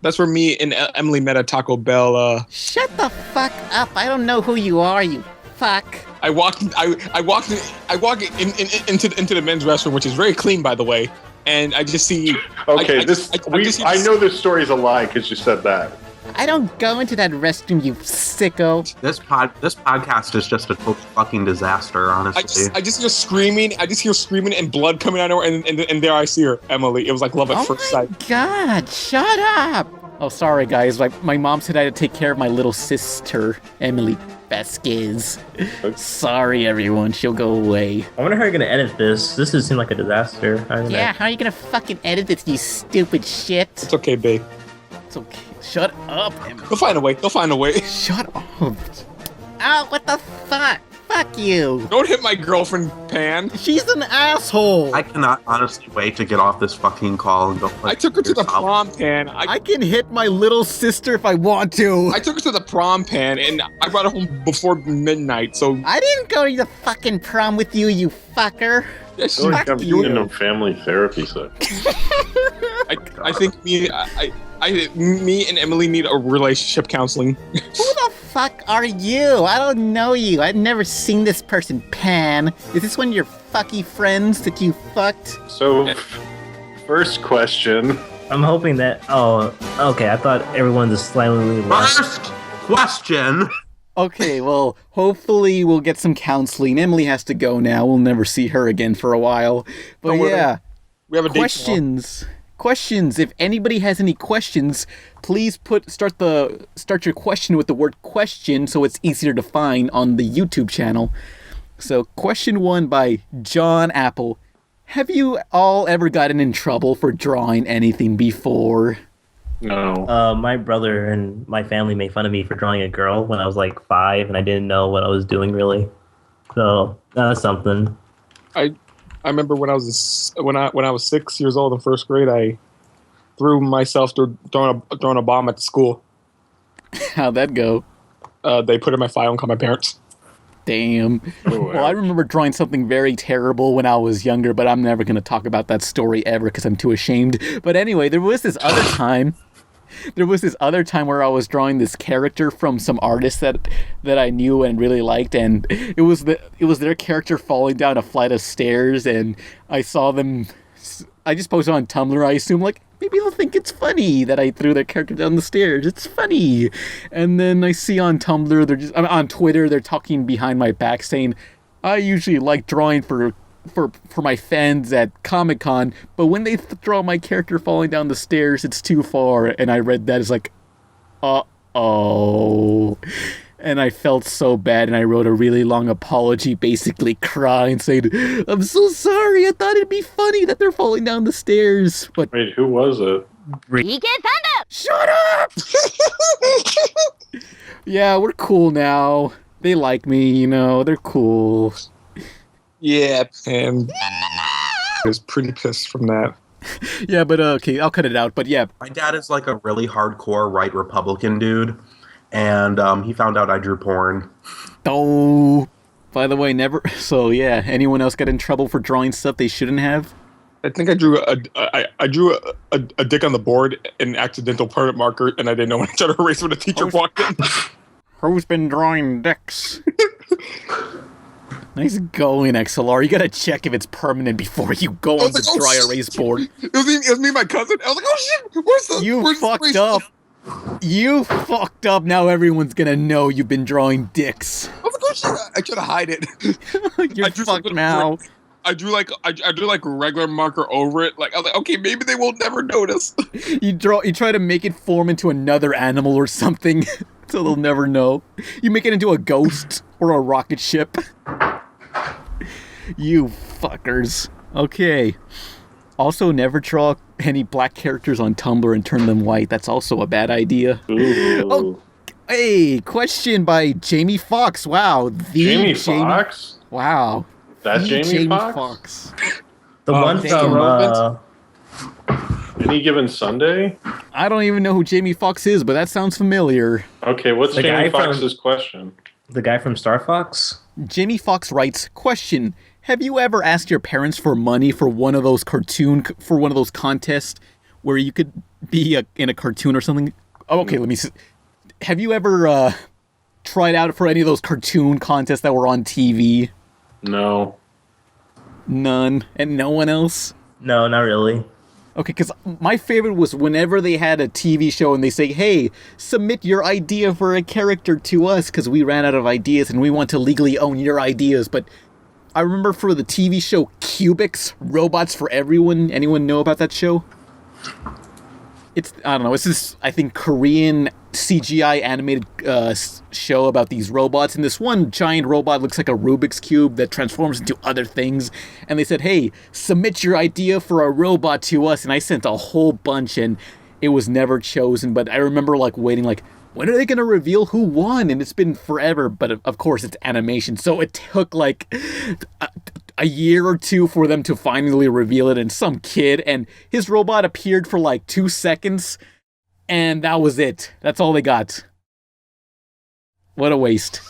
That's where me and Emily met at Taco Bell. Shut the fuck up. I don't know who you are, you fuck. I walked into the men's restroom, which is very clean, by the way, and I just see... Okay, I know this story's a lie because you said that. I don't go into that restroom, you sicko. This podcast is just a total fucking disaster, honestly. I just hear screaming. I just hear screaming and blood coming out of her, and there I see her, Emily. It was like love at first sight. Oh my god! Shut up! Oh, sorry guys. My mom said I had to take care of my little sister, Emily Vasquez. Sorry, everyone. She'll go away. I wonder how you're gonna edit this. This does seem like a disaster. Yeah, how are you gonna fucking edit this, you stupid shit? It's okay, babe. It's okay. Shut up, Emily. They'll find a way. Shut up. Oh, what the fuck? Fuck you. Don't hit my girlfriend, Pan. She's an asshole. I cannot honestly wait to get off this fucking call and go. I took her to the prom, Pan. I can hit my little sister if I want to. I took her to the prom, Pan, and I brought her home before midnight, so... I didn't go to the fucking prom with you, you fucker. Yes, fuck you. In a family therapy set. I think me and Emily need a relationship counseling. Who the fuck are you? I don't know you. I've never seen this person, Pan. Is this one of your fucky friends that you fucked? So, first question. I'm hoping that. Oh, okay. I thought everyone's just slightly less. First question. Okay, well, hopefully we'll get some counseling. Emily has to go now. We'll never see her again for a while. But yeah, we have a date questions. Questions. If anybody has any questions, please start your question with the word question so it's easier to find on the YouTube channel. So, question 1 by John Apple. Have you all ever gotten in trouble for drawing anything before? No. My brother and my family made fun of me for drawing a girl when I was like 5 and I didn't know what I was doing really. So, that's something. I remember when I was 6 years old in first grade, I threw myself throwing a bomb at the school. How'd that go? They put it in my file and called my parents. Damn. Well, I remember drawing something very terrible when I was younger, but I'm never going to talk about that story ever because I'm too ashamed. But anyway, there was this other time where I was drawing this character from some artist that I knew and really liked, and it was their character falling down a flight of stairs, and I saw them. I just posted on Tumblr. I assume like maybe they'll think it's funny that I threw their character down the stairs. It's funny, and then I see on Tumblr on Twitter they're talking behind my back saying, I usually like drawing for my fans at Comic-Con, but when they draw my character falling down the stairs, it's too far. And I read that as like, uh-oh. And I felt so bad, and I wrote a really long apology, basically crying, saying, I'm so sorry, I thought it'd be funny that they're falling down the stairs. But wait, who was it? Shut up! Yeah, we're cool now. They like me, they're cool. Yeah, and I was pretty pissed from that. Yeah, but okay, I'll cut it out, but yeah. My dad is like a really hardcore right Republican dude, and he found out I drew porn. Oh, by the way, never. So yeah, anyone else got in trouble for drawing stuff they shouldn't have? I think I drew a dick on the board, an accidental permanent marker, and I didn't know when I tried to erase when the teacher walked in. Who's been drawing dicks? Nice going, XLR. You gotta check if it's permanent before you go on the dry erase board. It was me and my cousin. I was like, oh shit, You fucked up. You fucked up. Now everyone's gonna know you've been drawing dicks. I was like, oh shit, I tried to hide it. You're fucked now. I drew like regular marker over it. Like I was like, okay, maybe they will never notice. You try to make it form into another animal or something, so they'll never know. You make it into a ghost or a rocket ship. You fuckers. Okay. Also, never draw any black characters on Tumblr and turn them white. That's also a bad idea. Ooh. Oh, hey, question by Jamie Foxx. Wow. Jamie Foxx? Wow. That's Jamie Foxx? The one from Any Given Sunday? I don't even know who Jamie Foxx is, but that sounds familiar. Okay, what's The Jamie guy from- Foxx's question? the guy from Star Fox. Jamie Foxx writes, question, have you ever asked your parents for money for one of those contests where you could be in a cartoon or something? Oh, okay, let me see. Have you ever tried out for any of those cartoon contests that were on TV? No. None. And no one else? No, not really. Okay, because my favorite was whenever they had a TV show and they say, hey, submit your idea for a character to us because we ran out of ideas and we want to legally own your ideas. But I remember for the TV show Cubics, Robots for Everyone. Anyone know about that show? It's this, I think, Korean CGI animated show about these robots. And this one giant robot looks like a Rubik's Cube that transforms into other things. And they said, hey, submit your idea for a robot to us. And I sent a whole bunch and it was never chosen. But I remember waiting when are they going to reveal who won? And it's been forever. But of course, it's animation. So it took a year or two for them to finally reveal it. And some kid and his robot appeared for 2 seconds. And that was it. That's all they got. What a waste.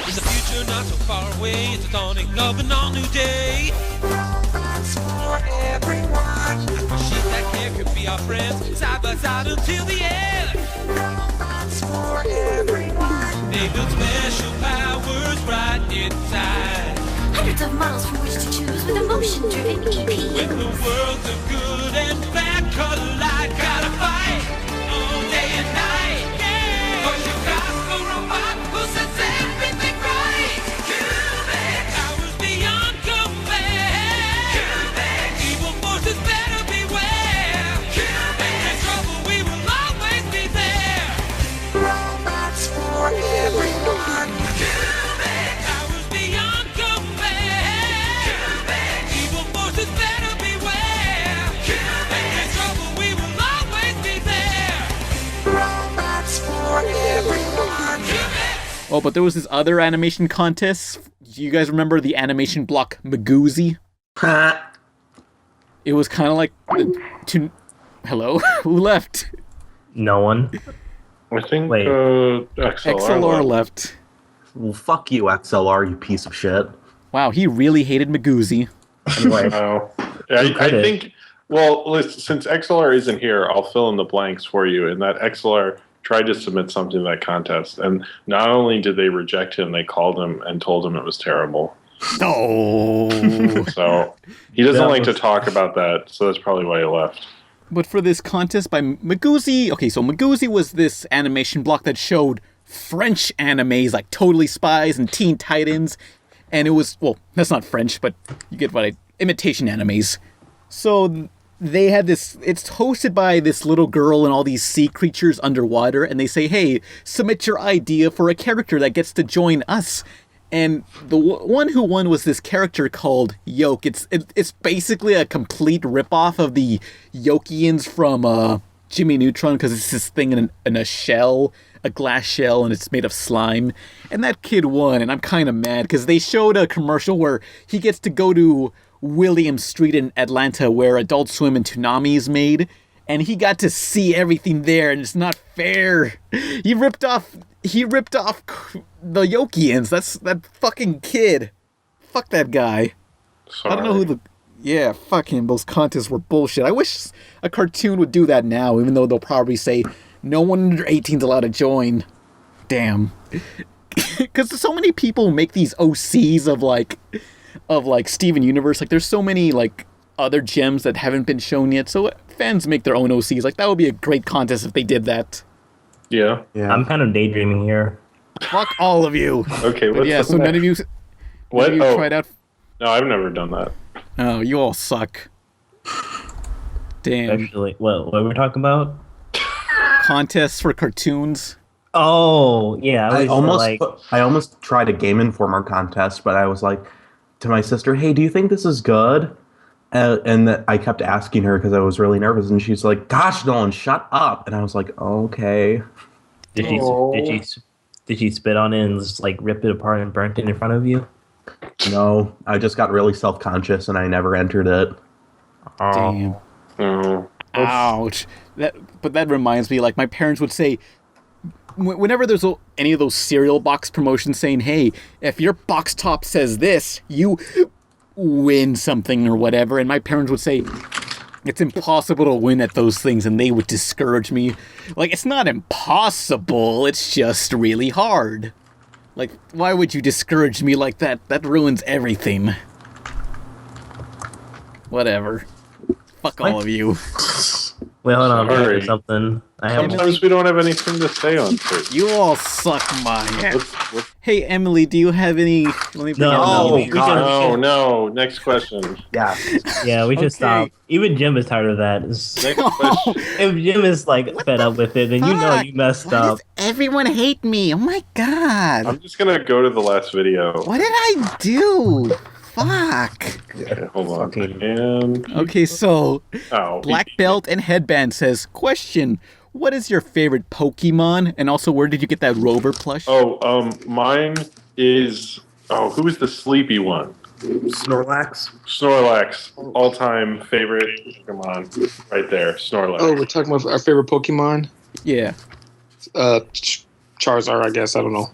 In the future, not so far away, it's a dawning of an all-new day. Robots for everyone. Machines that care could be our friends, side by side until the end. Robots for everyone. They build special powers right inside. Hundreds of models from which to choose with emotion-driven EPs. With the worlds of good and bad Oh, but there was this other animation contest. Do you guys remember the animation block Magoozy? It was kind of like Hello? Who left? No one. I think XLR left. Well, fuck you, XLR, you piece of shit. Wow, he really hated Magoozy. Anyway. I think, well, listen, since XLR isn't here, I'll fill in the blanks for you. And that XLR tried to submit something to that contest. And not only did they reject him, they called him and told him it was terrible. No. So he doesn't like to talk about that. So that's probably why he left. But for this contest by Magoozy, okay, so Magoozy was this animation block that showed French animes like Totally Spies and Teen Titans. And it was, well, that's not French, but you get what imitation animes. So they had this, it's hosted by this little girl and all these sea creatures underwater, and they say, hey, submit your idea for a character that gets to join us. And the one who won was this character called Yoke. It's basically a complete ripoff of the Yokians from Jimmy Neutron, because it's this thing in a shell, a glass shell, and it's made of slime. And that kid won, and I'm kind of mad, because they showed a commercial where he gets to go to William Street in Atlanta, where Adult Swim and Toonami is made, and he got to see everything there, and it's not fair. He ripped off the Yokians. That's that fucking kid. Fuck that guy. Sorry. I don't know who yeah, fuck him. Those contests were bullshit. I wish a cartoon would do that now, even though they'll probably say no one under 18 is allowed to join. Damn. Because so many people make these OCs of Steven Universe. Like, there's so many like other gems that haven't been shown yet. So fans make their own OCs. Like, that would be a great contest if they did that. Yeah. I'm kind of daydreaming here. Fuck all of you. Okay. But yeah. So none of you. What? Tried out. No, I've never done that. Oh, you all suck. Damn. Actually, what were we talking about? Contests for cartoons. Oh, yeah. I almost tried a Game Informer contest, but I was like to my sister, hey, do you think this is good? And I kept asking her because I was really nervous, and she's like, gosh, Nolan, shut up. And I was like, okay. Did she spit on it and just like rip it apart and burnt it in front of you? No, I just got really self-conscious and I never entered it. Damn. Oh. Ouch. But that reminds me, like, my parents would say, whenever there's any of those cereal box promotions saying, hey, if your box top says this, you win something or whatever, and my parents would say, it's impossible to win at those things, and they would discourage me. Like, it's not impossible, it's just really hard. Like, why would you discourage me like that? That ruins everything. Whatever. Fuck all of you. Wait, hold on. Sorry. Something. Sometimes we don't have anything to say on Twitch. You all suck mine. Hey, Emily, do you have any... No. Next question. Yeah. Yeah, we should stop. Even Jim is tired of that. Next question. If Jim is like fed up with it, then you know you messed up. Everyone hate me. Oh my god. I'm just gonna go to the last video. What did I do? Fuck. Okay, hold on. And... Okay, so Oh. Black Belt and Headband says, question, what is your favorite Pokemon? And also, where did you get that Rover plush? Mine is... Oh, who is the sleepy one? Snorlax. All-time favorite Pokemon. Right there, Snorlax. Oh, we're talking about our favorite Pokemon? Yeah. Charizard, I guess. I don't know.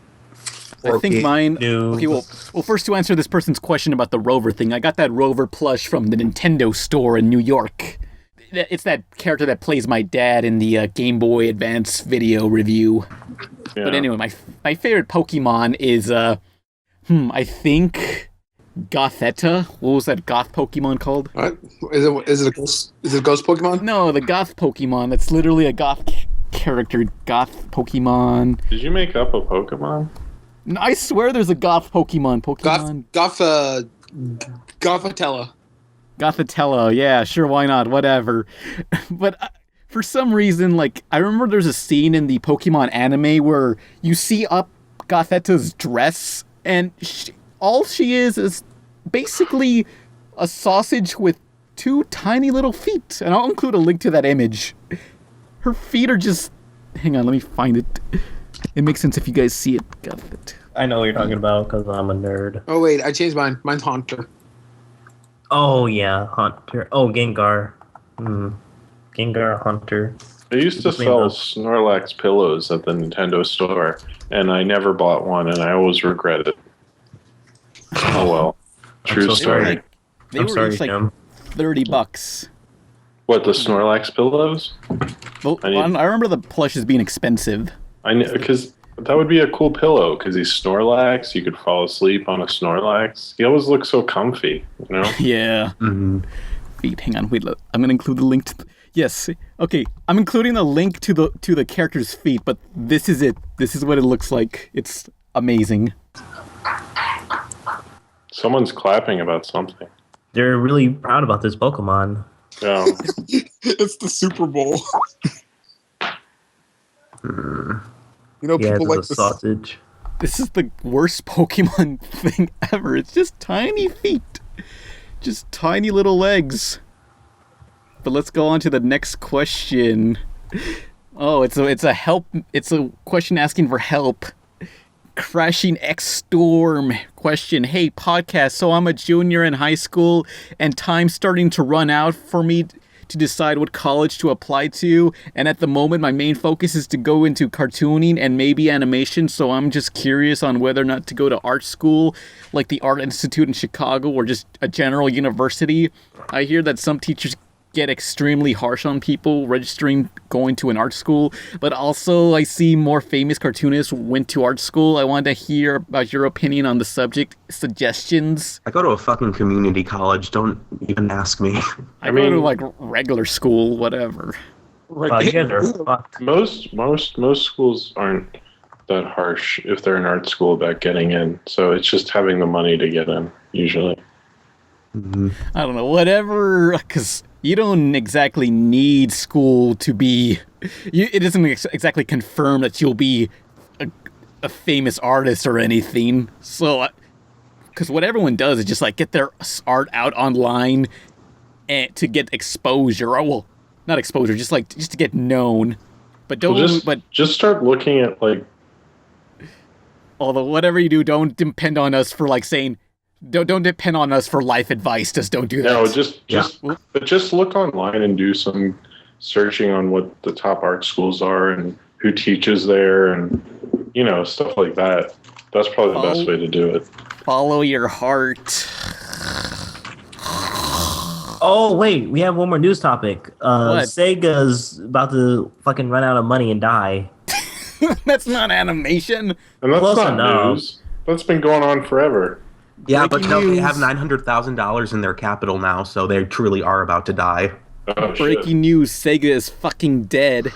I think mine... Okay, well, first to answer this person's question about the Rover thing, I got that Rover plush from the Nintendo store in New York. It's that character that plays my dad in the Game Boy Advance video review. Yeah. But anyway, my favorite Pokemon is, I think Gothitelle. What was that goth Pokemon called? What? Is it a ghost Pokemon? No, the goth Pokemon. That's literally a goth character. Goth Pokemon. Did you make up a Pokemon? No, I swear there's a goth Pokemon. Gothitelle. Gothitelle, yeah, sure, why not? Whatever. But for some reason, like, I remember there's a scene in the Pokemon anime where you see up Gothittelle's dress, and all she is basically a sausage with two tiny little feet. And I'll include a link to that image. Her feet are just... Hang on, let me find it. It makes sense if you guys see it. Got it. I know what you're talking about because I'm a nerd. Oh wait, I changed mine. Mine's Haunter. Oh yeah, Hunter. Oh, Gengar. Gengar, Hunter. They used to sell Snorlax pillows at the Nintendo store, and I never bought one, and I always regret it. Oh well. True story. They were each like $30. What, the Snorlax pillows? Well, I remember the plushes being expensive. I know, because that would be a cool pillow, because he's Snorlax. You could fall asleep on a Snorlax. He always looks so comfy, you know? Yeah. Feet. Hang on. Wait. I'm gonna include the link to. Yes. Okay. I'm including the link to the character's feet, but this is it. This is what it looks like. It's amazing. Someone's clapping about something. They're really proud about this Pokemon. Yeah. It's the Super Bowl. You know, people like the sausage. This is the worst Pokemon thing ever. It's just tiny feet. Just tiny little legs. But let's go on to the next question. Oh, it's a question asking for help. Crashing X Storm question. Hey, podcast. So I'm a junior in high school and time's starting to run out for me to decide what college to apply to. And at the moment, my main focus is to go into cartooning and maybe animation. So I'm just curious on whether or not to go to art school, like the Art Institute in Chicago, or just a general university. I hear that some teachers get extremely harsh on people registering going to an art school, but also I see more famous cartoonists went to art school. I wanted to hear about your opinion on the subject. Suggestions? I go to a fucking community college. Don't even ask me. I mean, go to like regular school, whatever. Most schools aren't that harsh if they're in art school about getting in. So it's just having the money to get in usually. I don't know, whatever, because you don't exactly need school to be. It doesn't exactly confirm that you'll be a famous artist or anything. So, because what everyone does is just like get their art out online and to get exposure. Or, well, not exposure, just to get known. But don't. Just start looking at like. Although whatever you do, don't depend on us for like saying. Don't depend on us for life advice. Just don't do that. No, just look online and do some searching on what the top art schools are and who teaches there and stuff like that. That's probably the best way to do it. Follow your heart. Oh wait, we have one more news topic. Sega's about to fucking run out of money and die. That's not animation. And that's not news. That's been going on forever. Yeah, but no, they have $900,000 in their capital now, so they truly are about to die. Breaking news, Sega is fucking dead.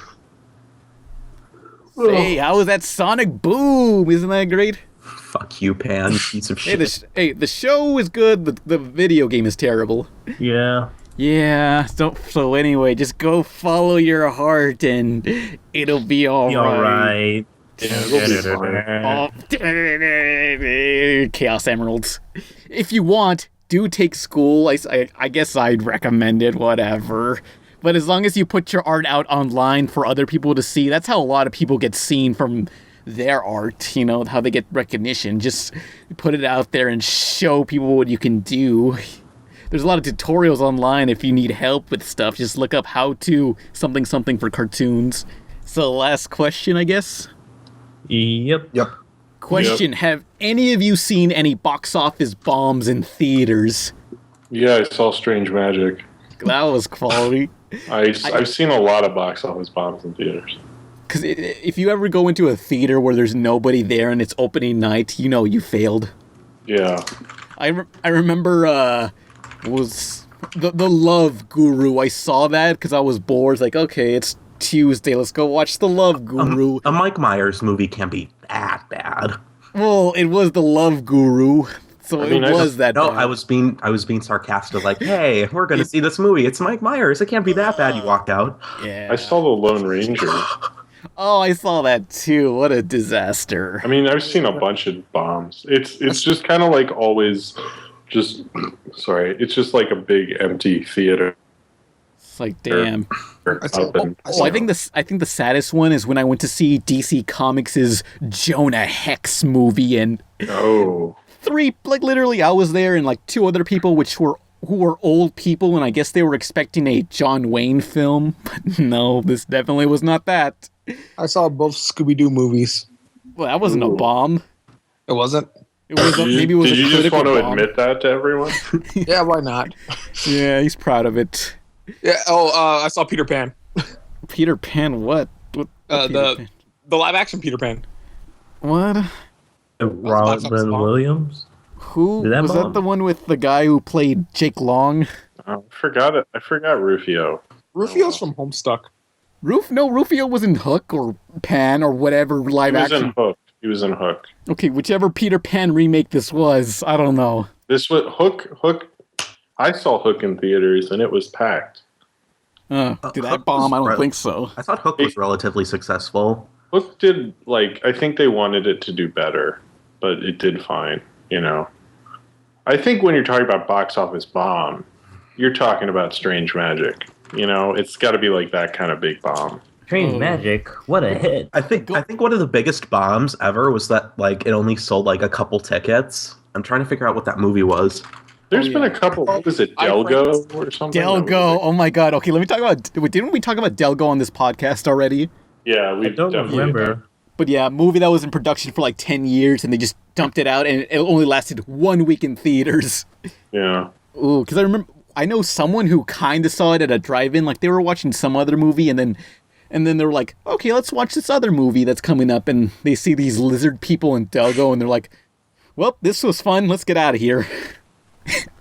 Hey, how was that Sonic Boom? Isn't that great? Fuck you, Pan, piece of shit. The show is good, the video game is terrible. Yeah. Yeah, so anyway, just go follow your heart and it'll be alright. Chaos Emeralds. If you want, do take school. I guess I'd recommend it, whatever. But as long as you put your art out online for other people to see, that's how a lot of people get seen from their art, how they get recognition. Just put it out there and show people what you can do. There's a lot of tutorials online if you need help with stuff. Just look up how to something for cartoons. So last question, I guess. Yep. Question, have any of you seen any box office bombs in theaters? Yeah, I saw Stange Magic. That was quality. I've seen a lot of box office bombs in theaters. Because if you ever go into a theater where there's nobody there and it's opening night, you failed. Yeah. I remember was the Love Guru. I saw that because I was bored. It's like, okay, it's Tuesday, let's go watch The Love Guru. A Mike Myers movie can't be that bad. Well, it was The Love Guru, so that bad. No, I was being sarcastic, like, hey, we're gonna see this movie. It's Mike Myers. It can't be that bad. You walked out. Yeah. I saw The Lone Ranger. Oh, I saw that too. What a disaster. I mean, I've seen a bunch of bombs. It's just kind of like always, it's just like a big empty theater. It's like, damn. I think the saddest one is when I went to see DC Comics' Jonah Hex movie, and literally I was there and like 2 other people who were old people, and I guess they were expecting a John Wayne film, but no, this definitely was not that. I saw both Scooby-Doo movies. Well, that wasn't a bomb. It wasn't? It was maybe it was Did a you just want to bomb. admit that to everyone? Yeah, why not? Yeah, he's proud of it. Yeah. I saw Peter Pan. Peter Pan? What? The live action Peter Pan. What? Robin Williams. Who was that? The one with the guy who played Jake Long? I forgot it. I forgot Rufio. Rufio's from Homestuck. Rufio was in Hook or Pan or whatever live action. He was in Hook. Okay, whichever Peter Pan remake this was, I don't know. This was Hook. I saw Hook in theaters and it was packed. Did that bomb? I don't think so. I thought Hook was relatively successful. Hook did, I think they wanted it to do better, but it did fine, you know. I think when you're talking about box office bomb, you're talking about Strange Magic. You know, it's got to be like that kind of big bomb. Strange Magic, what a hit! I think one of the biggest bombs ever was that it only sold a couple tickets. I'm trying to figure out what that movie was. There's been a couple. What was it, Delgo or something? Delgo. Oh my god. Okay, let me talk about. Didn't we talk about Delgo on this podcast already? Yeah, we don't remember. But yeah, a movie that was in production for 10 years and they just dumped it out, and it only lasted 1 week in theaters. Yeah. Ooh, because I know someone who kind of saw it at a drive-in. They were watching some other movie, and then they were like, okay, let's watch this other movie that's coming up, and they see these lizard people in Delgo, and they're like, well, this was fun, let's get out of here.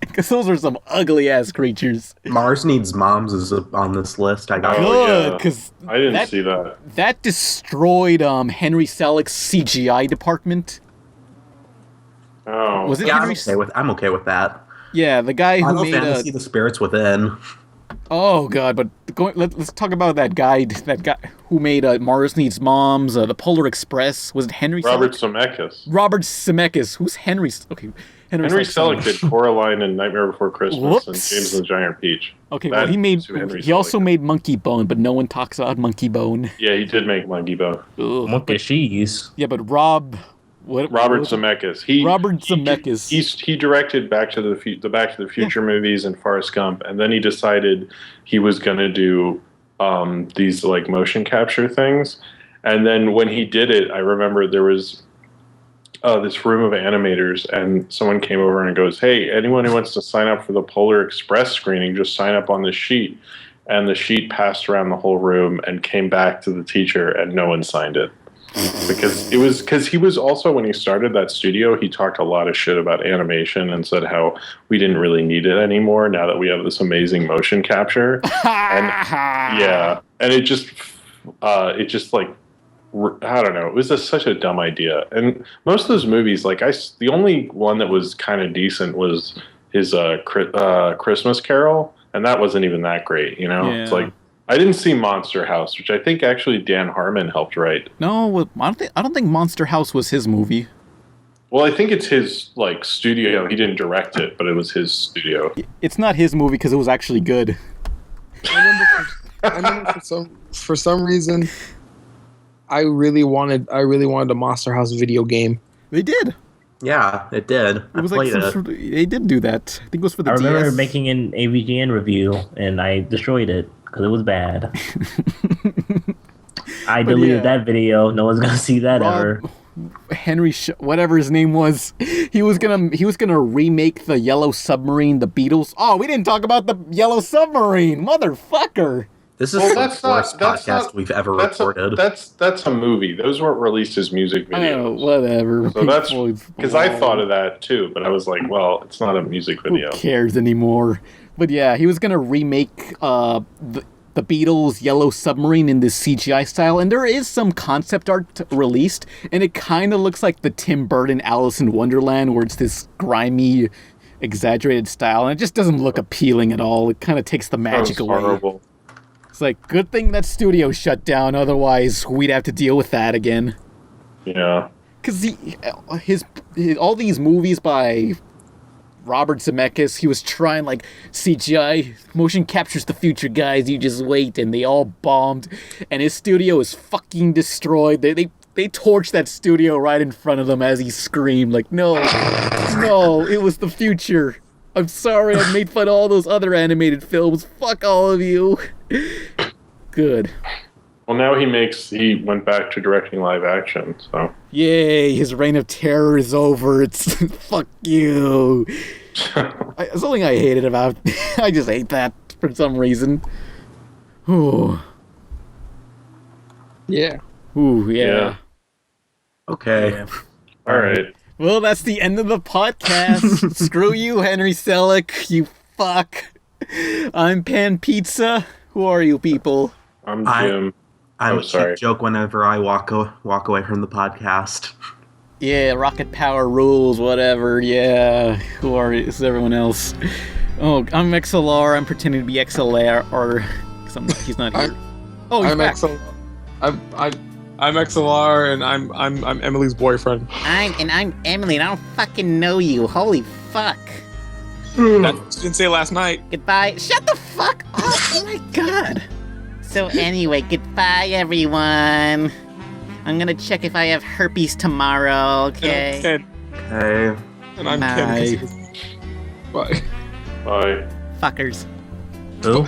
Because those are some ugly-ass creatures. Mars Needs Moms is on this list. I got good, because I didn't see that. That destroyed Henry Selick's CGI department. Oh. Was it yeah, Henry? I'm okay with that. Yeah, the guy who made Fantasy The Spirits Within. Oh god, but let's talk about that guy who made Mars Needs Moms, The Polar Express. Was it Henry? Robert Selick? Zemeckis. Robert Zemeckis. Who's Henry? Okay, Henry Selick did Coraline and Nightmare Before Christmas and James and the Giant Peach. Okay, well he also made Monkey Bone, but no one talks about Monkey Bone. Yeah, he did make Monkey Bone. Monkey cheese. Yeah, but Robert Zemeckis. He directed Back to the Future movies and Forrest Gump, and then he decided he was going to do these motion capture things. And then when he did it, I remember there was this room of animators, and someone came over and goes, "Hey, anyone who wants to sign up for the Polar Express screening, just sign up on this sheet." And the sheet passed around the whole room and came back to the teacher, and no one signed it. Because he was also, when he started that studio, he talked a lot of shit about animation and said how we didn't really need it anymore now that we have this amazing motion capture. And it just I don't know, it was such a dumb idea. And most of those movies, the only one that was kind of decent was his Christmas Carol, and that wasn't even that great, you know? Yeah. It's I didn't see Monster House, which I think actually Dan Harmon helped write. No, I don't think Monster House was his movie. Well, I think it's his studio. He didn't direct it, but it was his studio. It's not his movie because it was actually good. I remember for some reason, I really wanted a Monster House video game. They did. Yeah, it did. It was they did do that. I think it was for the DS. I remember DS. making an AVGN review, and I destroyed it because it was bad. I deleted that video. No one's gonna see that ever. Henry, whatever his name was, he was gonna remake the Yellow Submarine, the Beatles. Oh, we didn't talk about the Yellow Submarine, motherfucker. This is the worst podcast we've ever recorded. That's a movie. Those weren't released as music videos. Oh, whatever. So that's because I thought of that too, but I was like, well, it's not a music video. Who cares anymore? But yeah, he was gonna remake the Beatles' Yellow Submarine in this CGI style, and there is some concept art released, and it kind of looks like the Tim Burton Alice in Wonderland, where it's this grimy, exaggerated style, and it just doesn't look appealing at all. It kind of takes the magic away. Horrible. It's good thing that studio shut down, otherwise we'd have to deal with that again. Yeah. Because all these movies by Robert Zemeckis. He was trying like CGI, motion captures the future, guys. You just wait, and they all bombed, and his studio is fucking destroyed. They torched that studio right in front of them as he screamed like, "No, no, it was the future. I'm sorry, I made fun of all those other animated films. Fuck all of you." Good. Well, now he went back to directing live action, so. Yay, his reign of terror is over. It's fuck you. Something I hated about. I just hate that for some reason. Ooh. Yeah. Ooh, yeah. Okay. Yeah. All right. Well, that's the end of the podcast. Screw you, Henry Selick. You fuck. I'm Pan Pizza. Who are you people? I'm Jim. I'm a cheap joke whenever I walk away from the podcast. Yeah, rocket power rules, whatever. Yeah, is everyone else? Oh, I'm XLR. I'm pretending to be XLR, because he's not here. I'm XLR. I'm XLR, and I'm Emily's boyfriend. I'm Emily, and I don't fucking know you. Holy fuck. That you didn't say last night. Goodbye. Shut the fuck up. Oh my god. So anyway, goodbye everyone. I'm gonna check if I have herpes tomorrow, okay? Okay. And I'm Bye. Ken. Bye. Bye. Fuckers. Who?